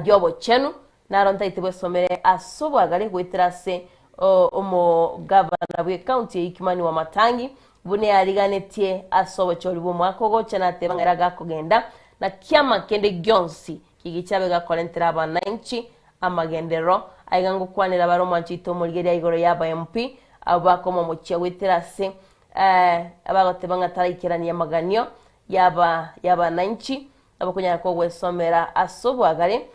jobo chenu naronta itibwe somere asobagare gwitrase omo governor bwe county ya Ikimani wa Matangi bune yariganetie asobo choli bwo mwakogo chana tebangera gakogenda na kiama kende gyonsi kigichabe gakolentera abananchi amagendero aigango kwanira baro manchito murigeria igoro yaba MP abakoma muchya witerase abagotebanga tarikirania maganio yaba nanchi abakunya ko gwesomera asobwagare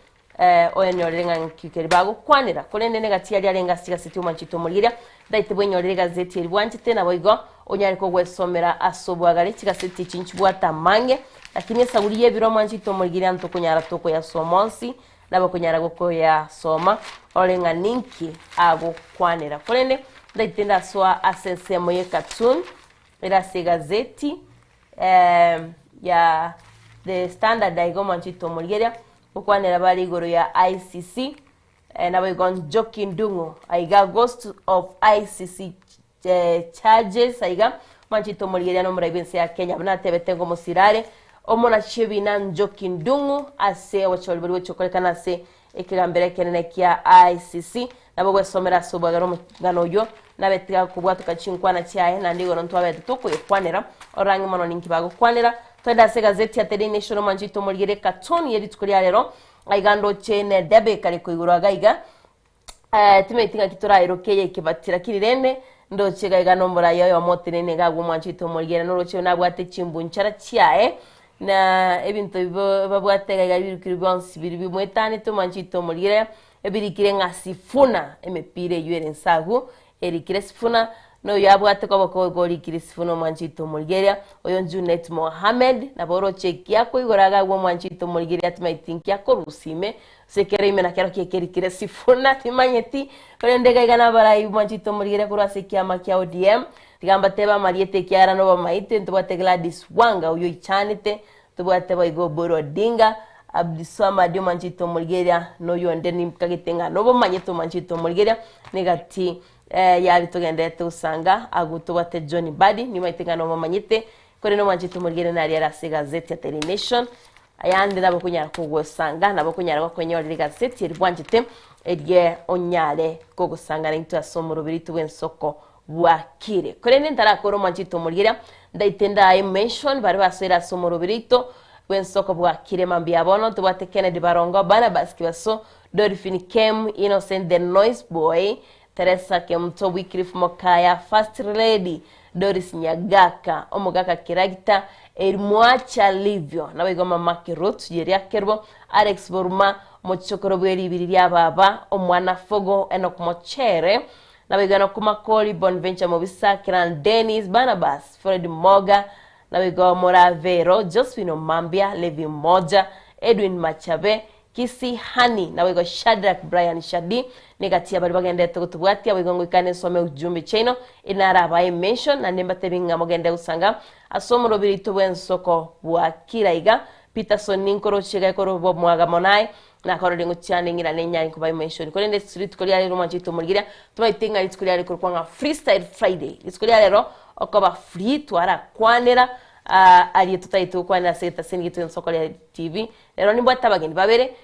oyenyorenga nkikeri bago kwanira kolende negati yali alenga siga siti manchito murigeria daitebwe nyorere gazeti rwanchite na boigo onyari ko gwesomera asobwagare kiga siti chinchibwata mange lakini saburiye biro manchito murigeria ntokunyara toko ya somonsi nabo kunyara goko ya soma olenga ninki ago kwanira kolende ndaitenda swa asensemo ye cartoon ila se gazeti ya the standard aigo manchito murigeria ukwanira bali igoro ya ICC nabo igon joking dungo aiga ghost of ICC charges aiga manchito murigeria no murabense ya Kenya bana tebetengo musirare omona chebina joking dungo ase wacholbiri wechokolekana se ekigambere kenene kia ICC nabo gwesomera sobagaro ngano yo nabetiga kubwatu kachinkwana cyaye nandigo ntwa betu toko yekwanira orangi mono ninki bago kwanira twenda se gazeti ya Daily Nation manjito murigere katoni yeri tukuria rero aigando chene debe kali kuigura gaiga timetinga kitura irokeye kibatira kirirene ndo chega igano mbora yo motinene gagwo manjito murigere no roche nabwate chimbunchara cyaye na ebintu babwate gabirukiri bonsi biri bimwetane to manjito murigere ebirikire ngasifuna emepire yuere nsagu erikire sifuna no yabwate ko bakogori kirisifuna manjito murigeria oyo Junet Mohamed na boro cheki yako igoraga gwo manjito murigeria timaitinki yako rusime sekere imena kero kierikire sifuna timanyeti korendega igana bara manjito murigeria kurase kiama kya ODM tigamba teba mariete kiara no bamaite ntubate Gladys Wanga uyo ichanite tubate baigo Boro Dinga Abdisama dio manjito murigeria no yonde nimkagitenga no bomanyito manjito murigeria negati yari tugendete usanga agutubate Johnny Badi nimaitenga no mamanyite kore no manjito murigeria nari yarase gazeti ya Daily Nation ayandi nabo kunyara kugosanga nabo kunyara ko kwenyorira gazeti irwanjite edye onyale kugosanga n'intu asomoro biritu Ensoko Bwakire kore ntarakoro manjito murigeria ndaitenda I mention bari basera asomoro birito Ensoko Bwakire mambi abono tubate Kennedy Barongo bana baski baso Dorifin Kem, Innocent the Noise Boy, Teresa Kemto, Wycliffe Mokaya, First Lady, Doris Nyagaka, Omogaka Kiragita, Ermwacha Livio, Nabigoma Makirot, Yeria Kerbo, Alex Burma, Mochokoro Biriya Baba, Omwana Fogo, Enoch Mochere, Nabigano Kumakoli, Bonventure Mobisa, Kiran Dennis, Barnabas, Fred Moga, Nabigo Moravero, Josephine Mambia, Levi Moja, Edwin Machabe, Kisi Hani, Nabigo Shadrach Brian Shadi, Negatia Bagende Tokutubwatia, we go ikane some ujumbe cheno, inara by mention, and nemba tebinga mogende usanga, asomo robirito Ensoko Bwakire, Peterson Ninkoro Chega Koro Bob Mwagamonai, na korodingo chane ngira nenya nkubai mention. Kolende street kolia Roma Chito Mulgira, tuwaitinga litskolia likurkwanga Freestyle Friday. Litskolia lero, okoba free tuara kwanera, aliyetutaitu kwanera seta sengitu Ensoko TV. Lero nimbwata bageni babere,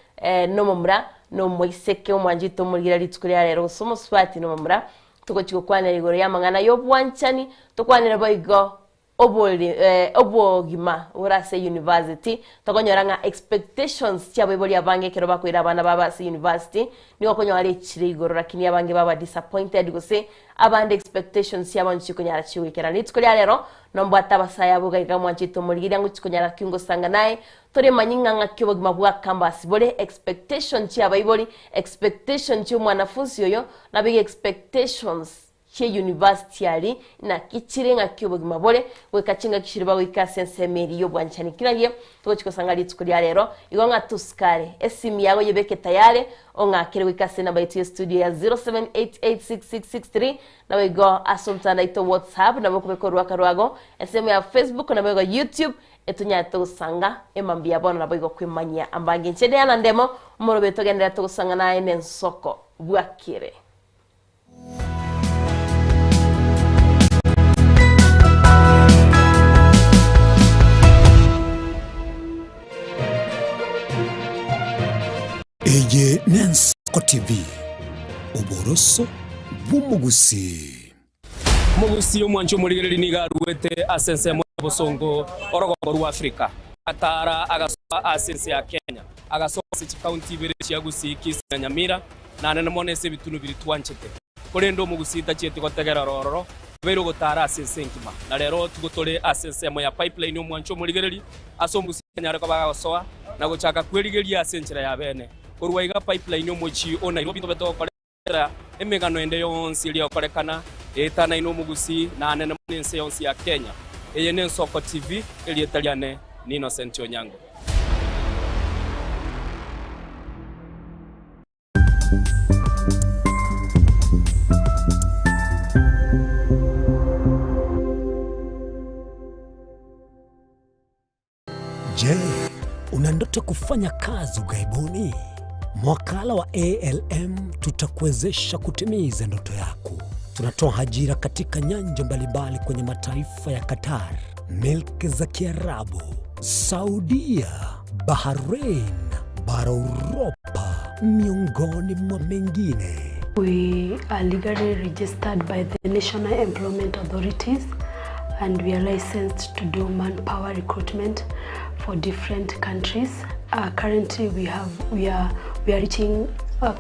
nomomra, no moiseke omwanjito Mulgira litskolia lero, somo swati nomomra, tuko chiko kwanera igoro ya mangana yobwanchani, tukwanera boigo, obogima urase university tokonyoranga expectations cya beboli abange kero bakwira abana baba si university niwo konyora chirigoro lakini abange baba disappointed gose abande expectations cya bantu konyara chiwikera nitskolia lero nombo atabasaya bugaga mwanchito muligira ngo chikonyara kyungo sanga naye tore manyinga kyobogima bwa campus bole expectation cya bayiboli expectation cyo mwanafunzi yoyo na big expectations che university ali na kichirenga kyobogima bole wekachinga kishiriba wika sensemeri yo bwanchani kiraye to chikosanga litsukulia lero igonga tuskare esimi yago yebeke tayare onga kire wika sena by studio ya 07886663 na wego asomtana ito WhatsApp na mukubeko rwaka rwago esemu ya Facebook na wego YouTube etunya to sanga emambia bona na wego kwimanya ambange nchede Dianah Ndemo morobeto gendera to sanga na Ensoko Bwakire. Eye Ensoko TV Oboroso bumugusi Mugusi omwancho muligereri nigaruete asense mu Bosongo orogongo rwa Afrika atara agasoa asense ya Kenya agasoa se county bere cyagusi kisi Nyamira na nene monese bitunu biri twanchete kolendo mugusi tachete kotegera rororo bero gotara asense nkima na lero tugotore asense mo ya pipeline omwancho muligereri asombusi nyare ko bagasoa na gochaka kwerigeria asense ya bene Kurwaiga pipeline omochi ona Nairobi tobeto kolera emegano ende yonsi ili okorekana etana ino mugusi na nene monense yonsi ya Kenya eye Ensoko TV ili etaliane ni Innocent Onyango. Je, una ndoto kufanya kazi ugaibuni? Mwakala wa ALM tutakuwezesha kutimiza ndoto yako. Tunatoa ajira katika nyanja mbalimbali kwenye mataifa ya Qatar, Milki za Kiarabu, Saudia, Bahrain, bara Europa, miongoni mwa mengine. We are legally registered by the National Employment Authorities and we are licensed to do manpower recruitment for different countries. Currently, we are reaching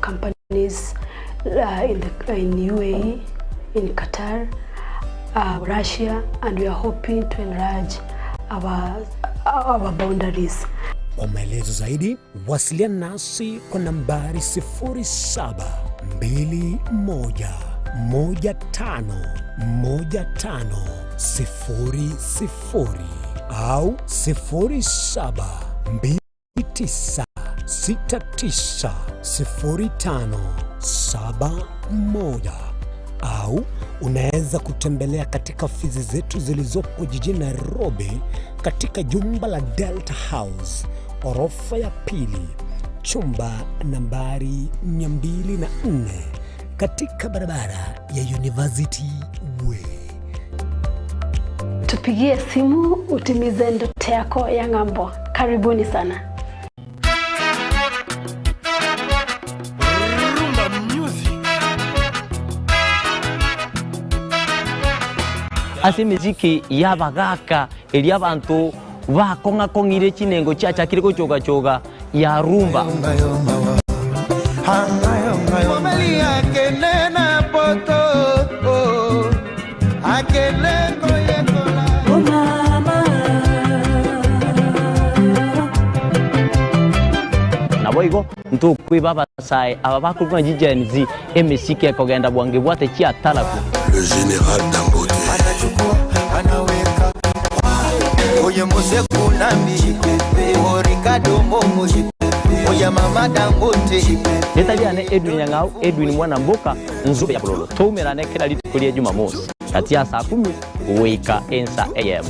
companies in UAE, in Qatar, Russia, and we are hoping to enlarge our boundaries. Kwa maelezo zaidi, wasiliana nasi kwa nambari 0721151500 au 0729690571 au unaweza kutembelea katika ofisi zetu zilizopo jijini Nairobi katika jumba la Delta House, orofa ya pili, chumba nambari 204 katika barabara ya University Way. Tupigie simu utimize ndoto yako ya ng'ambo. Karibuni sana. Ase miziki yabagaka eli abantu bakonga kongire chinengo chacha kiriko choga ya rumba Momeli akele na poto akele koyekola mama naboigo ntu kwibaba sai ababaku kwa jijenzi emisike kogenda bwange bwate chia talaku le général Dangote anaweka oye mose kunambi Ricardo Momo oya mama Dangote Netabiane Edwin Nyang'au Edwin mwana mboka nzube ya bololo tumera ne kila litukulia Jumamosi kati ya saa 10 uweka ensa AM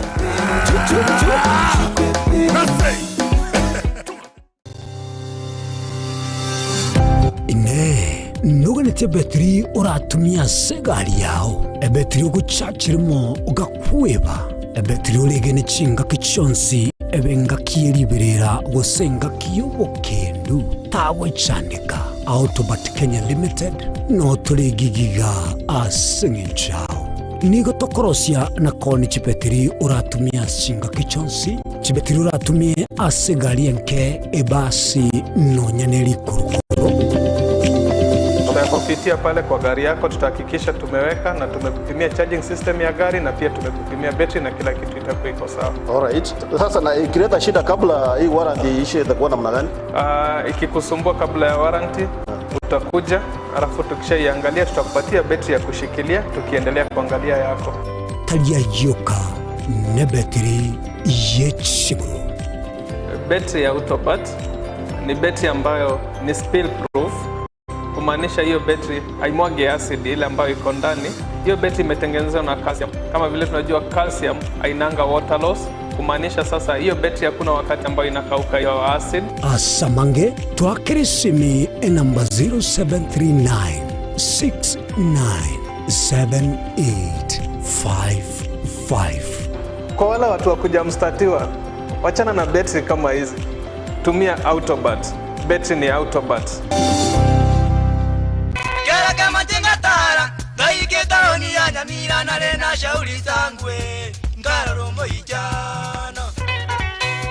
ine nuganete betri uratumia segari yao ebetri ugucakirimo ugakweba ebetri ulegene chinga kichonsi ebenga kieliberera gusenga kiyobokendu tawe chanika Autobat Kenya Limited no tuligigiga asingichao nigo tokorosia na koni chipetiri uratumia singa kichonsi chipetiri uratumie asigari enke ebasi no nyaneli kurukuru Tutakupitia pale kwa gari yako, tutahakikisha tumeweka na tumekupimia charging system ya gari na pia tumekupimia battery na kila kitu itakuwa iko sawa. Alright. Sasa na ikileta shida kabla hii warranty ishe itakuwa namna gani? Ikikusumbua kabla ya warranty utakuja, alafu tukishaiangalia tutakupatia battery ya kushikilia tukiendelea kuangalia yako. Talia yoka ne battery yechigo. Battery ya Autobat ni battery ambayo ni spill proof. Kumaanisha hiyo battery haimwagi acid ile ambayo iko ndani. Hiyo battery imetengenezwa na calcium. Kama vile tunajua calcium hainanga water loss. Kumaanisha sasa hiyo battery hakuna wakati ambayo inakauka hiyo acid. Asamange twakirisimi namba 0739697855. Kwa wale watu wa kujamstatiwa, wachana na battery kama hizi. Tumia Autobat. Battery ni Autobat. Kera kama tingatara Daike taoni ya nyamira na rena shauri zangwe Ngaroromo ijana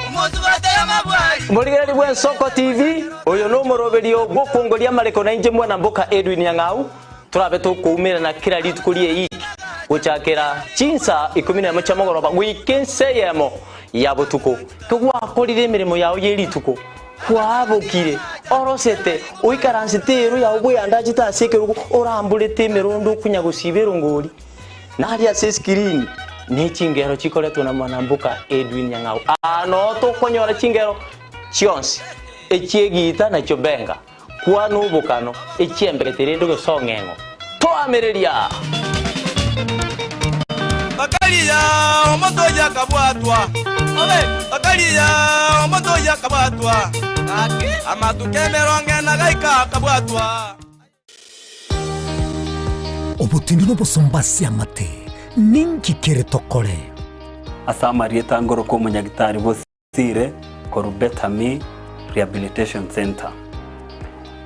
Umozu wate ya mabwari Murigereri bwa Ensoko TV Oyo no moroberio gukungũria mareko na inje mwana mboka Edwin Nyang'au turabe tukumira na kila litukulie iki gucakira chinsa 11 cha mugoroba wikenseyemo ya butuko kugwakorire imirimo yawo yerituko kwabukire orosete uikaransiteru ya ubuyanda chitasekeruko orambulete mirondo kunya gusibero ngori nari ase screen ni chingero chikoretwo na mwanambuka Edwin Nyang'au ano to konyora chingero chionsi echiegita na chobenga kwa nubukano echiembekete ndo gesongengo to amereria Bakalia omoto ya kabwatwa Ole bakalia omoto ya kabwatwa Amatukemeronge na gaika kabwatwa Obutindi no bosombasi amate ninki kere tokore Asamarieta ngoro ko munyagitari bosire ko Betami Rehabilitation Center.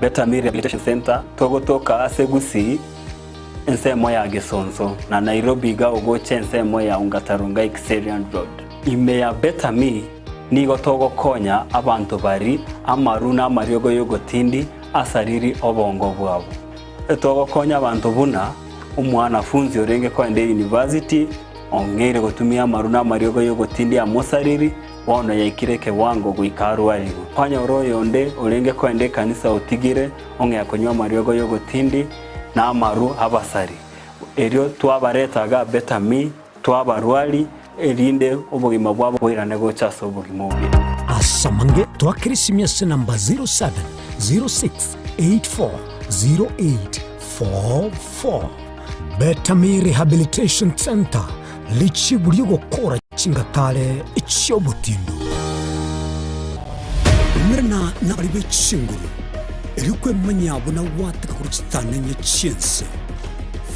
Betami Rehabilitation Center togotoka asegusi ensemo ya Gesonso na Nairobi ga ugoche ensemo ya Ungatarunga Xerian Road. Ime ya Betami nigo togo konya abantu bari amaruna amaryogo yogotindi asariri obongo bwabo. Togo konya abantu buna umwana funzi orenge kwa ende university ongere gutumia amaruna amaryogo yogotindi amosariri wono yaikireke wango guikaru aligo. Panya oroyo onde orenge kwa ende kanisa utigire onge yakonywa amaryogo yogotindi na amaru abasari. Erio twabaretaga Betami twabarwali erinde obugima bwabo bwirane gochaso obugima obi. Asamange twakirisimi se namba 0706840844. Betami Rehabilitation Center lichiburi gukora chingatale ichyobutindu. Umirna na baribe chinguru erikwe manyabo na wataka kuruchitane nyechense.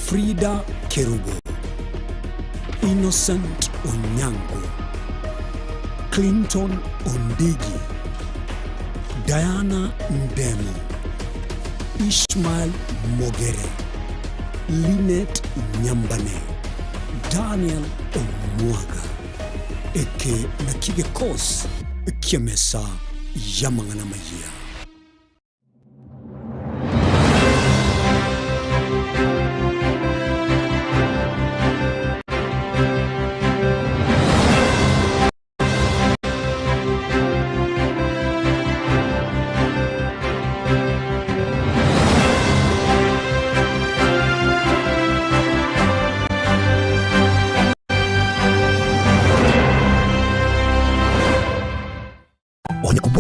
Frida Kerubo, Innocent Onyango, Clinton Ondigi, Dianah Ndemo, Ishmael Mogere, Linet Nyambane, Daniel Omwaga, eke na kige kos kiamesa yamangana maya.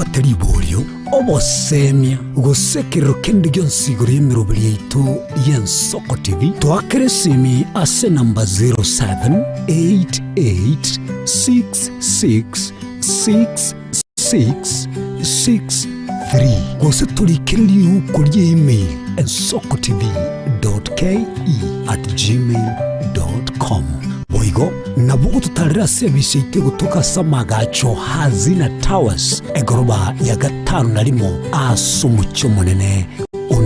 bwatari bolyo obosemia gusekero kende gyonsigoro y'emirobiri yaitu y'Ensoko TV twakere simi ase namba 0788666663 gose tulikiriri ukurya email ensokotv.ke@gmail.com Boigo nabugo tutarira service ite gutoka samagacho hazina towers egoroba ya gatanu narimo asumucyo munene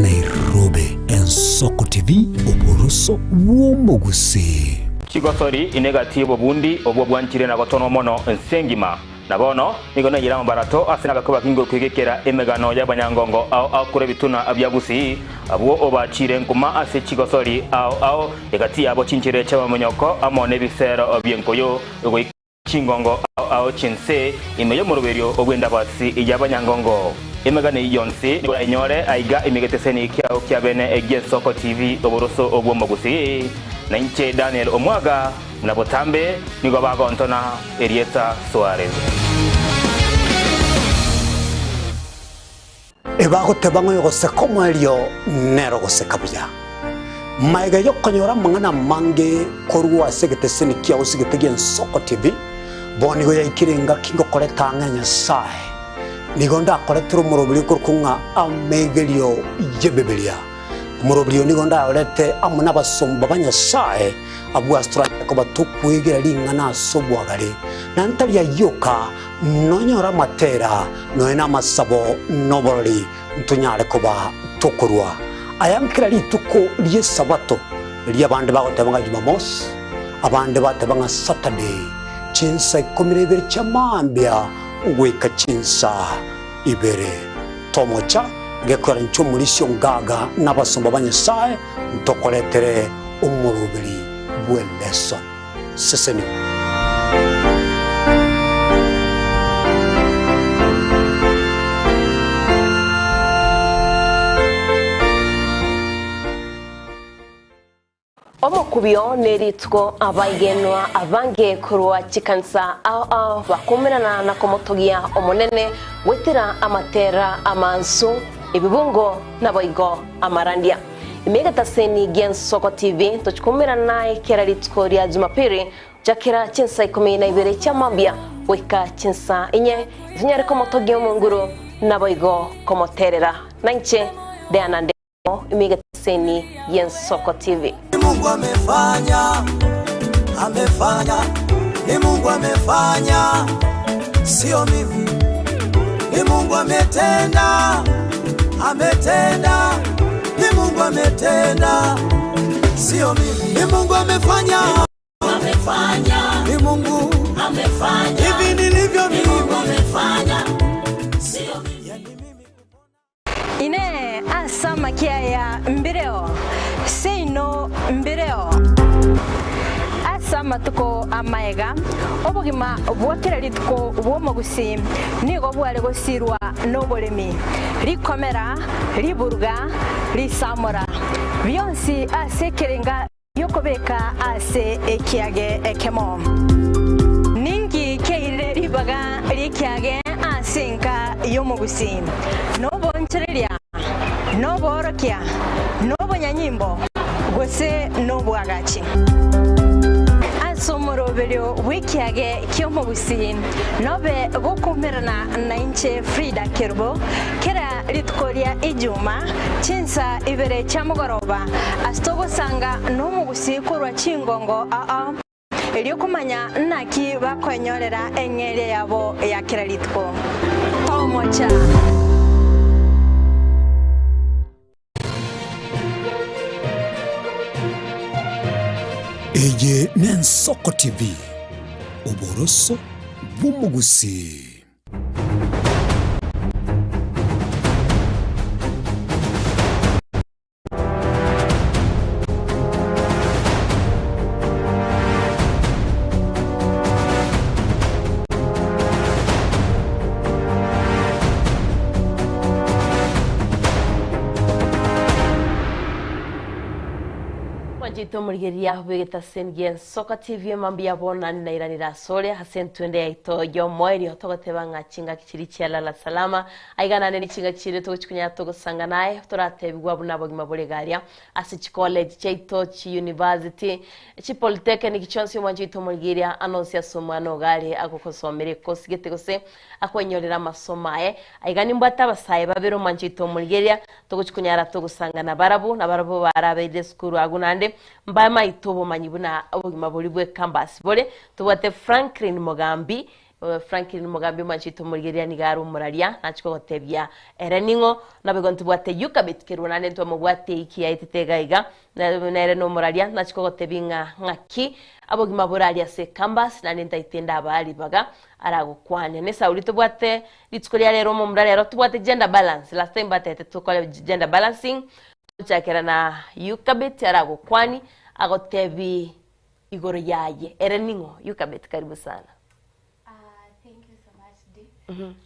Nairobi. Ensoko TV uburuso bw'omuguse Chigosori inegatibo bundi obwo bwanchire na gotono mono ensengima nabono nigona yira mbarato asina gakuba kingo kwigekera emegano y'abanyangongo au kure bituna abyagusi abwo obachire nkuma ase chigosori au egati abo chinchire chaba munyoko amone bisero obyenkoyo ego chingongo au chinse imeyo muruberio ogwenda basi y'abanyangongo emegane yonse nigo enyore aiga imigeteseni kyao kyabene Ensoko TV oboroso obwo mogusi na inche Daniel Omwaga mnabotambe nigo bagontona Erieta Suarez ebagotebanga yogose komwelio nero gose kabya maiga yokonyora mangana mange korwa segeteseni kya usigetege Ensoko TV bonigo yakirenga kingo koletanga Nyasaye nigo ndakoletero murobiri kurkunga amegelio yebebelia murobiri nigo ndalete amuna basomba banyasaye abu astra ko batukwegera lingana sobwagare nantali yoka nonyora matera noena masabo noborori ntunyare koba tokorwa ayankira lituko liye sabato liye bande bagotabanga Jumamos abande batabanga Saturday chinsa ikomirebere chamambya uweka chinsa ibere tomocha gekora nchomulisyo ngaga nabasomba banyasaye ntokoletere umurubiri bweleson seseni Omukubyo neritwo abayigenwa abange kurwa chikansa bakumirana na komotogia omonene wetira amatera amansu ibibungo naboigo amarandia imegataseni Ensoko TV tuchikumirana naye kera ritwo rya Jumapili jakira chinsa 12 chamambia weka chinsa inye zinyare komotogia munguru naboigo komoterera nanche Dianah Ndemo imegataseni Ensoko TV. Mungu amefanya, ni Mungu amefanya, sio mimi. Ni Mungu ametenda, ni Mungu ametenda, sio mimi. Ni Mungu amefanya, ni Mungu amefanya, hivi nilivyo mimi. Ni Mungu amefanya, sio mimi. Ine asama kia ya mbireo seino mbireo asama tuko amaega obugima bwakira lituko bwomogusi nigo bwale gosirwa nobolemi likomera liburga lisamora byonsi asekerenga yokobeka ase ekiage ekemo ningi keire libaga likiage asinka yomogusi nobonchereria noborokia nobonyanyimbo gose nobwagachi asomoroberio wikiage kyomogusi nobe gokumerana na inche Frida Kerbo kera litkoria ijuma chinsa ibere chamugoroba astogo sanga nomugusi kurwa chingongo eliokumanya naki bakwenyorera engere yabo ya kera litko tomocha Eye Ensoko TV uboroso bw'umugusi. mwanjito murigeria bwegeta sengie Ensoko TV mambia bona ni nairanira sore hasentwende yaito yo moeri otogoteba ngachinga kichiri cyalala salama aigana ne chinga chire to chikunya to gusanga naye turatebwa buna bogima buregaria asi college chaito chi university chi polytechnic chonsi mwanjito murigeria anonsia somano gari agukosomere kosigete gose akwenyorera masomaye aigani mbata basaye babero mwanjito murigeria to chikunya to gusanga na barabu barabe skuru agunande mbama itobo manyibuna obugima buri bwe campus bore tubate Franklin Mogambi machito murigeria ni garu muraria nachiko gotebia ereningo nabegontu bwate yukabit kirunane to mugwate iki yaititega iga na no muraria nachiko gotebinga ngaki abogima buraria se campus na nentaitenda abali baga aragukwane ne sauri tubwate litskolia rero mu muraria ro tubwate gender balance last time batete tukole gender balancing chakera na yukabit aragukwani agotebi igoro yaye ereningo yukabit karibu sana. Thank you so much D.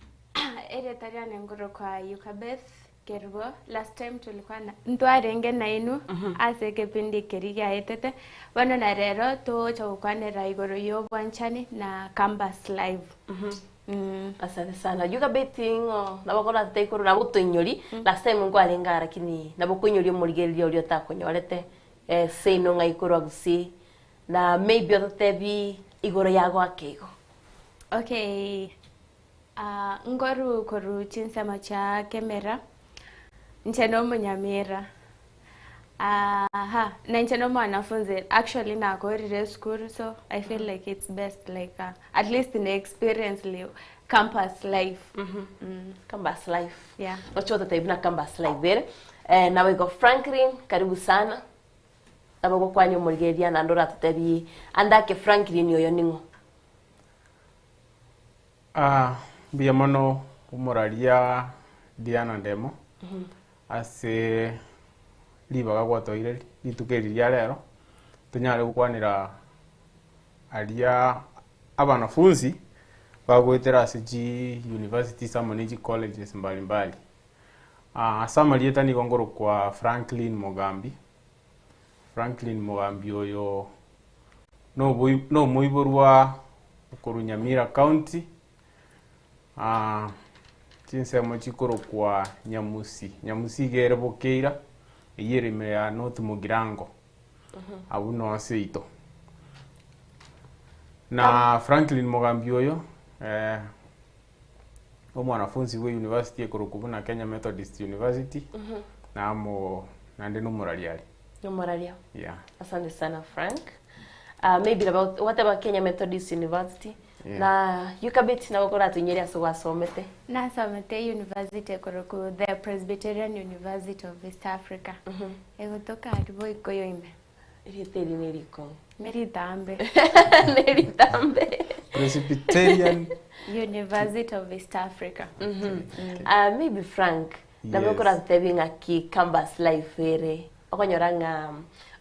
Ere taria nengoro kwa Yukabeth Kergo. Last time tulikuwa na ntwarenge na inu ase kipindi keriga etete wano na rero to chakukwane raigoro yo bwanchani na campus live. Asante sana. Yukabeth ngo nabakora taikoro na butunyori last time ngo alenga lakini nabukunyori murigeria uri otakonyorete seino ngaikoro agusi na maybe otebi igoro yago akego. Okay. Ngoru koru chinsema cha kamera. Ncheno munyamira. Na ncheno mwanafunzi. Actually na korire school, so I feel like it's best like at least in the experience live campus life. Campus life. Yeah. Nocho taibna campus life there. Na we go Franklin, karibu sana. Nabago kwanyu murigeria na ndora tutebi andake Franklin yoyo ningo. Biamono umuraria Dianah Ndemo ase libaga gwatoire litukeriria rero tunyare gukwanira aria abanafunzi bagwetera ase universities amaniji colleges mbalimbali. Samarieta ni gongoro kwa Franklin Mogambi oyo no muiborwa Nyamira County. Chinsemo chikoro kwa Nyamusi gere bokeira yere me ya North Mugirango abuno aseito na Franklin Mogambi oyo omwanafunzi we university ekoro kubuna Kenya Methodist University na nande no moraliali. No moralia. Yeah. Asante sana Frank. Maybe about what about Kenya Methodist University? Yeah. Na Yukabit na gukora tunyeri asogwa somete. Na somete university koroku the Presbyterian University of East Africa. Egotoka aribo ikoyo ime. Iriteri neriko. Meritambe. Meritambe. Presbyterian University of East Africa. Maybe Frank na gukora tebinga ki campus life ere. Okonyoranga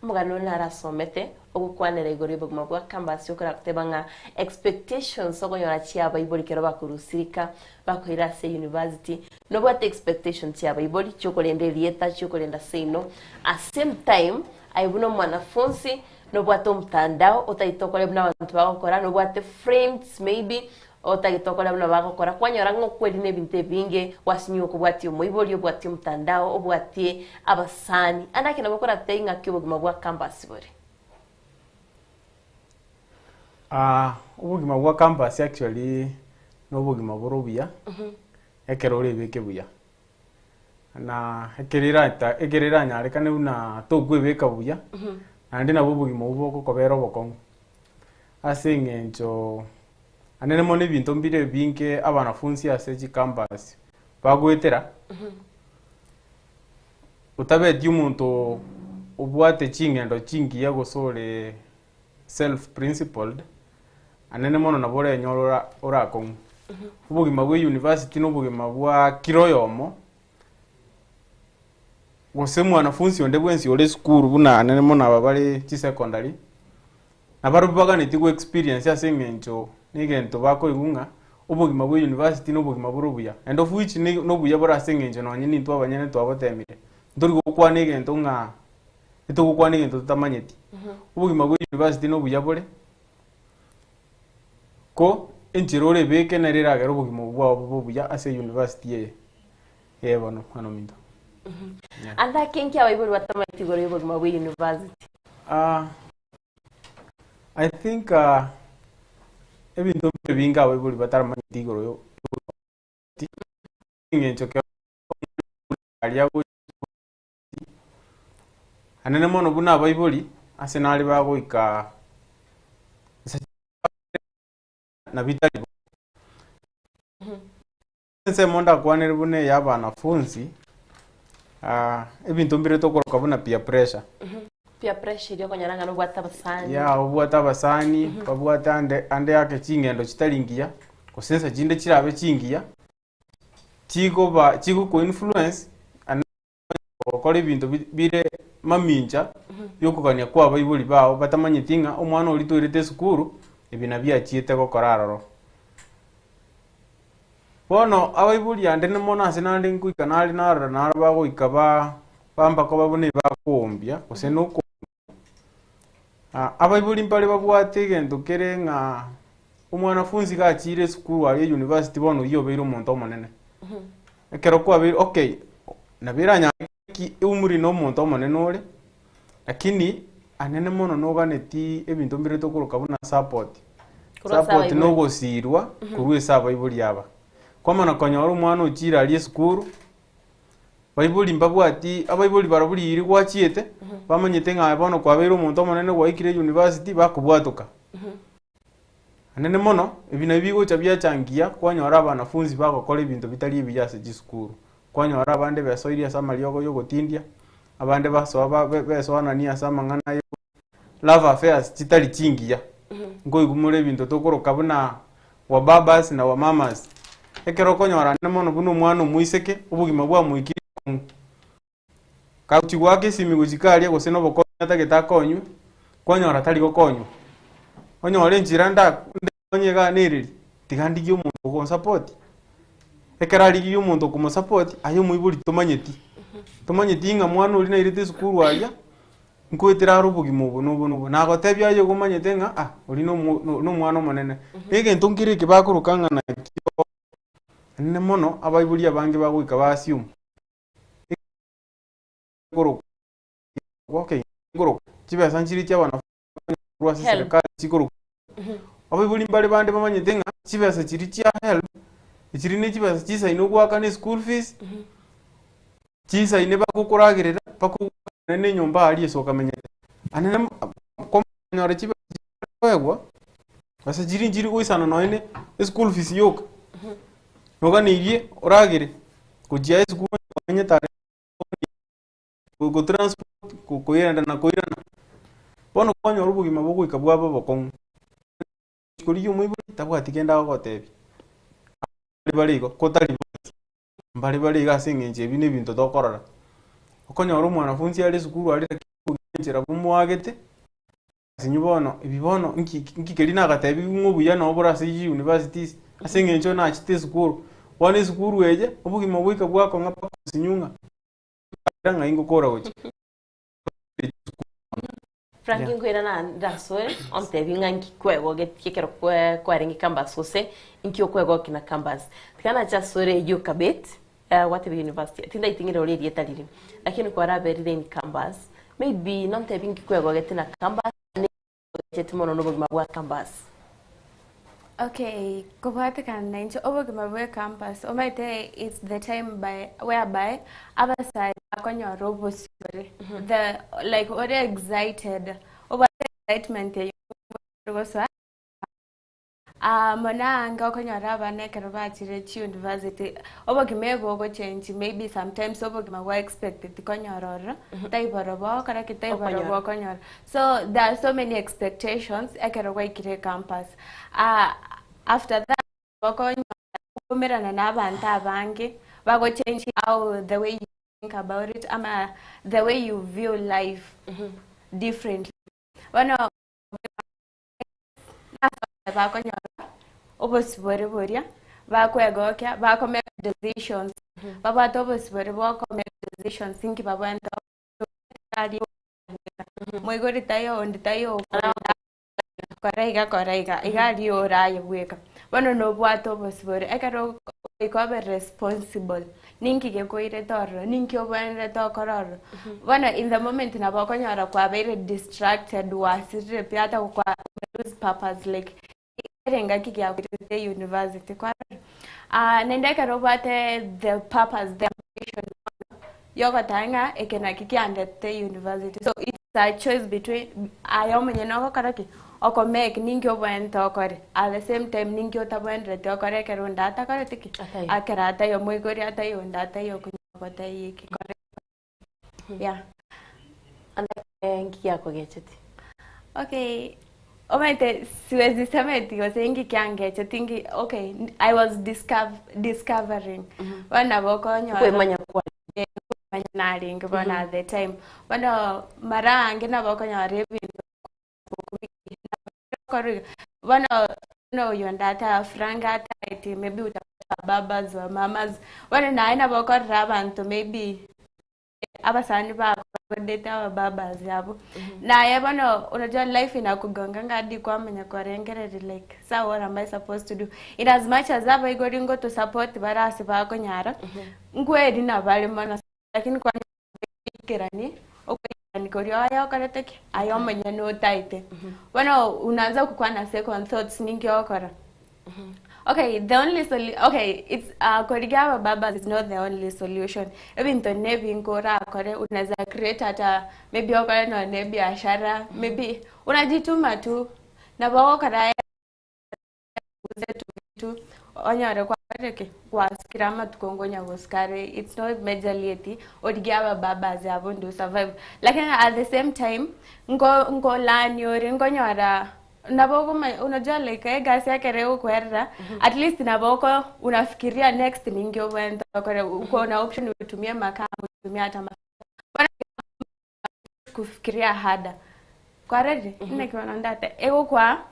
mugano nara somete ogukwanera igori boguma bwa campus yokora tebanga expectations okonyora chia Bible kero bakurusirika bakoira se university no what expectation chia Bible chokolende rieta chokolenda seino at same time aibuno mwanafunzi no bwato mtandao otaitokole buna bantu bakora no bwate friends maybe otagitokole buna bakora kwanyora ngokweli ne binte binge wasinyo kubwati omuyiboli obwati mtandao obwati abasani andake nabakora teinga kiboguma bwa campus bore. Ubugima bwa campus actually no bugima borobia ekero rebeke buya na ekerera nyare kane una togwebeka buya andi na bugima uboko kobero bokongo ase ngencho anene mone binto mbire binke abanafunzi ase campus bagwetera utabe diumuntu ubwate chingendo chingi ya gosole self principled anene mono na bore nyorora orakon ubugima bwa university no bugima bwa kiroyomo gose mwanafunzi onde bwensi ole school buna anene mono ababale chi secondary nabarubaga nitigo experience ase ngencho nigento bako igunga ubugima bwa university no bugima burubuya and of which no buya bora ase ngencho no nyini ntwa banyene twabotemire ndori gukwa nigento nga itugukwana into tutamanyeti ubugima bwa university no buya bore ko enchirore beke na riragera ubugima bwa buya ase university ye bono hano minto anda kenki abaibuli batamanyeti gore ubugima bwa university I think ebintu binga abaibuli bataramanyeti gore yo ngenchoke aliya anene mono buna abaibuli ase nali bagoika na bitali nse monda kwanere bune y'abanafunzi ebintu mbire tokoroka buna peer pressure peer pressure dio konyaranga no bwata basani obwata basani babwata ande yake chingendo chitalingia kosensa jinde chirabe chingia chiko ko influence okole bintu bire maminja yokugania kwa abaibuli bao batamanyitinga omwana oli toirete sukuru ebina byachiete gokoraroro bono abaibuli ande ne mona asenandi nkuika nali narara naraba goika bamba ko babone bakuombia osenuko abaibuli mpale babwate gento kerenga omwanafunzi gachire sukuru ali university bono yobeire omonto omonene ekero kwa okay nabiranya umuri no muntu omonene ore lakini anene mono noganeti ebintu mbire tokoroka buna support no gosirwa kurwesa abaibuli aba kwamana konyora omwana ochira ali esukuru baibuli mbabwati abaibuli barabuli iri gwachiete bamanyete nga bono kwabeire omuntu omonene gwaikire university bakubwatuka anene mono ebina bigocha byachangia kwanyora abanafunzi bagokora ebintu bitali ebiyase gisukuru kwanyora abande besoiria samaliogo yogotindia abande besoana ni asama ngana yo love affairs chitali chingia ngo igumure bintu tokoroka buna wa babas na wa mamas ekero konyora nemono buno mwana muiseke ubugima bwa muikiri kauchi gwake simi gujikalia goseno bokonya tageta konywe kwanyora tali gokonyo onyore njiranda onyega neriri tigandigi umuntu go support ekarali y'umuntu ku support ayo muibuli tomanyeti nga mwana uri na irite sukuru alia nkwetera rubugima ubu nagotebya yo gumanyete nga uri no mwana monene ege ntunkire kibakurukanga na ne mono abaibuli abange bagwika basium goro okay goro chiba sanchiri cyabana rwasi serikali chigoro abaibuli mbale bande bamanyete nga chiba sa chiri cya help ichiri ne chiba chisa inogwaka ne school fees chisa ine bakukuragirira bakukane nyomba ali esoka menyete anene komanyore chiba kwegwa basa jiri kuisana noine school fees yoka noganiye oragire kujia school menyeta ko transport ko yenda na ko irana bono konyo rubugima bugwika bwabo bokon kuri yo muibu tabwati kenda gotebi baligo kotali mbali gasingenje ebine bintu tokorora okonyora omwanafunzi ali sukuru ali kugenjera bumwagete sinyibono ibibono nkikeli nagatebi ngobuya no borasi universities asingenjo na chite sukuru wani sukuru eje obugima bwika bwako ngapa sinyunga nga ingo kora gochi Franklin kwera na ndaswe onte bingangi kwego gekero kwa rengi campus sose inkyo kwego kina campus tikana cha sore yukabet whatever university tinda itingire ole dieta lili lakini kwa raberi in campus maybe nonte bingi kwego getina campus ni chetimono no bugima bwa campus. Okay, kubata kana nje obugima bwa campus omaite it's the time whereby other side akonya robos the like already excited over excitement yogosa mona anga akonya raba nekero batire chi university obugima bogo change maybe sometimes obugima wa expected konya rora taiborobo kara kitaiborobo konya so there are so many expectations ekero wa ikire campus after that bakonya kumerana nabantu abange bago change how the way you think about it ama the way you view life differently wana bakonya obosibore bakwegokya bako make decisions baba to obosibore bako make decisions think babanta Moigori tayo ondi tayo koraiga igari oraye bweka. Bono no bwato bosbore ekaro ikobe responsible. Ninki ke koire toro, ninki obane to kororo. Bono in the moment na bakonyara kwa very distracted wasire piata kwa lose purpose like renga kiki ya kwite university kwa nenda karo bate the purpose the ambition yoko tanga ekena kiki andete university. So it's a choice between ayomenye noko karaki oko make ninki obane to kore at the same time ninki otabane to kore kero ndata kore tiki akerata yo moigori ata yo ndata yo kunyokota yiki kore yeah nki yako gecheti. Okay, omete siwezi sema eti osengi kyangeche tingi okay I was discovering wana bokonyo kwa manya kwa naring bona at the time wana mara angina bokonyo rebi wana no yondata franga eti maybe utapata babas or mamas wana naina bokora abantu maybe abasani ba data wa babas yabo na yabona unajua life inakugonganga hadi kwa menya korengere like so what am I supposed to do in as much as aba igoringo to support barasi bako nyara ngwedi na bali mana lakini kwa kirani okani korio ayo karateke ayo menya no taite wana unaanza kukua na second thoughts ningi okora. Okay, the only okay, it's korigawa babas is not the only solution. Even to nebi ngora kore unaweza create hata maybe okore no nebi ashara maybe unajituma tu na bawo kara tu onyare kwa reke kwa skirama tukongonya woskare it's not majorly eti odigawa babas yabo ndo survive lakini at the same time ngo lani ori ngonyara naboko unajua like gasi yake reo kwerra at least naboko unafikiria next ningi obenda kore uko na option utumie makamu utumie hata kufikiria hada kwa ready nikiona ndata ego kwa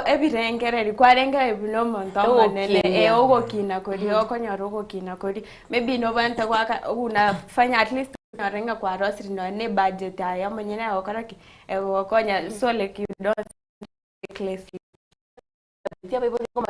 ebirengere kwa rengere binomo ntonga nene ogo kina kodi okonyoro ogo kina kodi maybe no banta kwa unafanya at least narenga kwa rosri no ne budget ya mwenyene okoraki okonya so like you don't recklessly tia bibo koma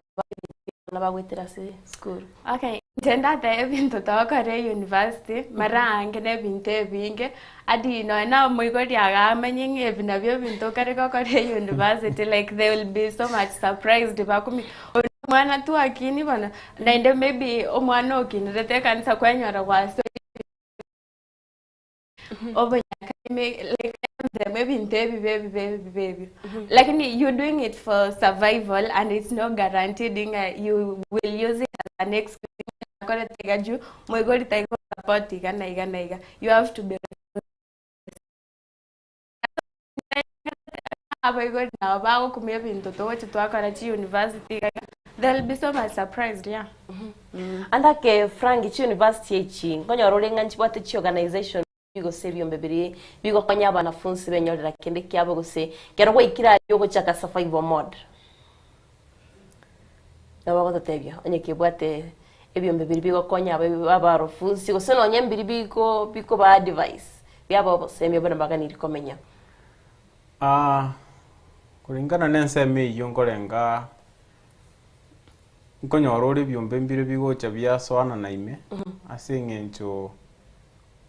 na bagwetera se school. Okay, tenda ta bintu tokare university mara angene binte binge adi no na moigori aga manyinge binabyo bintu kare kokare university like they will be so much surprised bakumi mwana tu akini bana naende maybe omwana okinirete kanisa kwanyora kwa so over like maybe baby like you're doing it for survival and it's not guaranteed you will use it as an excuse kore tegaju moigori taiko support igana you have to be abaigori na bago kumye bintu to wetu twakara chi university they'll be so much surprised yeah andake frangi chi university echi ngonyorulenga nchibwate chi organization bigo sebyo mbebiri bigo konya abanafunzi benyorera kende kyabo gose kero gwikira yogo chaka survival mode nabago tebyo onye kibwate ebyo mbebiri bigo konya abarofunzi gose no nyembiri biko ba advice byabo semyo bana baganiri komenya kulingana nenseme yongorenga nkonyorore byombe mbire bigo cha byaswana naime asengencho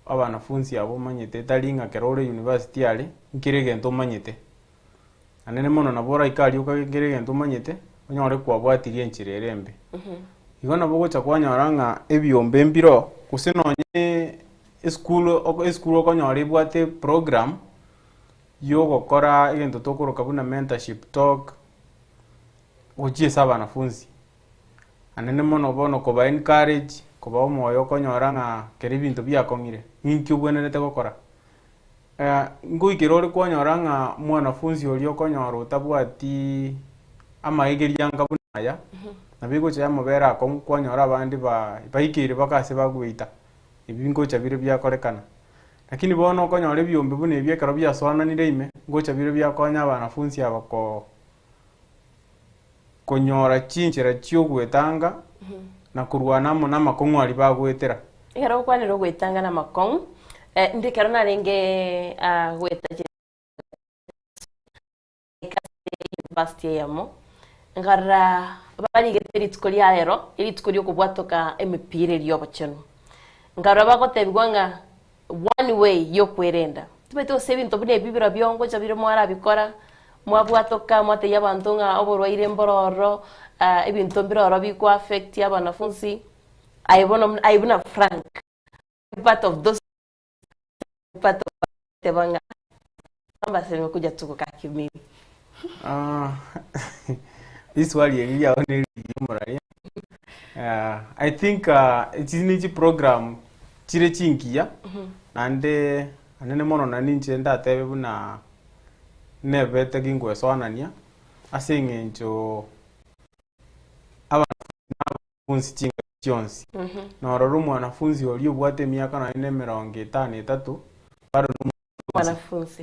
abanafunzi abo manyete talinga kerore university ali nkirege ento manyete anene mono nabora ikali ukagere ento manyete onyore kwabwatirie nchirerembe igona bogo cha kwanyoranga ebyombe mbiro kusenonye school okonyore bwate program yogo kora igento tokoroka buna mentorship talk ojie sabanafunzi anene mono bono ko ba encourage kuba omoyo konyoranga keri bintu byakongire ninki ubwenete gukora nguikirori konyoranga mwanafunzi oli konyora utabwati amaigeryanga bunaya nabigo cha mubera ko konyora abandi baikire bakase bagwita ibingo cha bire byakorekana lakini bono konyora byombe bune byekaro byaswana nire ime ngocha bire byakonya abanafunzi abako konyora chinchira cyogwetanga na kurwana mo namakongwari bagwetera igara kwaniro gwetanga na makong ndikero narenge gweta university yamo ngara bari geteri tukolia rero ili tukolia kubwatoka emipire lyo bachano ngara bagotebwa nga one way yo kwerenda tubete osebinto bune bibiro byongo chabire mwara bikora mwabwatoka mwate yabantu nga oborwaire mbororo ebinto mbiroro biko affect abanafunzi aibona frank part of those part of tebanga ambaseme kuja tuko kakimini this wali ya only murari I think it is program chire chinkia nande anene mono na ninche ndatebe buna nebete gingwe swanania asengencho abafunzi chinga chonsi na roro mwanafunzi oli obwate miaka na 43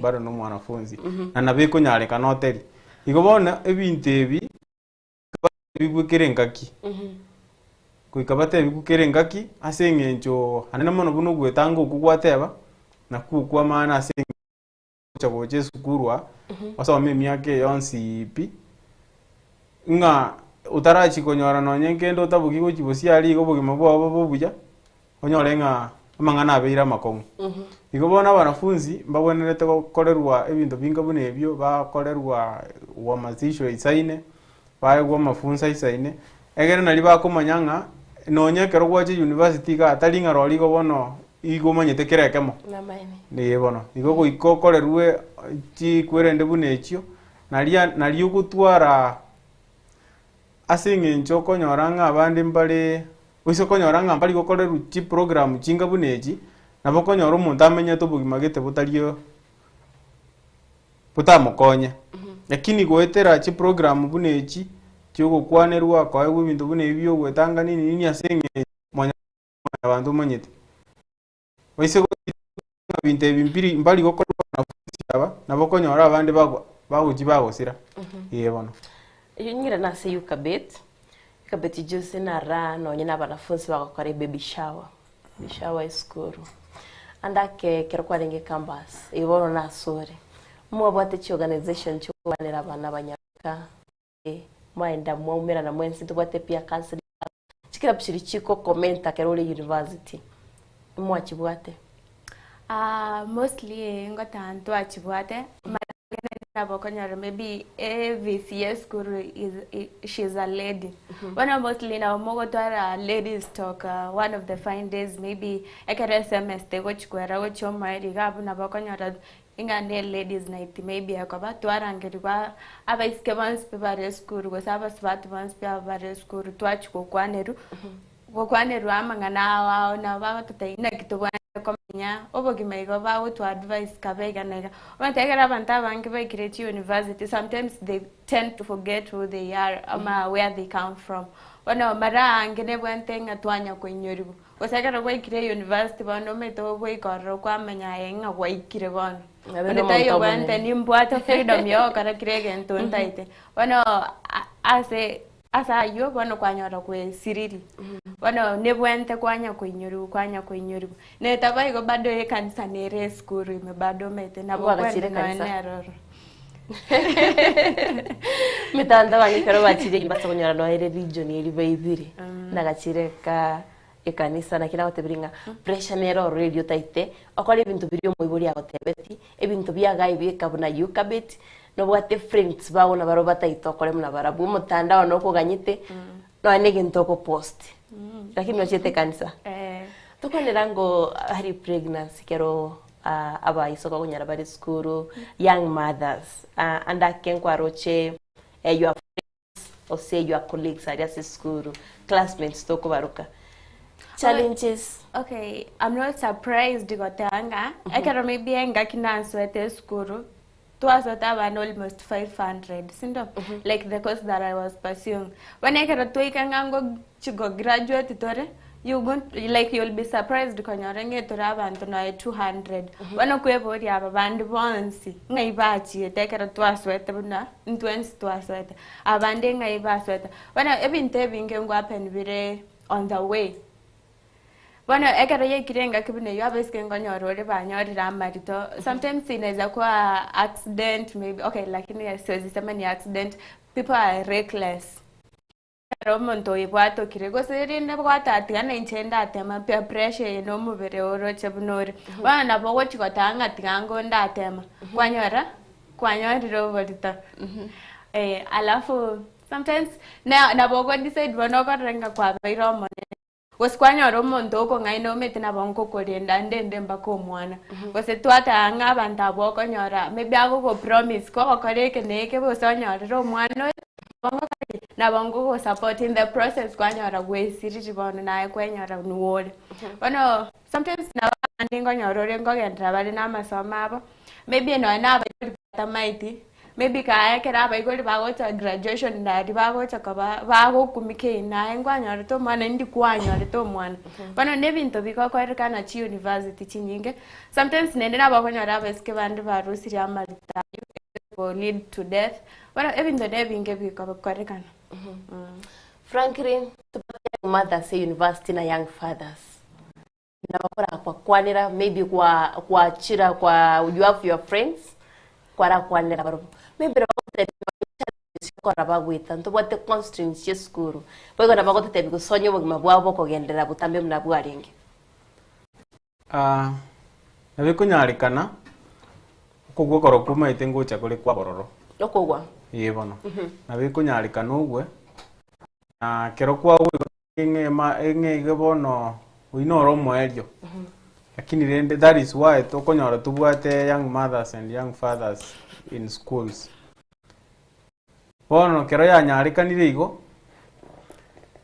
bado no mwanafunzi na nabeko nyareka noteri igobona ebintu ebi bigukirengaki kuikabate bigukirengaki asengencho anene mono buno gwetanga okugwateba na kukwa maana asengencho chaboje sukurwa wasome miaka yonsi ipi nga utarachi konyora no nyengendo tabuki go chibosi ali go bugima bwabo bobuja onyorenga amangana abeira makongo igobona abanafunzi mbabonelete gukorerwa ebintu binga bune ebyo bakorerwa wa mazisho isaine baegwa mafunza isaine egere nali bakomanyanga nonyekero gwache university ga atalinga roli go bono igomanyete kerekemo ni bono igo goikokorerwe chi kwerende bune echio nali ugutwara asingencho konyoranga abandi mbale wiso konyoranga mbali gokorerwa chi program chinga bune echi nabo konyora omonto amenye tobugimagete butario butamukonya lakini goetera chi program bune echi chigokwanerwa kwaegwa bintu bune ebyo gwetanga nini asenge mwanya abantu manyete wiso bintu ebimpiri mbali gokorerwa nafunzi aba nabo konyora abandi bagusira yebono nyira na se ukabet jose na ra no nyina banafunzi bagakora baby shower school andake kero kwarenge campus ibono na sore mwabate chi organization cyo banera abana banyaka mwaenda mwumera na mwensi tubate pia counseling chikira bishiri chiko commenta kero le university mwachibwate mostly ngota nto achibwate maybe VCS guru she's a lady. One mostly now mogotwara ladies talk one of the fine days maybe ekere semester which kwera which omari gabu na bakonyara ingane ladies night maybe akaba twarangirwa abaiske once pebare school go saba sbat once pebare school twachiko kwaneru amangana wao na baba tutaina kitobwa komenya obogimaigo bawo to advice kabega nega wantegera abantu abangi bakireti university sometimes they tend to forget who they are ama where they come from ona mara angene bwantenga twanya kwenyoribu osagara kwikire university bano meto bwikoro kwamenya yenga kwaikire bano onetayo bwante nimbwata freedom yo kara kirege ntontaite ona asa yo bano kwanyora kwe sirili bano nebwente kwanya kwenyoribu ne tabayigo bado ye kanisa nere school me bado mete na bokwende na neroro mitanda wangi kero bachire kibasa kunyora no ere region iri baibiri na gachireka ekanisa na kila otebringa pressure nero radio taite okole bintu biri moibori agotebeti ebintu byaga ibika buna yukabet no bwate friends bawo na baro bataito okole muna barabu mutandao no kuganyite no anege ntoko post lakini nochete kanisa tokonera ngo hari pregnancy kero aba isoko kunyara bari school young mothers andake kwaroche your friends or say your colleagues at school classmates toko baruka challenges. Okay, I'm not surprised gotanga ekero maybe enga kinanso at school twas almost 500 sindo like the course that I was pursuing when I get to ikangango chigo graduate tore you'll be surprised konyorenge to abantu na 200 wana kwebori aba bandi bonsi ngaibachi tekera twaswete buna influence twaswete abande ngaibaswete wana ebinte binge ngwapen bire on the way Bueno, ekero ye kirenga kibune yo abeske ngonyor ole banyorira marito. Sometimes inaweza kuwa accident maybe. Okay, lakini siwezi sema ni accident. People are reckless. Romonto ibwato kirego serinde bwata atigana inchenda atema peer pressure eno mubere oro chebunori. Bana bogo chikotanga tigango ndatema. Kwanyora borita. Alafu sometimes na bogo decide bonoko renga kwa bairo monene. Wasikwanyora omonto ko ngaino metina bonko korienda ndende mbako mwana. Wase twata anga banta boko nyora maybe ago go promise ko okoreke neke bo sonyora ro mwana na bongo go support in the process kwanyora we siri bono na kwanyora nuwole. Bono sometimes na ndingo nyoro rengo gendra bali na masoma abo maybe no na ba mighty maybe kaya kera ba igoli bago cha graduation na di bago cha kaba bago kumike na ngwanyora to mwana ndi kwanyora to mwana bono nebinto biko kwa na chi university chinyinge sometimes nende na bago nyora beske bandi barusi ya malita will lead to death bono ebinto nebinge biko kwa kana. Franklin, mothers say university na young fathers. Na bakora kwa kwanira maybe kwa chira kwa you have your friends kwa kwanira baro. Maybe kwa bagwita nto bote constraints yeskuru. Bego na bagote tebi kusonyo bugima bwabo kogendera butambe mnabwaringi. Nabikunyarikana kugwo koro kuma itengo cha kule kwa bororo. Okogwa. Yebono. Nabikunyarikana ugwe. Na kero kwa enge gebono uinoro mwerio. Lakini rende that is why tokonyora tubwate young mothers and young fathers in schools. Bono kero ya nyarikanire igo.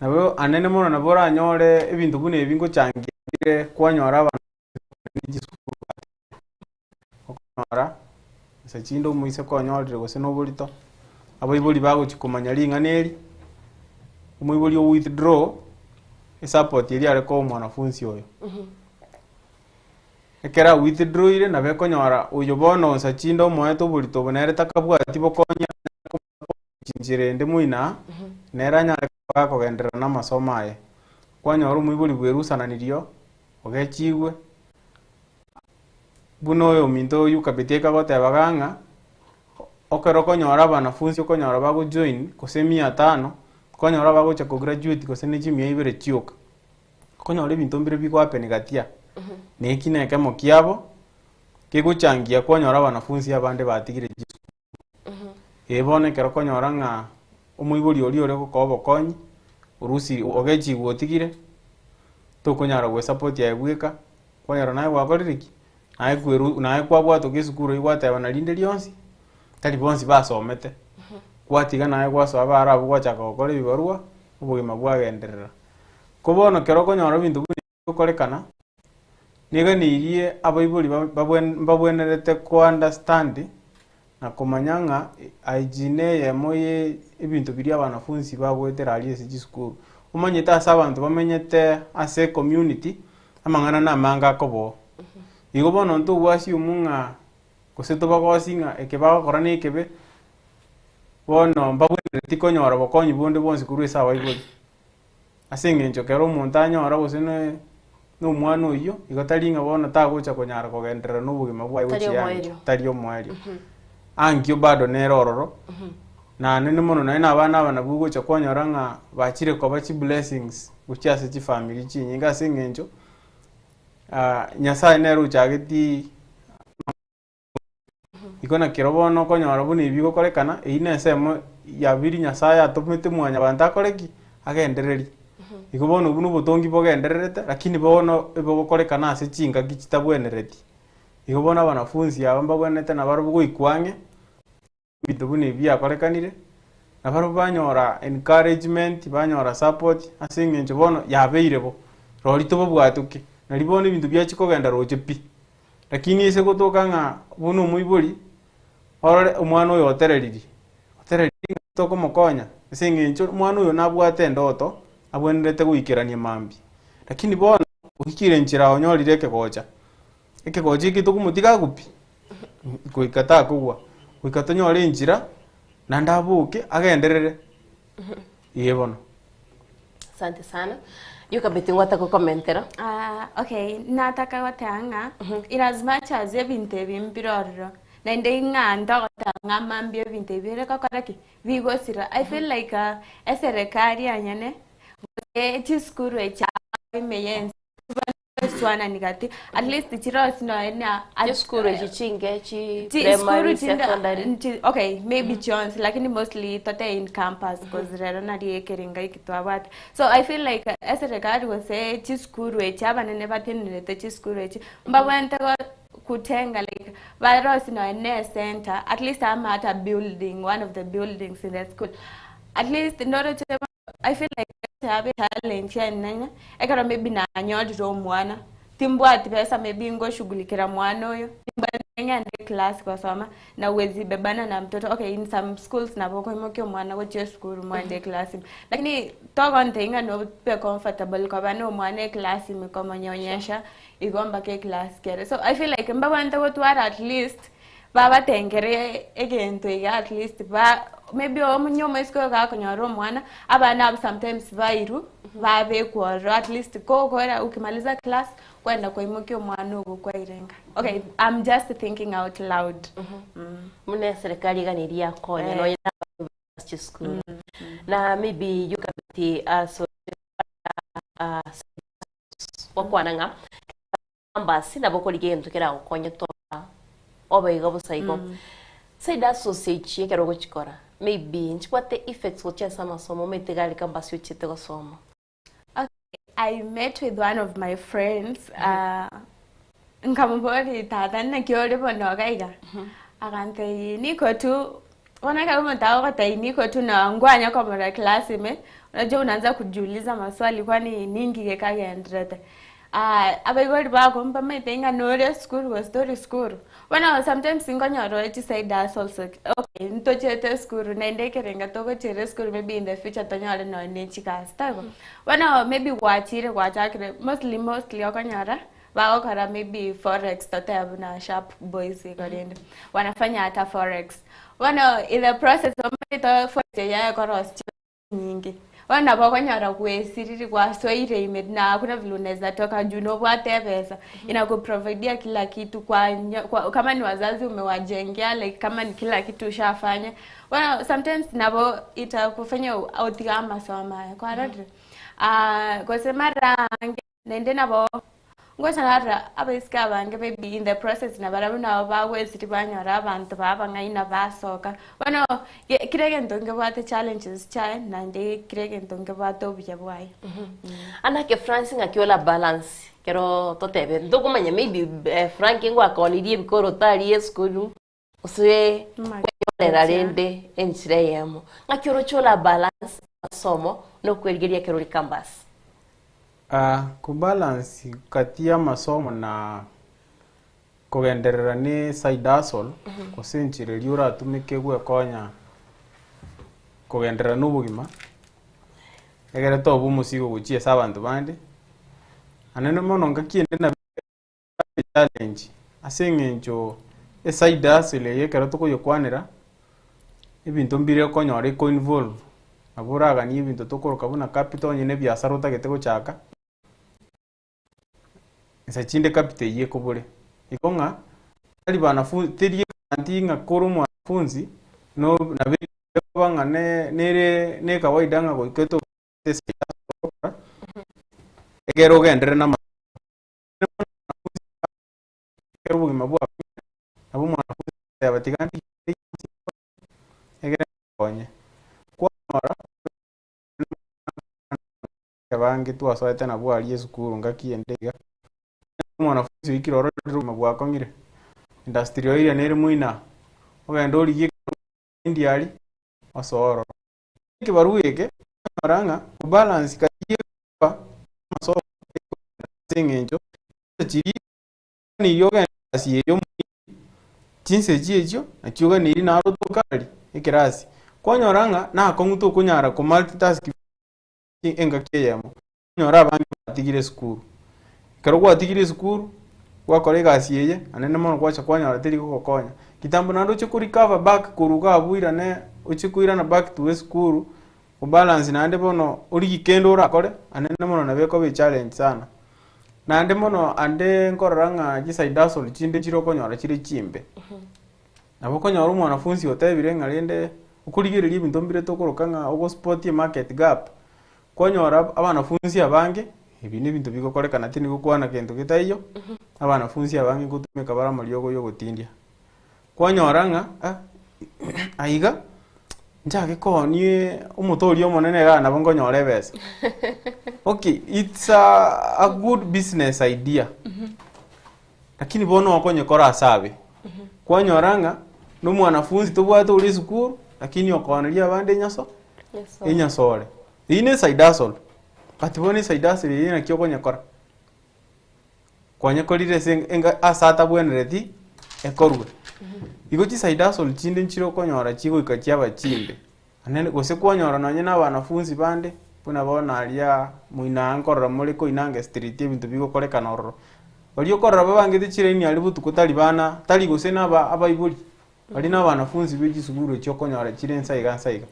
Nabo anene mono nabora anyore ebintu bune ebingo changire kwanyora abana n'igisuku. Okonyora sechindo muise konyorire gose no bulito. Abo ibuli bago chikumanya linga neri. Umwibuli withdraw support ili areko mwanafunzi oyo. Ekera withdraw ile na bekonyora uyo bono sachindo mweto bulito bonere takabwati bokonya chinjire ndi muina neranya kwako gendera na masomo aye. Kwanyora umwibuli bwerusananirio ogechigwe buno oyo minto yukabiteka gote baganga okero konyora abanafunzi okonyora bago join kose 500 konyora bago cha ko graduate kose ne chimia ibere chioka konyora ibinto mbire biko apene gatia neki na kemo kiabo kiguchangia konyora abanafunzi abande batigire jisu ebone kero konyora nga umwibuli oli ore ko kobo konyi urusi ogechi wotigire to konyara gwe support ya ebweka konyara naye wabaririki naye kweru naye kwabwato gisukuru igwata bana linde lyonsi tali bonsi basomete kwatiga naye kwaso abara bwachaka gukora ibibarua ubugima bwagenderera kubono kero konyara bintu gukorekana niga niirie abaibuli babwenerete ku understand na kumanyanga hygiene yemoye ibintu biri abanafunzi bagwetera ali esi school umanyita asa abantu bamenyete ase community amangana na manga kobo igo bono ntu wasi umunga kuseto bagosinga ekeba korane ekebe bono mbabwenerete konyora bokonyi bonde bonsi kurwesa abaibuli asengencho kero omuntu anyora gose no mwana oyo igotaringa bono tagocha konyara kogenderera n'ubugima bwawe tari omwerio angio bado nerororo na nene mono na abana bugocha konyora nga bachire ko bachi blessings guchase chi family chinyinga sengencho nyasaye nero chageti ikona kirobono konyora buni bigo korekana ine semo ya biri nyasaye atomete mwanya banta koreki agendereri ikobono bunu botongi bogendererete lakini bono ebo korekana ase chinga gichitabwenereti ikobona abanafunzi abamba bwenete na baro bugikwange bitu buni bya korekanire na baro banyora encouragement banyora support asingenje bono yabeirebo rorito bobwatuke na libone bintu bya chikogenda roche pi lakini ise gotoka nga bunu muibuli ore umwana oyo otereriri toko mokonya asingenje umwana oyo nabwate ndoto abwenerete guikirania mambi lakini bono ukikire nchira onyorire kegocha ekegocha kitukumutika gupi kuikata kugwa kuikatonyore njira na ndabuke agenderere yebono Asante sana. Yuka betingwata kukomentera. Okay, nataka watanga. In as much as ebinte bimpiroro. Na inde nganda watanga mambie binte bire kakaraki. Vigo sira. I feel like eserekari anyane. Chiskuru echa meyenzi. Swana nigati. At least chiros no ena. Chiskuru chichinge chi primary secondary. Okay, maybe Jones lakini mostly tote in campus because rero na die keringa ikitwabata. So I feel like as a regard was say chiskuru echa banene batinile te chiskuru echi. Mbawente kutenga like virus no ene center. At least I'm at a building, one of the buildings in the school. At least in order to I feel like have a talent nanya ekara maybe na nyodro mwana timbwati pesa maybe ngo shughulikira mwana oyo timbanya ndi class kwa soma na uwezi bebana na mtoto. Okay, in some schools na boko imokyo mwana woche school mwende class lakini togo ntenga no be comfortable kwa bana mwana class imekoma nyonyesha igomba ke class kere. So I feel like mbaba ntago twara at least baba tengere egento iga at least ba maybe omunyomo isko ga konyoro mwana abana sometimes vairu babe kworo at least kokora ukimaliza class kwenda kwa imokyo mwana ugo kwa irenga. Okay, I'm just thinking out loud. Mune serikali ganiria konya no ya school na maybe you can be so wakwananga ambasi na boko ligendo kera konya to obaiga busaigo sai da sausage yekero gochikora maybe nchikwate effects wochesa masomo metegali kambasi uchite gosomo. Okay, I met with one of my friends nkamubori tata na kiore bonoga iga akante niko tu wana kama mtao kwa niko tu na ngwanya kwa mara class me unajua unaanza kujiuliza maswali kwani ningi kekaga endrete abaigori bako mpame tenga nore school was story school wana sometimes ngonyoro eti side us also. Okay, ntochete school na ndeke renga toko chere school maybe in the future tonyore no nechika stable wana maybe wachire kwachakire mostly okonyara bao kara maybe forex totabu na sharp boys ikorende wanafanya hata forex wana in the process of to forex ya koros nyingi wana bako nyara kwesiriri kwa soire imed na kuna vile unaweza toka juno bwate pesa inakuprovidea kila kitu kwa kama ni wazazi umewajengea like kama ni kila kitu ushafanya wana sometimes nabo itakufanya autigama soma kwa radre kwa semara nende nabo ngochara abeska bange maybe in the process na barabu na bawe sitibanyara abantu baba ngaina basoka bano kirege ndonge bwate challenges cha na ndi kirege ndonge bwato byabwai anake France ngakiola balance kero totebe ndokumanya maybe Frank ngo akonirie bikoro tari school uswe kwera rende ensireyemo ngakioro chola balance masomo no kwelgeria kero likambasi. Kubalance kati ya masomo na kugenderera ni side hustle kusenchire liura tumike gwe konya kugenderera n'ubugima egere to bumusigo guchie sabantu bandi anene mono ngakiende na challenge asengenjo e side hustle yekero tukuyokwanira ibintu mbire konyore ko involve aburaga ni ibintu tukoroka buna capital nyine biasara utagete guchaka isachinde capital ye kubure ikonga ali banafunzi terie kanti nga koro mwanafunzi no na banga ne kawaida nga goiketo tesa egero gendere na egero bugima bwa abo mwanafunzi abatiganti egero konye kwa mara abange twasoete na bwali esukuru ngakiendega mwanafunzi wikiroro mabwako ngire industry oire nere muina ogenda oligie indiali osoro kibaruike maranga balance katie maso sengenjo chiri ni yoga asi yo chinse chiecho achuga ni na rotokali ikirasi konyoranga na konguto kunyara ko multitask enga kiyemo nyora bangi batigire school kero gwatigire school gwakorega asiye anene mono kwacha kwanya ratiri gukokonya kitambo nando chikuri cover back kuruga abuira ne uchikuira na back to school balance nande bono uri kendo urakore anene mono nabeko be challenge sana nande mono ande nkoranga side hustle chinde chiro konyora chiri chimbe nabo konyora umwanafunzi otebire ngarende ukurigirira ibintu mbire tokorokanga ugo spot market gap konyora abanafunzi abange ibi ni bintu bikokorekana tini gukwana kento kitaiyo abanafunzi abange gutumika bara mariogo yo gutindia kwanyoranga aiga njage konie umutori omonene gana bongo nyore besa. Okay, it's a good business idea. Lakini bono okonye kora asabe. Kwanyoranga no mwanafunzi tobwate uri sukuru lakini okoneria abande nyaso. Enyasore. Ine side hustle. Ati bone side hustle ine kyo konye kora. Kwanye kolire senga asata bwenereti ekorwe. Igochi side hustle chinde nchiro konyora chigo ikachia bachimbe. Anene gose kwanyora nanye n'abanafunzi bande puna bona alia muina ankora moliko inange street ebintu bigokorekana ororo. Olio korra babangite chireni ali butukutali bana tali gose naba abayibuli. Bali n'abanafunzi beji suguru cyo konyora chirensa igansaiga.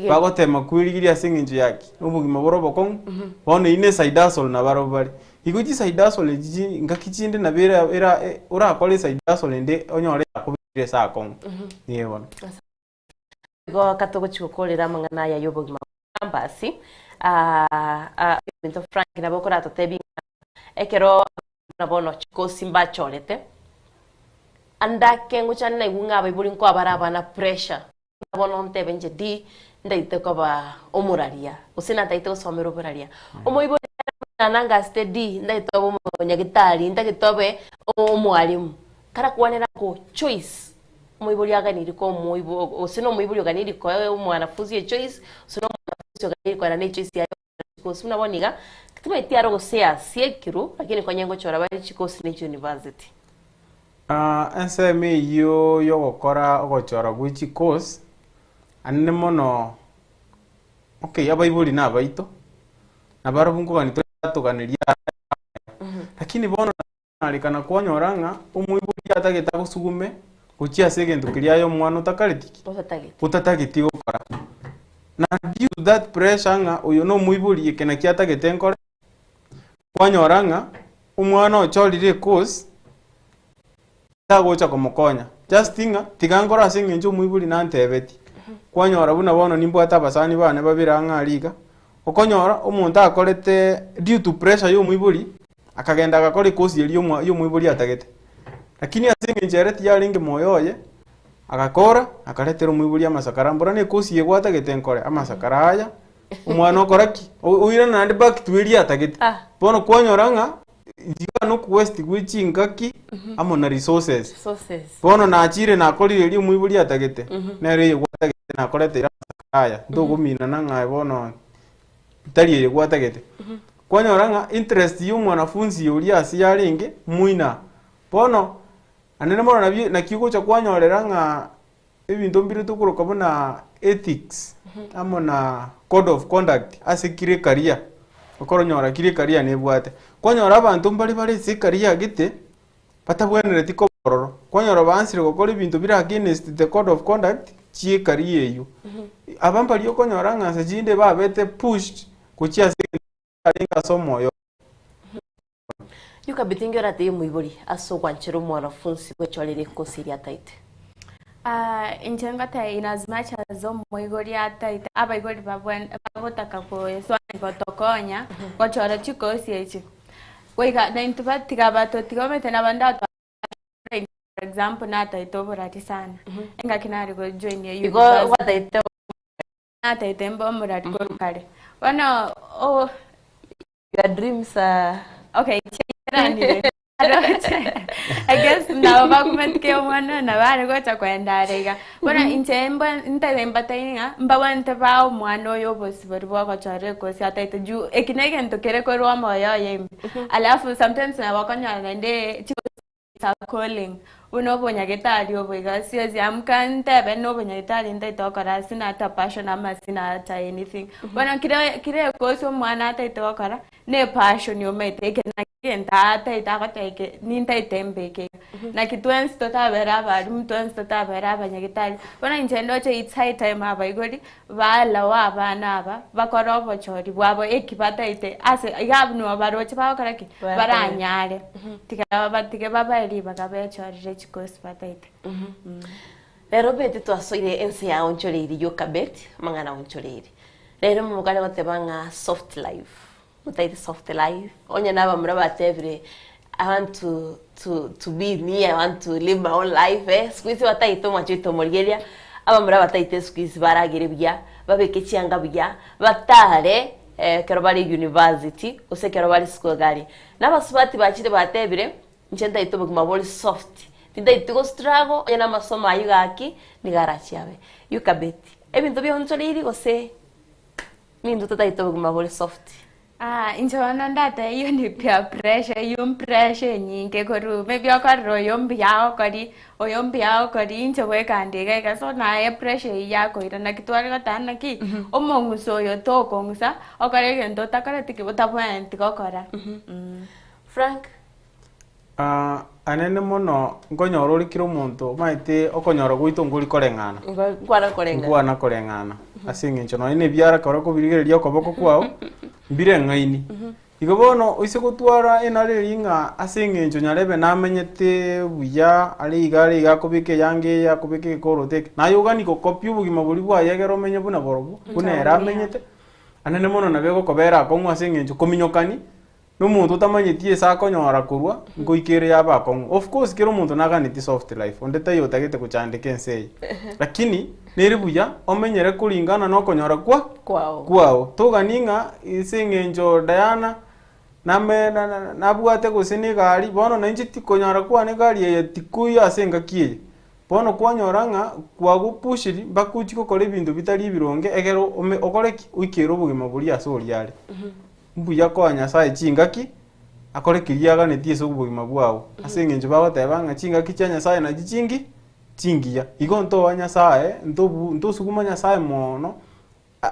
Bagotema kwirigiri asinginje yaki. N'ubugima borobo kon. Bone ine side hustle na barobali. Igochi side hustle jiji ngakichinde na bera era ora kole side hustle ende onyore akubire sa kon. Yebona. Go katogo chikokolera mangana ya yobogima basi bintu Frank na bokora to tebi ekero na bono chiko simba cholete anda kengu channa igunga baibuli nko abaraba na pressure na bono nte benje di ndaite ko ba omuraria usina taite osomero buraria omoibuli nanga steady ndaite bo nyagitari ndagitobe omwalimu kara kuanera ko choice muibuli aganiri ko muibo osino muibuli aganiri ko umwanafunzi ye choice osino mwanafunzi aganiri ko na choice yayo ko suna boniga kituma itiaro gosea siekiru lakini kwa nyengo chora bari chiko Sydney University enseme yo gukora ogochora gwichi course anne mono okay abaibuli na baito na barabungu ganito tuganiria lakini bono nalikana kwanyoranga umuibuli atageta gusugume kuchia segento kiriayo mwana utakaritiki utatagiti gukora na due to that pressure nga uyo no muibuli kena kiatagete nkora kwanyoranga umwana ocholire course tagocha komukonya just thinga tigangora singenjo muibuli nantebeti kwanyora buna bono nimbwata basani bane babiranga aliga okonyora umuntu akorete due to pressure yo muibuli akagenda agakora course yeliyo yo muibuli atagete lakini asingenjereti yaringe moyoye agakora akaletera muibuli amasakarambura ne kosi yegwata getenkore amasakara haya umwana okoraki uira nandi back twiri atagete bono kwanyoranga ndiga no quest gwicingaki amo na resources bono na achire na akorire ri muibuli atagete nere yegwata gete na akoletera haya ndogumina nanga bono tali yegwata gete kwanyoranga interest y'umwanafunzi yuri asi yaringe muina bono anene mora na kiugo cha kwanyorera nga ebintu mbire tukuruka bona ethics amona code of conduct asikire career okoronyora kire career nebwate kwanyora abantu mbali sikaria gite patabwenere tiko bororo kwanyora bansire gukora ibintu bira against the code of conduct chie career yo abamba liyo kwanyora nga sajinde babete pushed kuchia singa somo yo yuka bitingera te muibuli aso kwanchero mwanafunzi kwecholere kosiri ataite inchengata in as much as muibuli ataite abaigoli babotaka ko swani gotokonya kwachora chikosi echi wega na intubatika bato tigomete na bandato for example na ataito borati sana enga kinari go join ye you go what I tell ataite mbomurati ko kare wana oh your dreams are okay I guess now bakument ke mwana na bari gocha kwenda rega bona intemba ntemba tainga mbawante bao mwana yo possible bwa chare ko si ataite ju ekinege ntokere ko rwa moyo yembe alafu sometimes na wakanya nende chiko calling unobo nyagitari oboiga siezi amka ntebe nobo nyagitari ndaito kora sina hata passion ama sina hata anything bona kire koso mwana hata itokora ne passion yomaiteke na kenta hata itakoteke nintaitembe na kitwens totabera bari mtwens totabera banyagitari bona injendoche it's high time aba igoli bala wabana aba bakorobo chori bwabo ekibataite ase igabnu baroche bakaraki baranyare tikaba babali bakabechori chikos bataite rero bete twasoire ense ya onchoreiri yokabet mangana onchoreiri rero mugale gotebanga soft life mutaite soft life onya naba muraba tevre I want to be me, I want to live my own life squeeze bataito machito morgeria aba muraba bataite squeeze baragire bya babeke cyanga bya batare kero bari university ose kero bari school gari n'abasubati bakire batebire nchenda ito buguma boli soft tinda itigo struggle yana masomo ayugaki nigarachiabe yukabeti ebintu byo nchoriri gose mindu tataito buguma boli soft inchona ndata iyo ni pia pressure nyinge koru maybe akaro oyombiao kori inchowe kandega kaso na pressure yako irana kitwari gatana ki omonguso yo toko ngusa okare gento takara tikibota point kokora Frank anene mono nkonyoro urikira omonto maite okonyoro gwito nguri korengana ngwana korengana asinge nchono ine biara kora kubirigereria okoboko kwao mbire ngaini igobono oise gutwara enare ringa asinge ncho nyarebe namenyete buya ari igare igakobike yange yakobike korotek nayugani ko copy ubugima buri bwa yegero menye buna borobu bunera amenyete anene mono nabego kobera konwa asinge ncho kominyokani n'umuntu utamanyitie sakonyora kurwa ngoikere yaba kongo of course kero umuntu naganiti soft life ondeta yotagete kuchandike nsei lakini neribuya omenyere kuringana no konyora kwao toganinga isingenjo Dianah nabwate gusini gari bono nanjiti konyora kwa ne gari ye tikuya asenga kiye bono kwanyoranga kwagupushiri bakuchiko kole bintu bitari bironge egero okoreki uikero bugima buri asori yale mbuya kwa nyasaye chingaki akore kiriaga netie so bugima bwao asenge nje bagotebanga chingaki cha nyasaye na chingia igonto wa nyasaye nto suguma nyasaye mono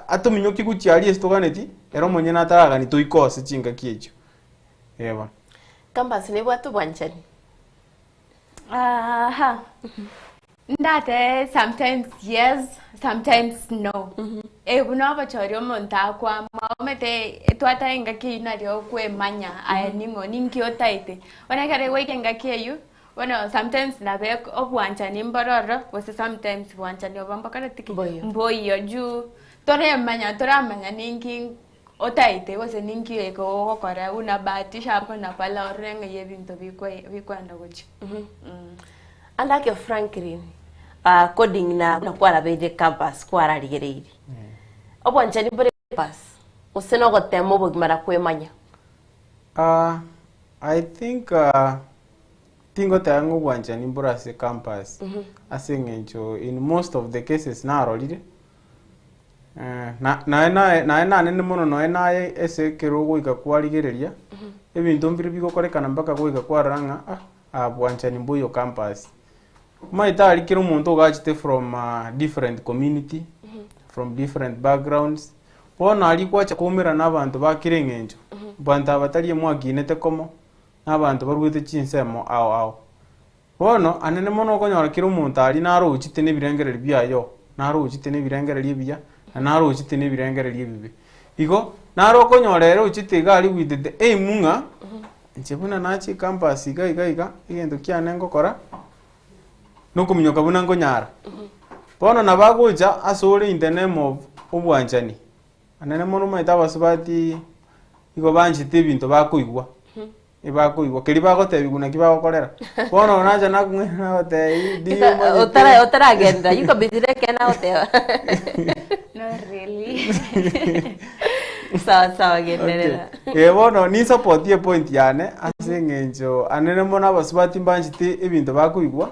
atominyoki guchiari estoganeti ero monye nataraga ni toikose chingaki echo eba kambasi ne bwatu bwanchani ndate sometimes yes sometimes no bunaba chorio monta kwa maomete etwata engaki nario kwe manya aya ningo ninkio taite ona kare weke ngaki ayu bueno sometimes na be obwancha ni mbororo wose sometimes bwancha ni obamba kare tiki mboyo ju tora manya ninki otaite wose ninki eko okora una batisha hapo na pala orenga yebinto bikwanda gochi andake Franklin coding na kwara beje campus kwara ligereiri obwanchani bore pass useno gotemo bugimara kwemanya I think tingo tango bwanchani borase campus asengencho in most of the cases na rolire na nene mono no na ese kerogo ikakwarigereria ebintu mbiri bigokorekana mpaka goika kwaranga bwanchani mbuyo campus maitari kiro muntu gachite from different community from different backgrounds bona ali kwacha kumira n'abantu bakirengenjo bantu abatari mwaginete komo n'abantu barwite chinsemo ao bono anene mono konyora kiro muntu ali naro uchite nebirengereri byayo naro uchite nebirengereri bya naro uchite nebirengereri bibi igo naro konyorero uchite gali witete munga nchebuna nachi campus iga igendo kyane ngokora nukuminyoka buna ngonyara bono nabagoja asore in the name of obwanchani anene mono maita basubati igo banjite bintu bakuigwa ibakuigwa keri bagotebi guna kibagokorera bono naja nakungena hote dio otara agenda yuko bizire kena hote no really sawa genderera bono ni support ye point yane asengenjo anene mono basubati banjite ibintu bakuigwa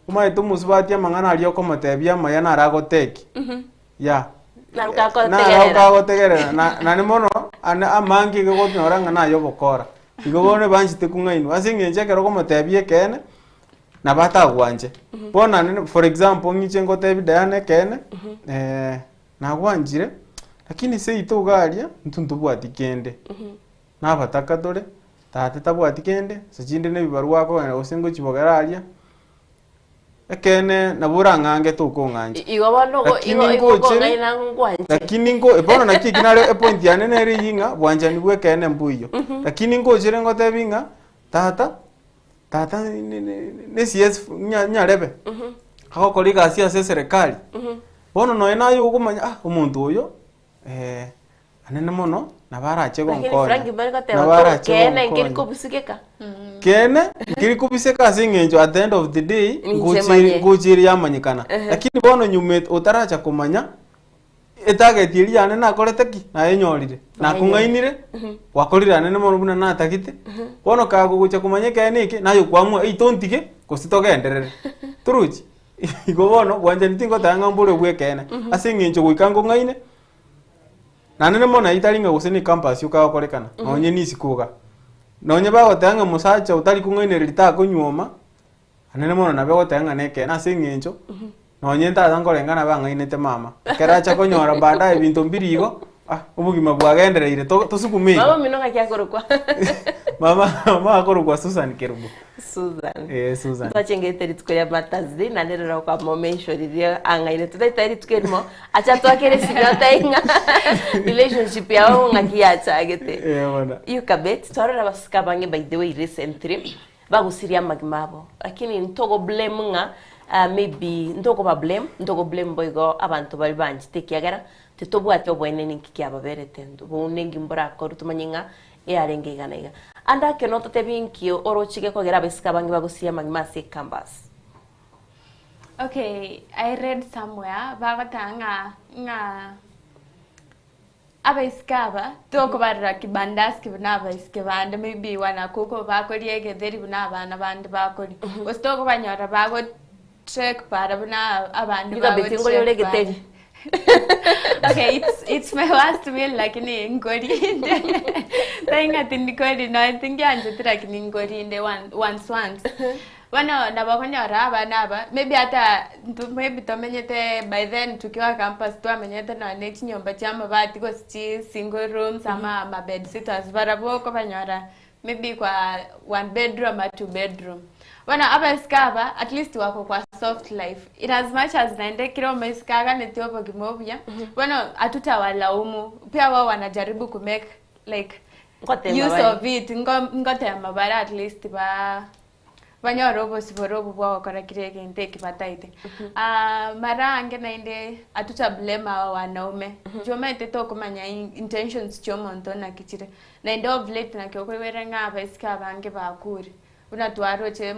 uma etumusubati amangana ali okomotebia maya naragoteki ya narukagotegerera na ni mono amangi gogotnoranga nayo bokora igobone banjite kungainu asingenje kero komotebia kene na bata gwanje bona for example ngiche ngote Dianah kene na gwanjire lakini se itogaria ntuntu bwati kende na bataka dore tate tabwati kende sachinde ne bibarua ko na osengo chibogararia ekene nabura ngange tuko nganje igo bono igo ngaina ngwanje lakini ngo ebono na kikinare point yane neri yinga bwanja ni bwe kene mbuyo lakini ngo jire ngote binga tata ne CS nyarebe ako kolika sia serikali bono no enayo kumanya umuntu uyo anene mono nabarache gonko kene ngiri kubisikeka kene ngiri kubiseka singenjo at the end of the day nguchiri yamanyikana lakini bono nyumet utaracha kumanya etagetiria ane nakorete ki na enyorire na kungainire wakorira ane mono buna natakite bono kago gucha kumanya kene iki nayo kwamwa itontige kusitogenderere turuchi igo bono bwanje nitingo tanga mbure bwe kene asingenjo guikango ngaine nane mona italinga guseni campus yukakorekana nonye nisikuga nonye bagotanga musacha utari kungaine rita kunyoma anene mona nabe gotanga neke na singenjo nonye ntaza ngorengana bangainete mama keracha konyora baadaye bintu mbirigo ubugima bwagendereire tusukume mama minoga kyakorokwa mama akorokwa Susan Kerubu Susan twachengete ritko ya matazdi na nero kwa momention rio angaine tutaitari tukerimo acha twakere sigata inga relationship yao ngakiacha agete Yukabet twarora basikabange by the way recently bagusiria magimabo lakini ntogo blame nga maybe ndoko ba blame boygo abantu bari banjitekiagara tetobwate obwene ninki ababerete ndo bonengi mbora ko rutumanyinga yarenge ganaiga anda ke noto tebinkio orochige kogera besika bangi bagusiya magimasi canvas. Okay, I read somewhere bagatanga nga abaiskaba toko barra kibandas kibana abaiskabande maybe wana koko bakoriege deri bana abana bandi bakori ostoko banyora bago check para bana abandi bago okay, it's my last meal like in Ngori. Thank you, no, I think I'm just like in Ngori once. Wano nabakonya raba naba maybe ata maybe tomenyete by then tukiwa campus tu amenyete na next nyumba chama bati ko single rooms ama ma bed sitters barabo ko banyora maybe kwa 1 bedroom or 2 bedroom. Wana abaiskaba at least wako kwa soft life. In as much as naende kiro maiskaga netiopo kimobya. Wana atutawalaumu. Pia wao wanajaribu ku make like use of it. Ngote ya mabara at least ba banyorobo siborobo bwa wakora kirege inteki bataite. Mara ange naende atuta blame wanaume. Joma iteto kumanya intentions chomonto na kichire. Naende of late na kyokwe nga abaiskaba ange bakuri. Una tuaro che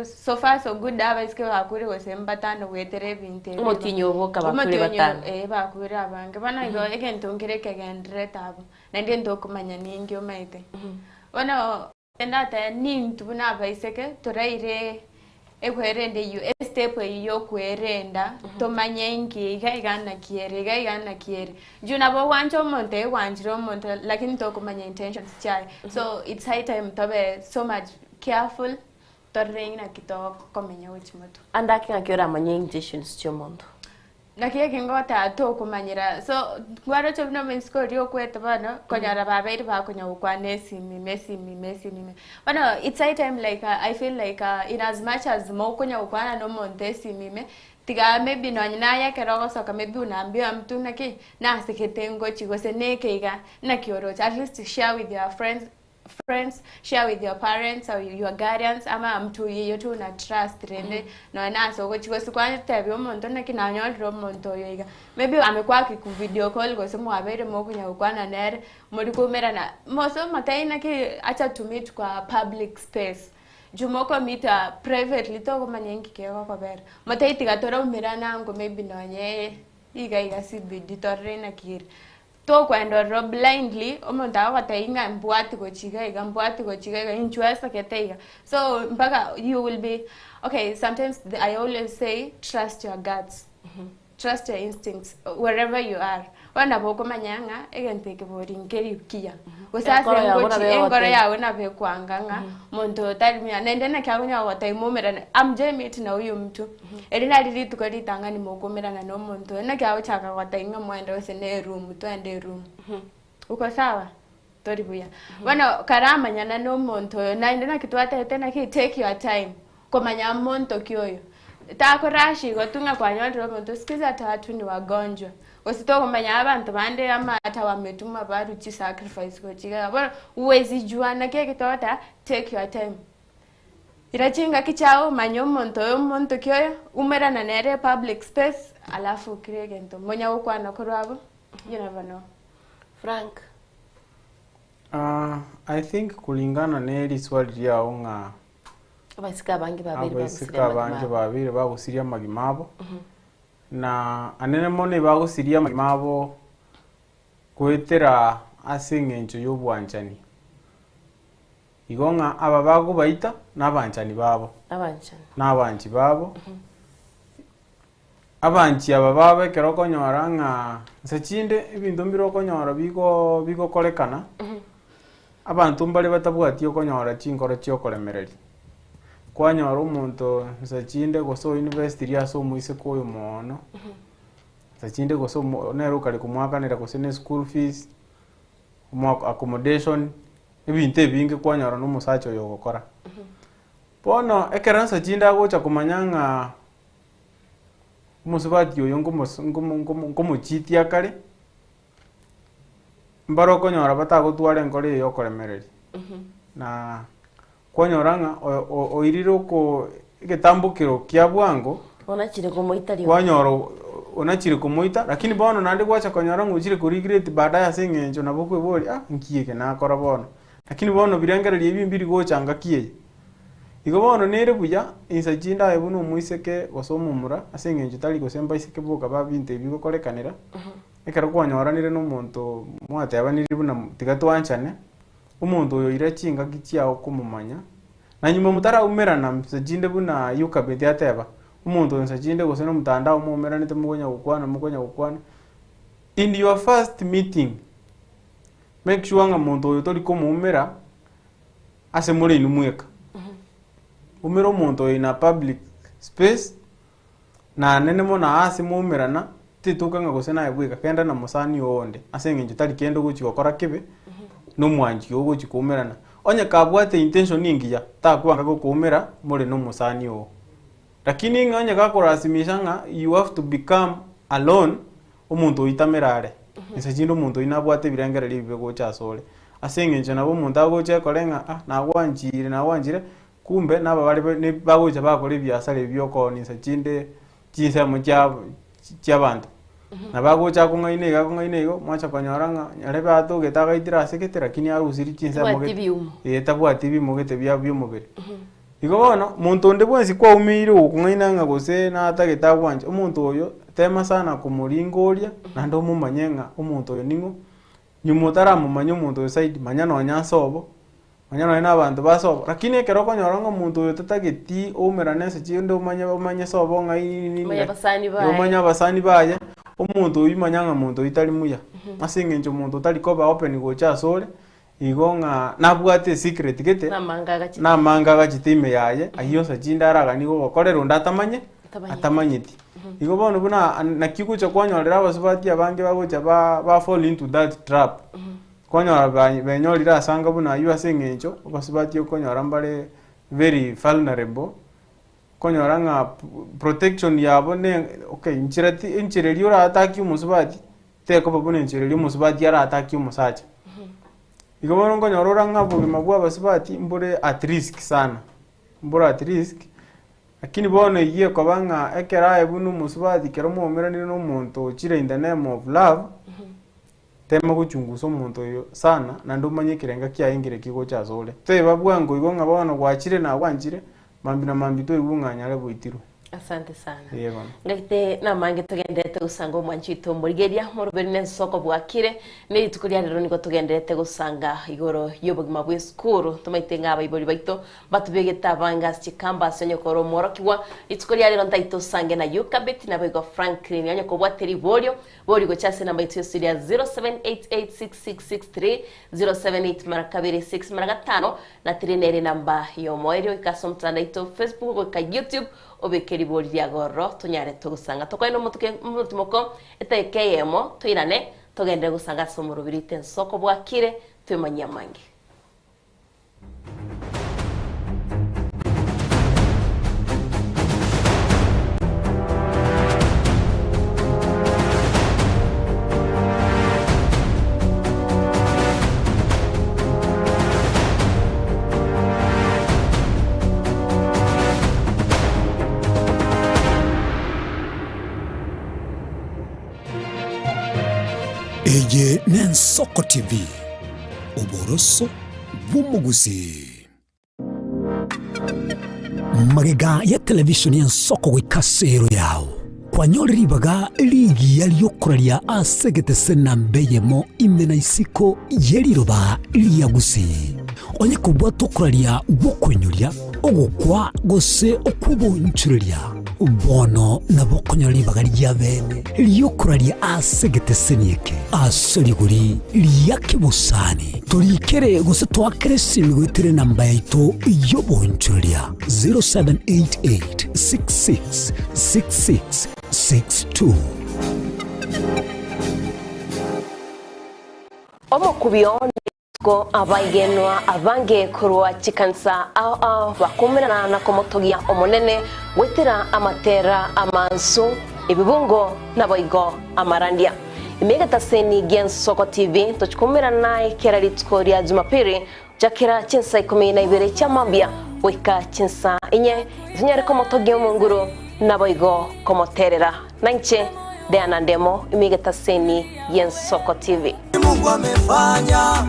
so far so good dava iske bakuri gose mbatano wetere binte motinyo boka bakuri batano bakuri abange bana igo egento ngireke gendre tabo na ndi ndo kumanya ningi omaite bana endata nintu buna baiseke toraire ekwerende you step yo kwerenda tomanye ingi igana kiere juna bo wancho monte wanjiro monte lakini to kumanya intentions chai so it's high time tobe so much careful torreina kito komenya uchimoto anda kinga kiora manye intentions chomondo nakie kingota to kumanyira so gwaro chobno mensko rio kweta bana konyara babairi ba konya ukwane simi bana it's high time like I feel like in as much as mo konya ukwana no monte simi tiga maybe no nyaya kerogo soka maybe unaambia mtu naki na seketengo chigose nekeiga na kioro at least share with your friends, share with your parents or your guardians ama mtu yeyote una trust rende no naso go chigose kwa tebyo monto na kinanyo ro monto yoiga maybe amekuwa ku video call go somo abere mo kunya ukwana nere muri kumera na moso mataina ki acha to meet kwa public space jumoko mita privately to ko manyengi ke ko ber mataiti gatora umira nango maybe no nye iga sibidi torrena kir to kwenda ro blindly omonda watainga mbwati go chiga inchuesa keteiga so mpaka you will be okay. Sometimes I always say trust your guts. trust your instincts wherever you are. Wana boko manyanga egente ke boringeri kia. Usase ngochi engoro yawe na be kwanganga muntu tarimia nende na kyagunya wata imumera amje miti na uyu mtu. Elina lili tukari tangani mogomera na no muntu na kyawo chaka wata inga mwenda wese ne room twende room. Uko sawa? Tori buya. Wana karama nyana no muntu na ndena kitwata tena ki take your time. Komanya muntu kyoyo. Tako rashi gotunga kwa nyondo muntu sikiza tatu ni wagonjwa. Usitoko manya abantu bande amata wametuma badu chi sacrifice ko chiga. Bora uwezi juana keke tota take your time. Irachinga kichao manyo muntu kyoyo umera na nere public space alafu kiregento. Monya ukwana kurwabo. You never know. Frank. I think kulingana neli swali yao nga abasika bangi babiri bagusiria magimabo na anene mone bagusiria magimabo kwetera asingencho y'obwanchani igonga aba bago baita n'abanchani babo n'abanchi babo abanchi aba babe kero konyora nga nsachinde ibintu mbiro konyora bigo kolekana abantu mbali batabwati okonyora chinkoro chiokolemereri kwanyora umuntu nsachinde goso university ya so muise koyo mono nsachinde goso nero kali kumwakanira gosene school fees accommodation ibintu bingi kwanyora no musacho yogokora pono ekera nsachinde agocha kumanyanga musubati yo ngomo chiti akare mbaro konyora batagotwara enkore yo koremereri na kwanyoranga oiriro ko getambukiro kya bwango onachire kumuita rio kwanyoro onachire kumuita lakini bono nandi gwacha konyora ngujire kuri great baadaye asengenjo nabokwe bori nkieke na akora bono lakini bono birengereri ebimbiri gochanga kiye igo bono nere buya insajinda ebuno muiseke gosomumura asengenjo tali gosemba iseke boka babinte bigo korekanira ekara kwanyora nire no muntu mwate abaniri buna tigatwanchane umuntu uyo irachinga gichiao kumumanya na nyuma mutara umerana msajinde buna yukabete ateba umuntu nsajinde gosena mutandao mumerana temugonya gukwana in your first meeting make sure nga muntu uyo tori kumumera ase muri numweka umero umuntu ina public space na nene mona ase mumerana tituka nga gosena ebweka kenda na musani onde ase nginjo tali kendo guchi gukora kibe no mwanji ogo chikumerana onya kabwate intention ningiya takwanga gukumera muri no musani o lakini nganya gakorasimisha you have to become alone umuntu itamerare nsajinde umuntu inabwate birengera libe gocha sole asengenje nabo umuntu agoche korenga nagwanjire kumbe naba bali bagocha bakore byasale byoko nsajinde chinsa mu cy'abantu nabagocha kungaine go mwacha konyaranga nyare bato getaga itira seketera kini arusiri chinsa moge tabwati bimogete bya byumubere igo bono muntu nde bwensi kwa umire ukungaina nga gose na atageta bwanje umuntu oyo tema sana kumuringoria na ndo mumanyenga umuntu oyo ningo nyumutara mumanyo umuntu side manyano anyasobo manyano na abantu basobo lakini kero konyoranga umuntu oyo tatageti umeranese chindo umanye sobo ngai umanya basani baye umuntu uyimanyanga umuntu itali muya asingenje umuntu tali koba open gocha sole igonga nabwate secret gete na manga gachitime yaye ahiyo sajinda araga nigo gokorero ndatamanye atamanyiti igo bono buna nakikucha kwanyorera abasubati abange bagocha ba fall into that trap kwanyora benyorira asanga buna yu asingenjo abasubati okonyora mbale very vulnerable konyoranga protection yabo ne okay inchireri ora ataki umusubati teko babone inchireri umusubati ara ataki umusacha igobono konyorora ngabugima bwa basubati mbure at risk sana mbura at risk lakini bono iye kobanga ekera ebunu umusubati kero muomeranire no muntu chire in the name of love tema kuchungusa umuntu yo sana na ndumanye kirenga kyaingire kigo chazole teba bwango igonga bono gwachire na gwanjire mambi na mambi to ibunganya le buitiro Asante sana. Yego. Ngakite na mange tugendete gusanga mwanchito murigeria muruberi Ensoko Bwakire ni tukuria rero niko tugendete gusanga igoro yobugima bwe skuru tumaitenga abayibori baito batubegeta banga chikamba senyo koro morokiwa itukuria rero ntaito sange na Yukabet na bego Franklin yanyo ko bwateri bolio go chase namba itu studio 07886663 078 marakabiri 6 marakatano na trinere namba yo moerio ikasomtana ito Facebook ka YouTube obekeri bori ya goro tunyare tugusanga tokoino mutumoko etekeyemo tuirane tugende gusanga somurubiri Ensoko Bwakire twimanya mangi Eye Ensoko TV uboroso bw'umuguzi magega ya television ya Ensoko gwikasero yawo kwanyoribaga ligi yaliyokuralia asegete sena mbeyemo imena isiko yeliroba liyagusi onye kubwa tokuralia gukwenyulia ogukwa gose okubonchulia bono nabokonyolibaga lyabene liyokuralia asegete senieke aseliguri liyakibusani tulikere gose twakere simigwitire namba yaito yobonchulia 0788666662 Omokubione ko abagenwa abange kurwa chikansa bakumirana na komotogia omonene wetira amatera amansu ibibungo naboigo amarandia imegata seni Ensoko TV tochikumirana ikera litkoria Jumapili jakira chinsa 12 chamambia weka chinsa inye zinyare komotogia munguru naboigo komoterera nanche Dianah Ndemo imegata seni Ensoko TV. Mungu amefanya,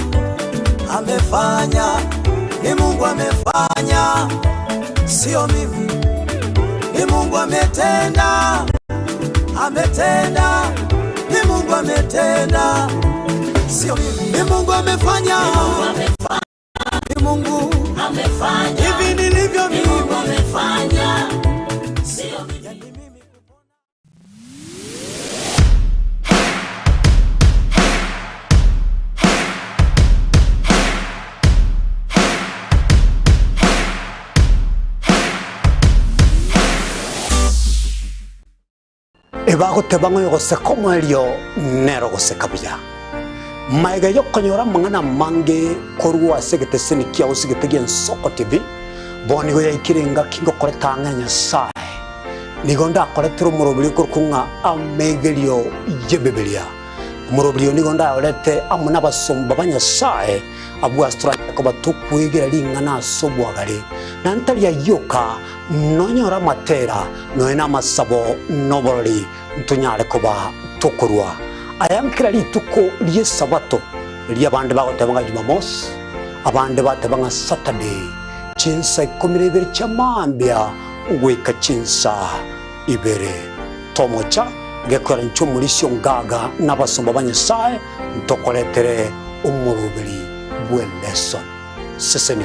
ni Mungu amefanya, sio mimi. Ni Mungu ametenda, ni Mungu ametenda, sio mimi. Ni Mungu amefanya, ni Mungu amefanya, hivi nilivyo mimi. Ni Mungu amefanya, sio mimi. Ebagotebanga yogoseka omwelio nero goseka buya maiga yokonyora mang'ana mange korwa asegete seni kia osigete Ensoko TV boni go yaikirenga kingo koretanga Nyasaye nigo ndakoretero murobiri kurkunga amegelio yebebelia murobiri nigo ndaorete amuna basomba banyasaye abu astra ko batukwegera lingana asobwagare nantali yoka nonyora matera noena masabo noborori ntunyare kuba tukurwa ayankira lituko lye sabato lya bande bagotebanga Jumamos abande batebanga Saturday chinsa 12 chamambia ugweka chinsa ibere tomocha gekora nchumulisyo ngaga nabasomba banyasaye ntokoletere umurubiri bwe lesson seseni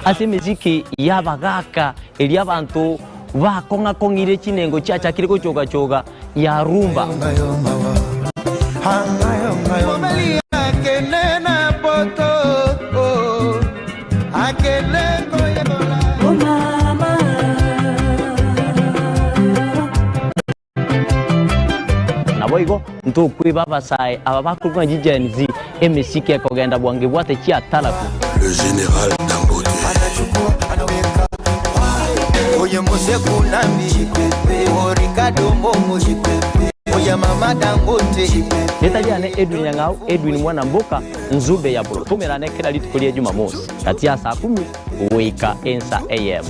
ase miziki yabagaka eli abantu bakonga kongire chinengo chacha kiriko choga choga ya rumba naboigo nto kwiba basai ababakurwa jijenzi emisiki ekogenda bwange bwate chia talaku le général Dambote oye mose kunambi orikado momo ya mama Dangote. Nitaliane Edwin Nyang'au, Edwin mwana mboka nzube ya bolo. Tumerane kila litu kulia Jumamosi kati ya saa 10 wika ensa AM.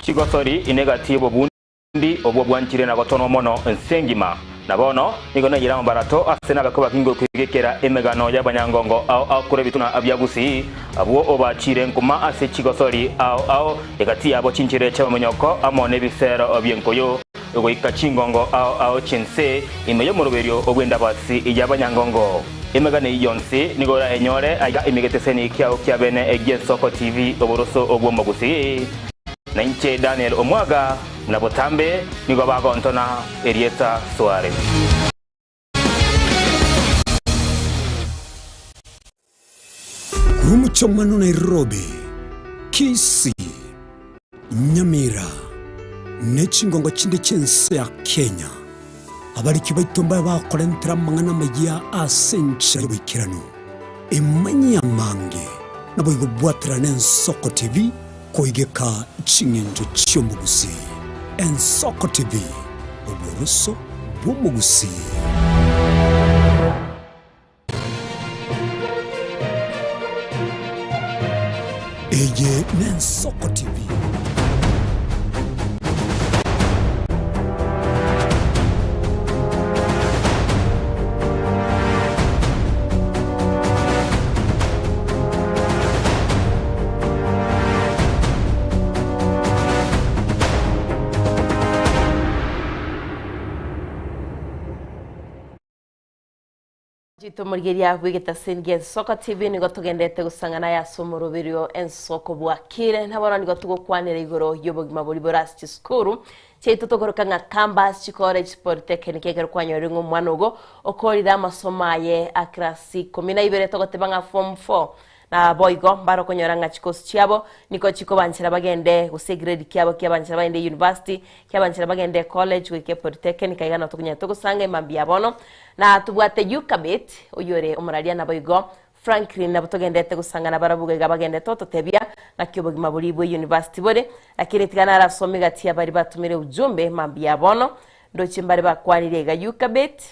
Chigosori inegatibo bundi obwabwanchire na gotono mono nsengima. Nabono niko nagira mbarato asena bakuba kingo kwigekera emegano y'abanyangongo au kure bituna abyagusi abo obachire nkuma ase Chigosori au egati abo chinchire cy'abanyoko amone bisero obyenkoyo ugo ikachingongo au chinse imeyo muruberio obwenda basi y'abanyangongo emegane yonse nigora enyore aga imigeteseni kyao kyabene Ensoko TV oboroso obwomogusi na inche Daniel Omwaga na botambe nigo bagontona Erieta Suarez. Kurumuchomano Nairobi, Kisii, Nyamira, Nechingongo chinde chense ya Kenya. Abariki baitomba bakorentera mangana magia asencha wikirano. Emanya mange nabo igobwatira Ensoko TV koigeka chingenjo cy'omugusi. Ensoko TV oboroso bw'omugusi. Eye Ensoko TV. Jito murgeria wigeta singe Ensoko TV nigo tugendete gusangana ya somoroberio Ensoko Bwakire nabona nigo tugokwanira igoro yobogima buri borasi skuru cyeito togoroka nga campus college polytechnic egero kwanyore ngo mwanogo okorira amasomaye akrasi 12 togoteba nga form 4 na boygo baro konyora nga chikosi cyabo niko chiko banchira bagende guse grade kyabo kyabanchira bagende university kyabanchira bagende college wike polytechnic igana tukunya tugusanga imambi abono na tubwate yukabit uyore umuralia na boygo Franklin na butogendete gusangana barabuga bagende toto tebya na kyobogima buri bwe university bore lakini tigana rasome gati ya bari batumire ujumbe mambi abono ndo chimbari bakwanire ga yukabit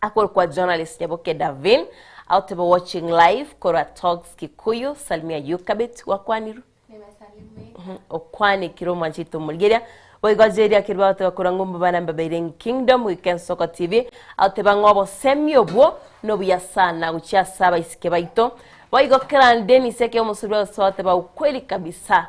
akor kwa journalist Nyaboke Davin out of watching live Kora Talks Kikuyu Salmia Yukabit wakwaniru okwani kiro manchito mulgeria boigojeria kirba to kurangumba bana mbabairing Kingdom Weekend Ensoko TV out bangobo semyobwo no buyasana ucha saba isike baito boigo krandeni seke omusubiro sote ba ukweli kabisa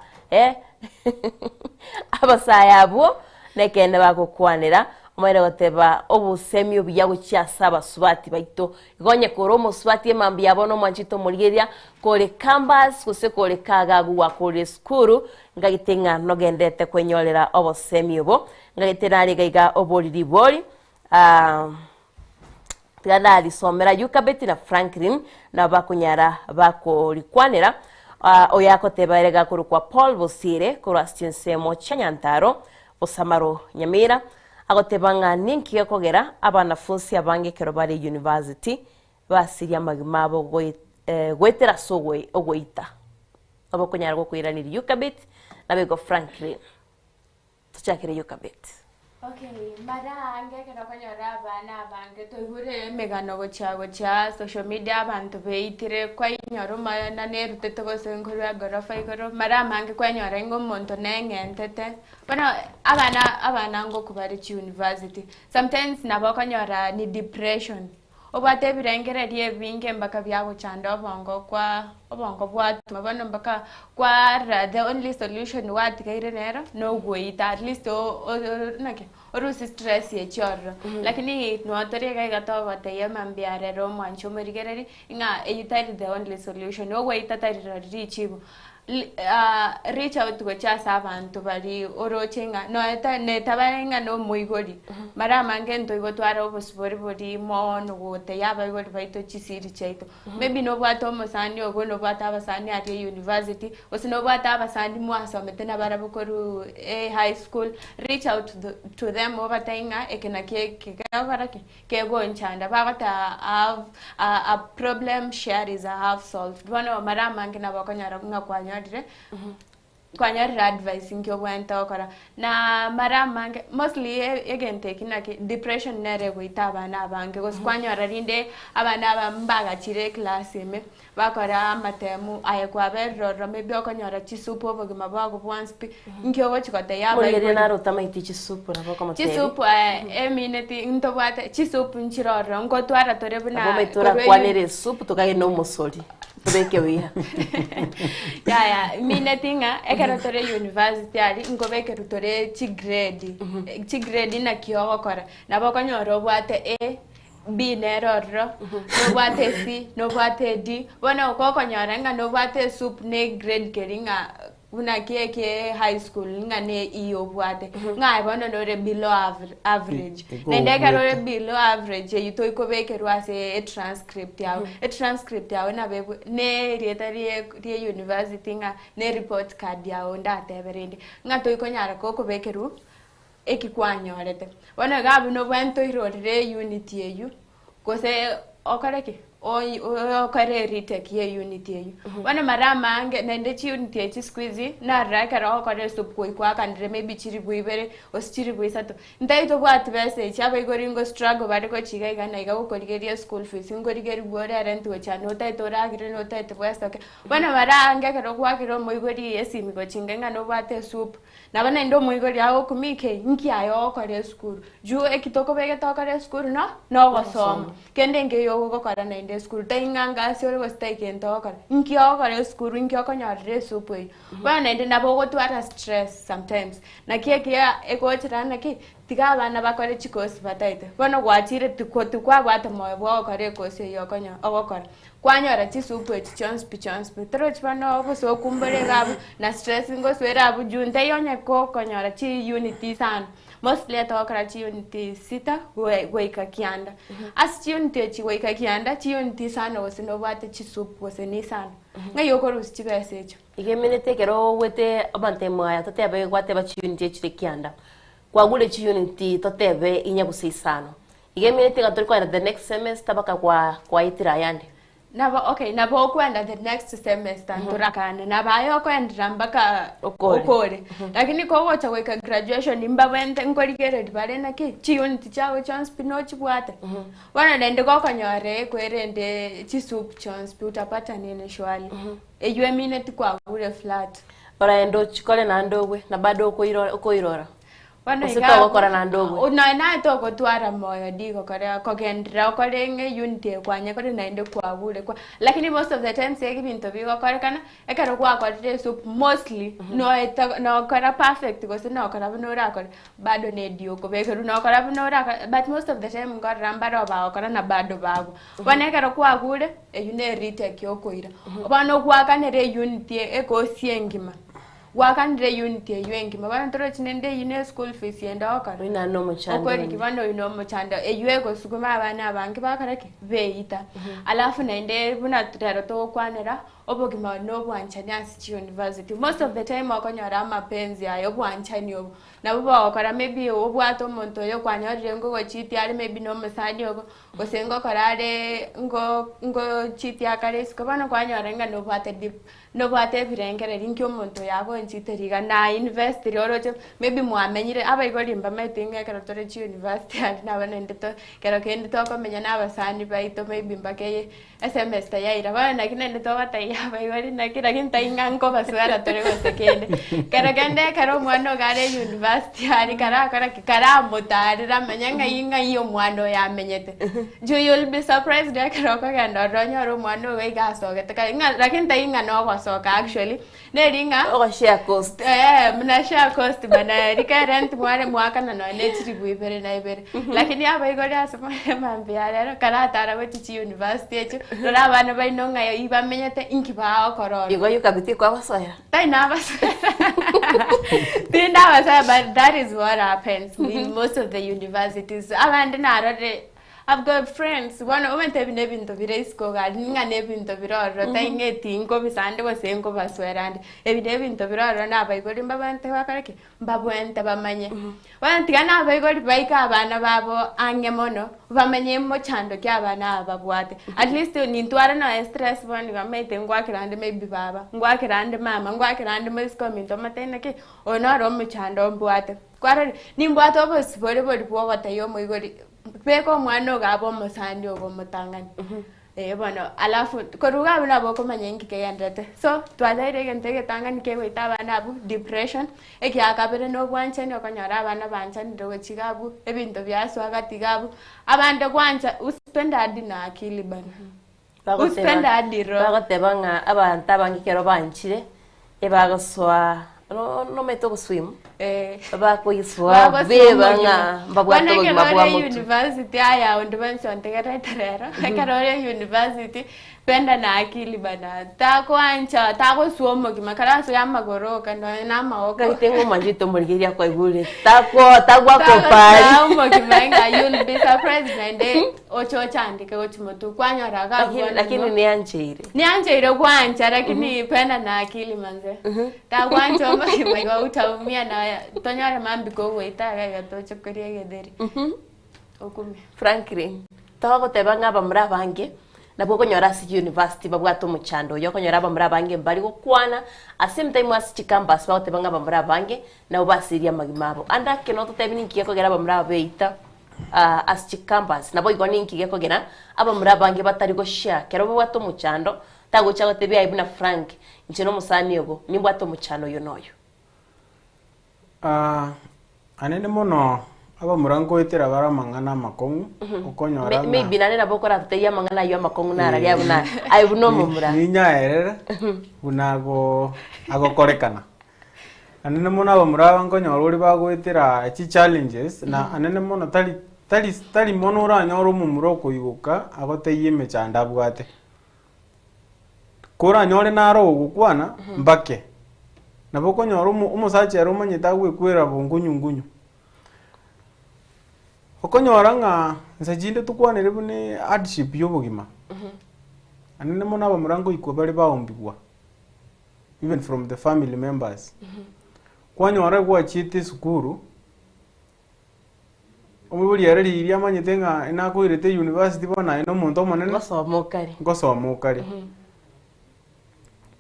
abasaya abo nekende bakokwanira omaire goteba obusemyo bya gucha saba subati baito igonye koromo subati emambi yabono mwanchito mulgeria kore campus kuse kore kagagu wa kore skuru ngagitenga nogendete kwenyolera obusemyo bo ngagiterari gaiga oboriri bori Tiana somera Yukabeti na Franklin na bakunyara bakorikwanira oyako tebarega kurukwa Paul Bosire kurastinse Chanyantaro Osamaro Nyamira agotebanga ninki yakogera abanafunzi abange kerobari university basiria magimabo gwetera sogwe ogweita abakunyara go kwiranira Yukabeti na bego Franklin tuchakire Yukabeti. Okay, mara angeke nakonyora abana abange toibure megano gocha social media abantu beitire kwa inyoro mana nerute togosenkorwa gorofa igoro mara mange kwanyora ngo monto nengentete bana abana ngo kubari university sometimes nabakonyora ni depression obate birengere die binge mbaka byabo chanda obongo bwatu mabano mbaka kwa the only solution what kaire nero no wait at least orusi stress ye chorro lakini no toriga gato bate yamambiare ro mwancho murigereri inga eyitari the only solution o wait atari richibu reach out to chasa abantu bari orochenga no eta netabarenga no muigori mara mangento igotwara obosbori bori mono gote yaba igori baito chisiri chaito maybe no bwato mosani ogo no bwata abasani at university osino bwata abasani mwasomete na barabukoru high school reach out to them obatenga ekena kegabarake kego nchanda bagata have a problem share is a half solved bwana mara mangena bakonyara kunga kwanya kwanyar advice nkyo bwanta okora na maramange mostly again taking depression nere kuita abana bange kos kwanyara rinde abana bambaga chire class ime bakora matemu aye kwa berro maybe okonyara chisupo bogima bago once nkyo gochikote ya ba ile na rota maiti chisupo na bako matemu chisupo emineti ntobwate chisupo nchiroro ngo twara torebuna abo maitora kwanere supu tukage no musoli tobeke wiya ya minetinga ekarotore university ali ngobeke rutore chi grade na kiyo kora na bokonyoro bwate B neroro no bwate C no bwate D bona okokonyora nga no bwate sup ne grade keringa una keke high school nga ne iyo bwate nga bona no re below average nende karore below average yuto ikobeke rwase a transcript yawe na bebo ne rietari university nga ne report card yawe ndateberende nga to ikonyara kokobeke ru ekikwanyorete bona gabu no bwento irore unity yeyu kose okareke okare retake ye unity yeyu bona marama ange nende chi unity yechi squeeze na raka ro okare stop kwa kandre maybe chiri buibere oschiri buisato ndaito bwat bese chaba igoringo struggle bari ko chiga igana iga ukorigeria school fees ngorigeri bore rent wecha no taito ragire no taito bwestoke bona mara ange karo kwa kiro moigori esimi ko chingenga no bwate soup na bana ndo moigori aho kumike nki ayo okare school ju ekitoko bege tokare school no gosoma kende nge yo gokora na inde school tainganga sore go stay kento okare nki okare school nki okonyare soup we bana inde nabo gotwara stress sometimes na kia ekochira na ki tiga bana bakore chikosi bataite bana gwatire tukwa bwata moyo bwo okare kosi yo konya ogokora kwanyora chisupu chichonspi troch bana oboso kumbere gabu na stress ngo swera abu junte yonya ko konyora chi unity sana mostly atokara chi unity sita weika kianda as chi unity chi weika kianda chi unity sana osino bate chisupu oseni sana ngayo ko rusi chibesecho igemenete kero wete abante mwaya totebe gwate ba chi unity chi kianda kwagule chi unity totebe inya busisano igemenete gatorikwa the next semester baka kwa itira yande nabo kwenda the next semester turakana nabayo kwenda mbaka okore lakini ko wacha weka graduation imbawente ngorigere dibare na ki chi unity chawe chance pinochi bwate wana nende ko kanyore kwerende chi soup chance utapata nene shwali eyue minute kwa gure flat bara endo chikole na ndogwe na bado ukoirora Usito wakora na ndogo. Unaina toko tuara moyo digo kare kogendra kore nge unity kwanya kore naende kwa bure kwa lakini most of the time segi binto bigo kore kana ekaro kwa kore soup mostly no kora perfect ko sino kora bunora kore bado ne dio ko beke no kora bunora but most of the time ngora rambaro ba kora na bado bago wana ekaro kwa bure eyune retake yokoira obano kwa kanere unity eko siengima wakandre unity yengi mabana toro chinende yine school fees yenda okara ina no muchanda okori kibano ino muchanda eyuego sukuma abana abange bakarake beita alafu naende buna tero to kwanera obogima no bwanchani asi university most of the time okonyora mapenzi ayo bwanchani obo nabo okara maybe obwato monto yo kwanyorire ngo gochiti ari maybe no musadi ogo gosengo karare ngo chiti akare sikobana kwanyora nga no bwate dip no bwate birengere rinkyo monto yabo nchiteriga na invest roroche maybe mwamenyire abaigori mbametinga karotore chi university ari nabana ndito kero kende to komenya nabasani baito maybe mbakeye SMS ta yaira bana kinende to batai abaigori nakira kintainga ngo baswara tore gosekende kero kende kero mwana gare university ari kara motari ramenya inga iyo mwana yamenyete you will be surprised kero kagenda ronyoro mwana we gasogete lakini tainga no soka actually neringa share cost mna share cost bana rika rent mwaka na ne tribu ibere na ibere lakini aba igori asoma mambia rero karatara wechi university echo rora bana bainonga iba menyete inkiba okoro igo yukabiti kwa basoya taina basoya tinda basoya but that is what happens in most of the universities abandi narore I've got friends wana umente binebinto biresko gadi ninga nebinto biroro taingeti ingo bisande bose ingo baswerande ebinebinto biroro nabayigori mbabante bakareke mbabwente bamanye wantigana abayigori bayika abana babo angemono bamenye mo chando kyabana babwate at least nintwara na stress bani gamete ngwakirande maybe baba ngwakirande mama ngwakirande mesko minto matene ke onaro mo chando mbwate kwara nimbwate obos bore bwata yo moigori peko mwana gabo musandi ogo mutangani bono alafu koruga bana boko manyengi ke yandete so twazaire gente ke tangani ke wita bana bu depression eki akabere no bwanchani okonyara bana banchani dogo chigabu ebinto byaso agati gabu abande kwancha uspenda adina akili bana uspenda adiro bagotebanga abantu abangikero banchire ebagoswa no meto swim bakuyiswa bebanga babwato babwamutu university aya undibanso ntegereterero ekarore university penda na akili bana takwancha takoswomo kimakaraso yamagoroka no namaoka kitengo manjito murigiria kwa igure takwa kopari umo kimanga you'll be surprised when they ocho chandike ochimoto kwanyara ga lakini nianjeire kwancha lakini penda na akili manze takwancha umo kimanga utaumia na tonyara mambi ko weita ga tocho korie gederi okumi Franklin tawo tebanga bamra bange nabwo konyora si university babwato muchando yo konyora bamra bange mbali ko kwana same time as chikambas bawo tebanga bamra bange na ubasiria magimabo anda ke no totebini kiyeko gera bamra beita as chikambas nabo igoni nkigeko gera abamra bange batari go share kero babwato muchando tago chago tebia ibuna Frank nchino musani yogo nimbwato muchando yo noyo anene mono aba murango etera bara mangana makongu okonyora maybe nane nabokora tuteya mangana yo makongu nara ya buna ai buno mumura ninya erera bunago agokorekana anene mono aba muraba nkonyora uri bagwetera chi challenges na anene mono tali mono uranyora mumuro kuyuka agoteye mechanda bwate kora nyore naro gukwana mbake nabokonyora umusache ero manyita gwekwera bungunyungunyu okonyora nga nsajinde tukwanire bune hardship yobugima anene mona abamurango iko bari baombigwa even from the family members kwanyora gwa chite sukuru omubuli yarari iri amanyite nga inakoirete university bona ino muntu omonene ngosomokari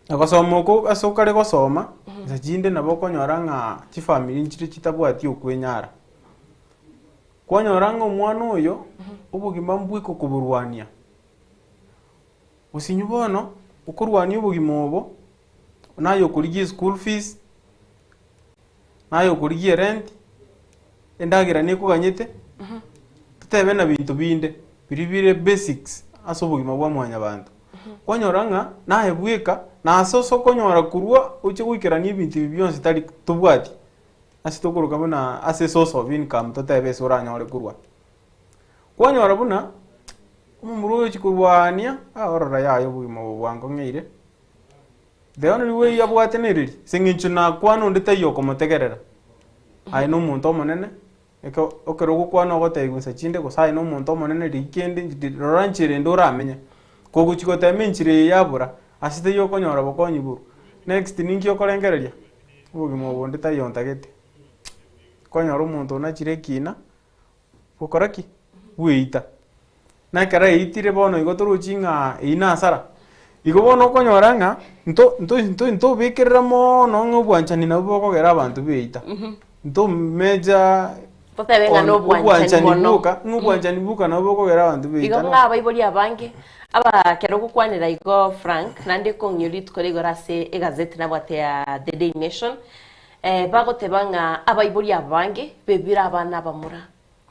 agosomoko asokare gosoma nsajinde nabokonyora nga chi family nchire chitabwati okwenyara kwanyoranga omwana oyo ubugima mbwiko kuburwania usinyubono ukurwania ubugima obo nayo kurigie school fees nayo kurigie rent endagira nikuganyete tutebe na bintu binde biribire basics asobugima bwa mwanya bantu kwanyoranga nahe bwika na asoso konyora kurwa uche gwikirania ibintu byonse tari tubwati asitokoro kabona ase source of income totebe sura nyore kurwa kwanyora buna umumuro chikurwania orora yayo bwimo bwango ngeire the only way yabwateneriri singinchu na kwano nditayo komotegerera ai no muntu omonene eko okero gukwano goteigusa chinde ko sai no muntu omonene rikende roranchire ndora amenya koguchiko temenchire yabura asite yo konyora bokonyi buru next ninki okorengereria ubugimo bonde tayo ntagete konyora umuntu nachire kina bukoraki bwita nakara itire bono igoturuchinga ina sara igobono konyora nga nto bikirira mono ngobwanchani nabo kogera abantu beita nto meja totebenga no bwanchani buka ngobwanchani buka nabo kogera abantu beita igonga abayiboli abange aba kero kukwanira igo Frank nande kongnyuri tukoregora se egazeti nabwate ya The Daily Nation bagotebanga abayiboli abange bebira abana bamura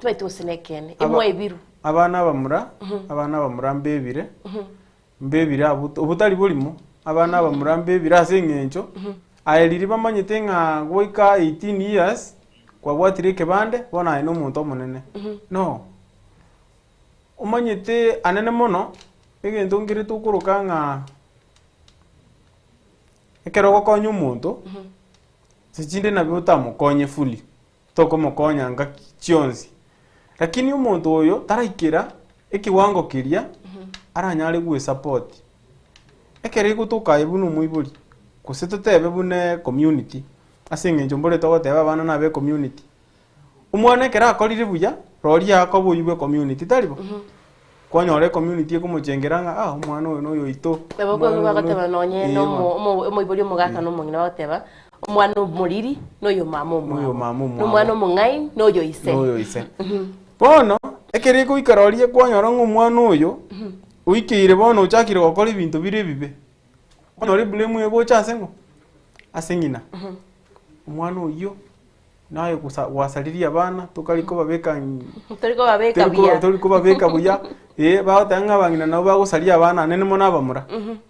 tubaitu senekene imwe ibiru abana bamura mbebire ubutari bulimo abana bamura mbebire asengencho ayeliri bamanyite nga goika 18 years kwa bwatire kebande bona ino muntu omonene no umanyite anene mono egento ngire tukuruka nga ekero gokonya umuntu sichinde na butamukonye fully toko mukonya nga chionzi lakini umuntu oyo taraikira ekiwango kiria aranyare gwe support ekere gutuka ibunu muiburi kusito tebe bune community asingenjo mbore togoteba bana nabe community umwana kera akorire buya rori yako buyibwe community taribo kwanyore community kumucengeranga umwana uyu noyo ito ebo ko bagateba nonye no muiburi mugaka no mungina bateba umwana umuriri noyo mama umwana umungai noyo ise bono ekere ko ikarorie kwanyora ng'umwana uyu uikire bono uchakire gukora ibintu bire bibe bono ribule mwe gocha sengo asengina umwana uyu naye wasaliria bana tukariko babeka turiko babeka buya batanga bangina nabo bagosaria bana nene mona bamura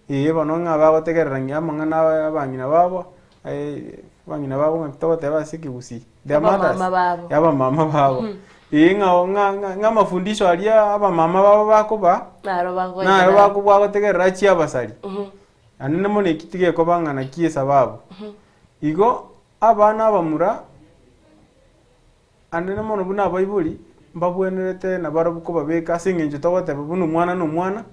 bono nga bagotegereranya amangana abangina babo bangina babo ngitote basiki gusi yaba mama babo nga mafundisho alia aba mama babo bakuba naro bakuba gotegerera chi abasari anene mone kitige ko bangana kiesa babo igo abana bamura anene mono buna baibuli mbabwenerete na barabuko babeka singenje togote bunu mwana no mwana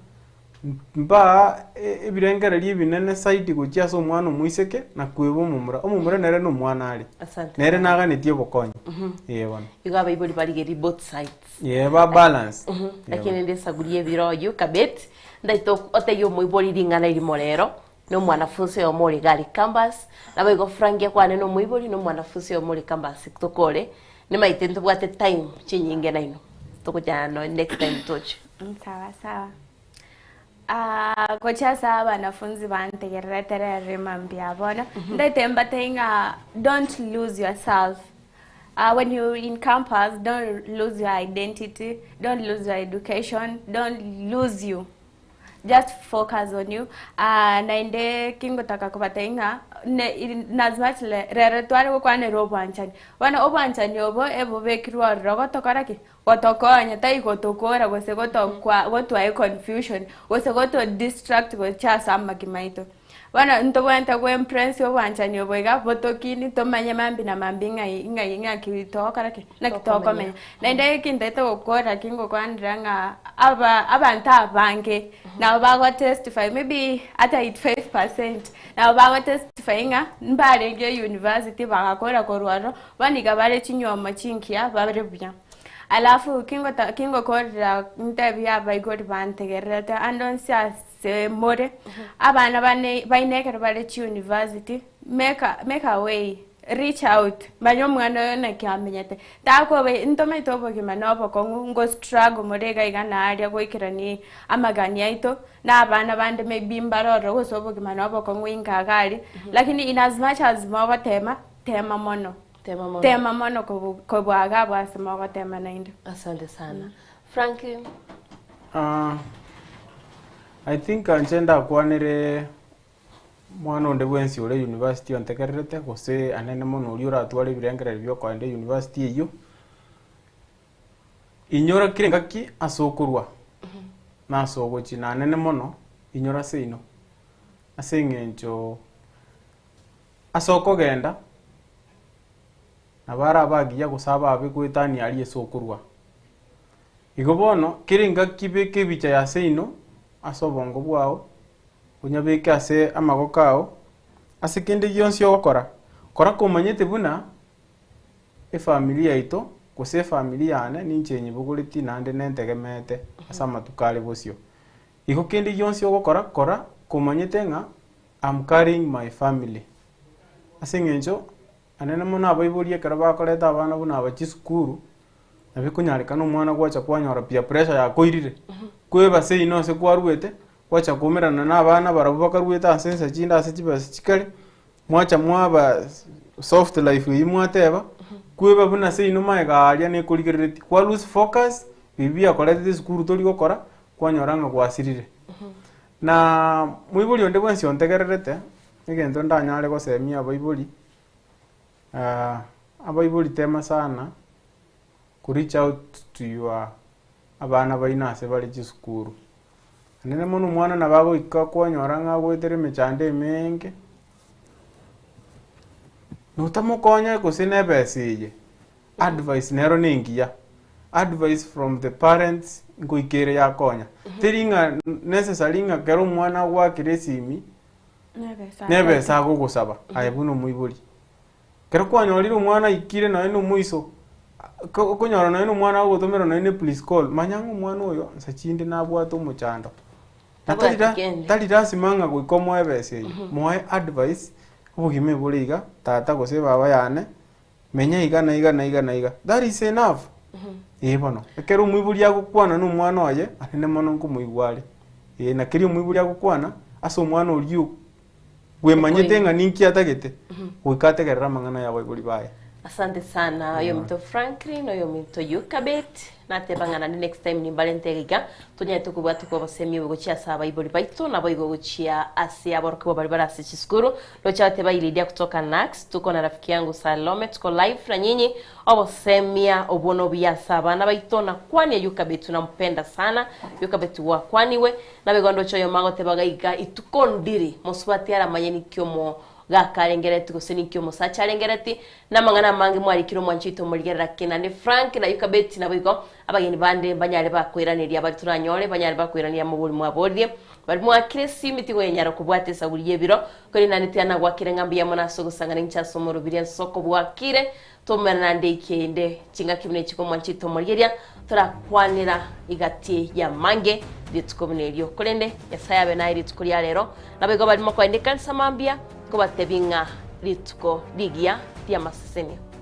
mba ebirengere libinene side gochia so mwana muiseke na kwebo mumura nere no mwana ali nere naga netie bokonye bana iga baibuli baligeri both sides ba balance lakini ndesagulie biroyo kabet ndaito oteyo muibuli ringana irimorero no mwanafunzi yo muri gari campus na baigo frangia kwane no muibuli no mwanafunzi yo muri campus tokore ni maitendo bwate time chinyinge naino tukujana next time touch sawa kocha sawa wanafunzi bantegerera remambia bona ndatemba tenga don't lose yourself when you're in campus don't lose your identity, don't lose your education, don't lose you, just focus on you. Nainde kingo taka kubatenga nazmach rere tware kwa ne robo anchani wana obo anchani obo ebo bekirwa rogo tokaraki gotokonya tai gotokora gose gotokwa gotwae confusion gose goto distract go cha sama kimaito wana ntobwanta go impress obo anchani obo ga botokini tomanya mambi na mambinga inga kitokaraki na kitokome nainde kindeto gokora kingo kwandranga abanta banke na bago testify maybe at 85% na bago testify nga mbarenge university bagakora korwaro baniga bare chinyoma chinkia bare buya alafu kingo korra ntabya baigod bantegereta andonsia se more abana bainekera bare chi university make a way, reach out banyo mwana na kyamenyete tako be ntome tobo kimanobo kongo struggle morega igana aria goikirani amagani aito na abana bande maybe mbaroro gosobo kimanobo kongo ingagari lakini in as much as mawa tema mono ko bwaga bwase mawa tema nainde. Asante sana Frankie. I think anchenda kwanire mwana onde bwensi ore university ontekerete gose anene mono uri uratware birengere byo kwa ende university iyo inyora kirengaki asokurwa na sogochi na anene mono inyora seino asengenjo asoko genda nabara bagiya gusaba abikwitani ali esokurwa igobono kirengaki beke bicha ya seino asobongo bwao unyabeke ase amagokao asekende yonsi okora kumanyete buna familia ito kose familia ane ninche nyibuguliti nande nentegemete asama tukale bosio iko kende yonsi okora kumanyete nga I'm carrying my family asengenjo anene mona abayibolie karaba koleta abana buna abachisukuru nabikunyarika no mwana gwacha kwanyora pia pressure yakoirire kweba se inose kwaruete wacha kumerana na abana barabuka rueta sensa chinda asichiba chikali mwacha mwaba soft life yimwateba kweba buna se inuma egalia ne kuligereti kwa lose focus bibia kolete skuru toli gokora kwanyoranga kwasirire na mwibuli onde bwensi ontegererete egento ndanyale gosemia abaibuli abaibuli tema sana ku reach out to your abana bainase bali chiskuru nene mono mwana na bago ikakwanyoranga gwetere mechande menge nutamukonya kusine besije advice nero ningiya advice from the parents nguikire ya konya tiringa necessary nga kero mwana gwakire simi nebe sa gugusaba ayebuno muiburi kero kwanyorire umwana ikire na eno muiso kunyora na eno mwana gutumira na ene please call manyangu mwana oyo nsachinde nabwato muchando tali rasimanga gwikomo ebese moe advice ubugime buriga tata gose baba yane menya iga that is enough bono ekero muiburi agukwana no mwana oye anene mono nkumuigware na kiri muiburi agukwana aso mwana oriyo gwemanyete nga ninki atagete wikategerera mangana yawe iburi baye. Asante sana yo mito Franklin yo mito Yukabet natebangana ni next time ni Balenteriga tunya tukubwa tuko semi ugochia saba ibori baito na boigo gochia asia borko bari barasi chiskuru locha teba ilidia kutoka Nax tuko na rafiki yangu Salome tuko live na nyinyi obo semia obono bya saba na baito na kwani Yukabet tunampenda sana Yukabet wa kwani we na begondo choyo mago tebagaiga itukondiri moswati ara manyeni kyomo gakarengereti gusenikyo musacharengereti namangana mangi mwarikiro mwanchito muligerera kina ni Frank na Yukabet na bigo abageni bande banyare bakwiraniria bari turanyore banyare bakwirania mu buri mwabodye bari mwakire simiti gwenyara kubwate saburiye biro kuri nanitiana gwakire ngambi ya munaso gusangana nchaso mu rubiri Ensoko Bwakire tomera ndekende chinga kibine chiko mwanchito muligeria turakwanira igati ya mange ditsukomunelio kolende yasaya benairi tukuria lero nabigo bari mako endeka samambia kubatebinga litko digia dia maseseni.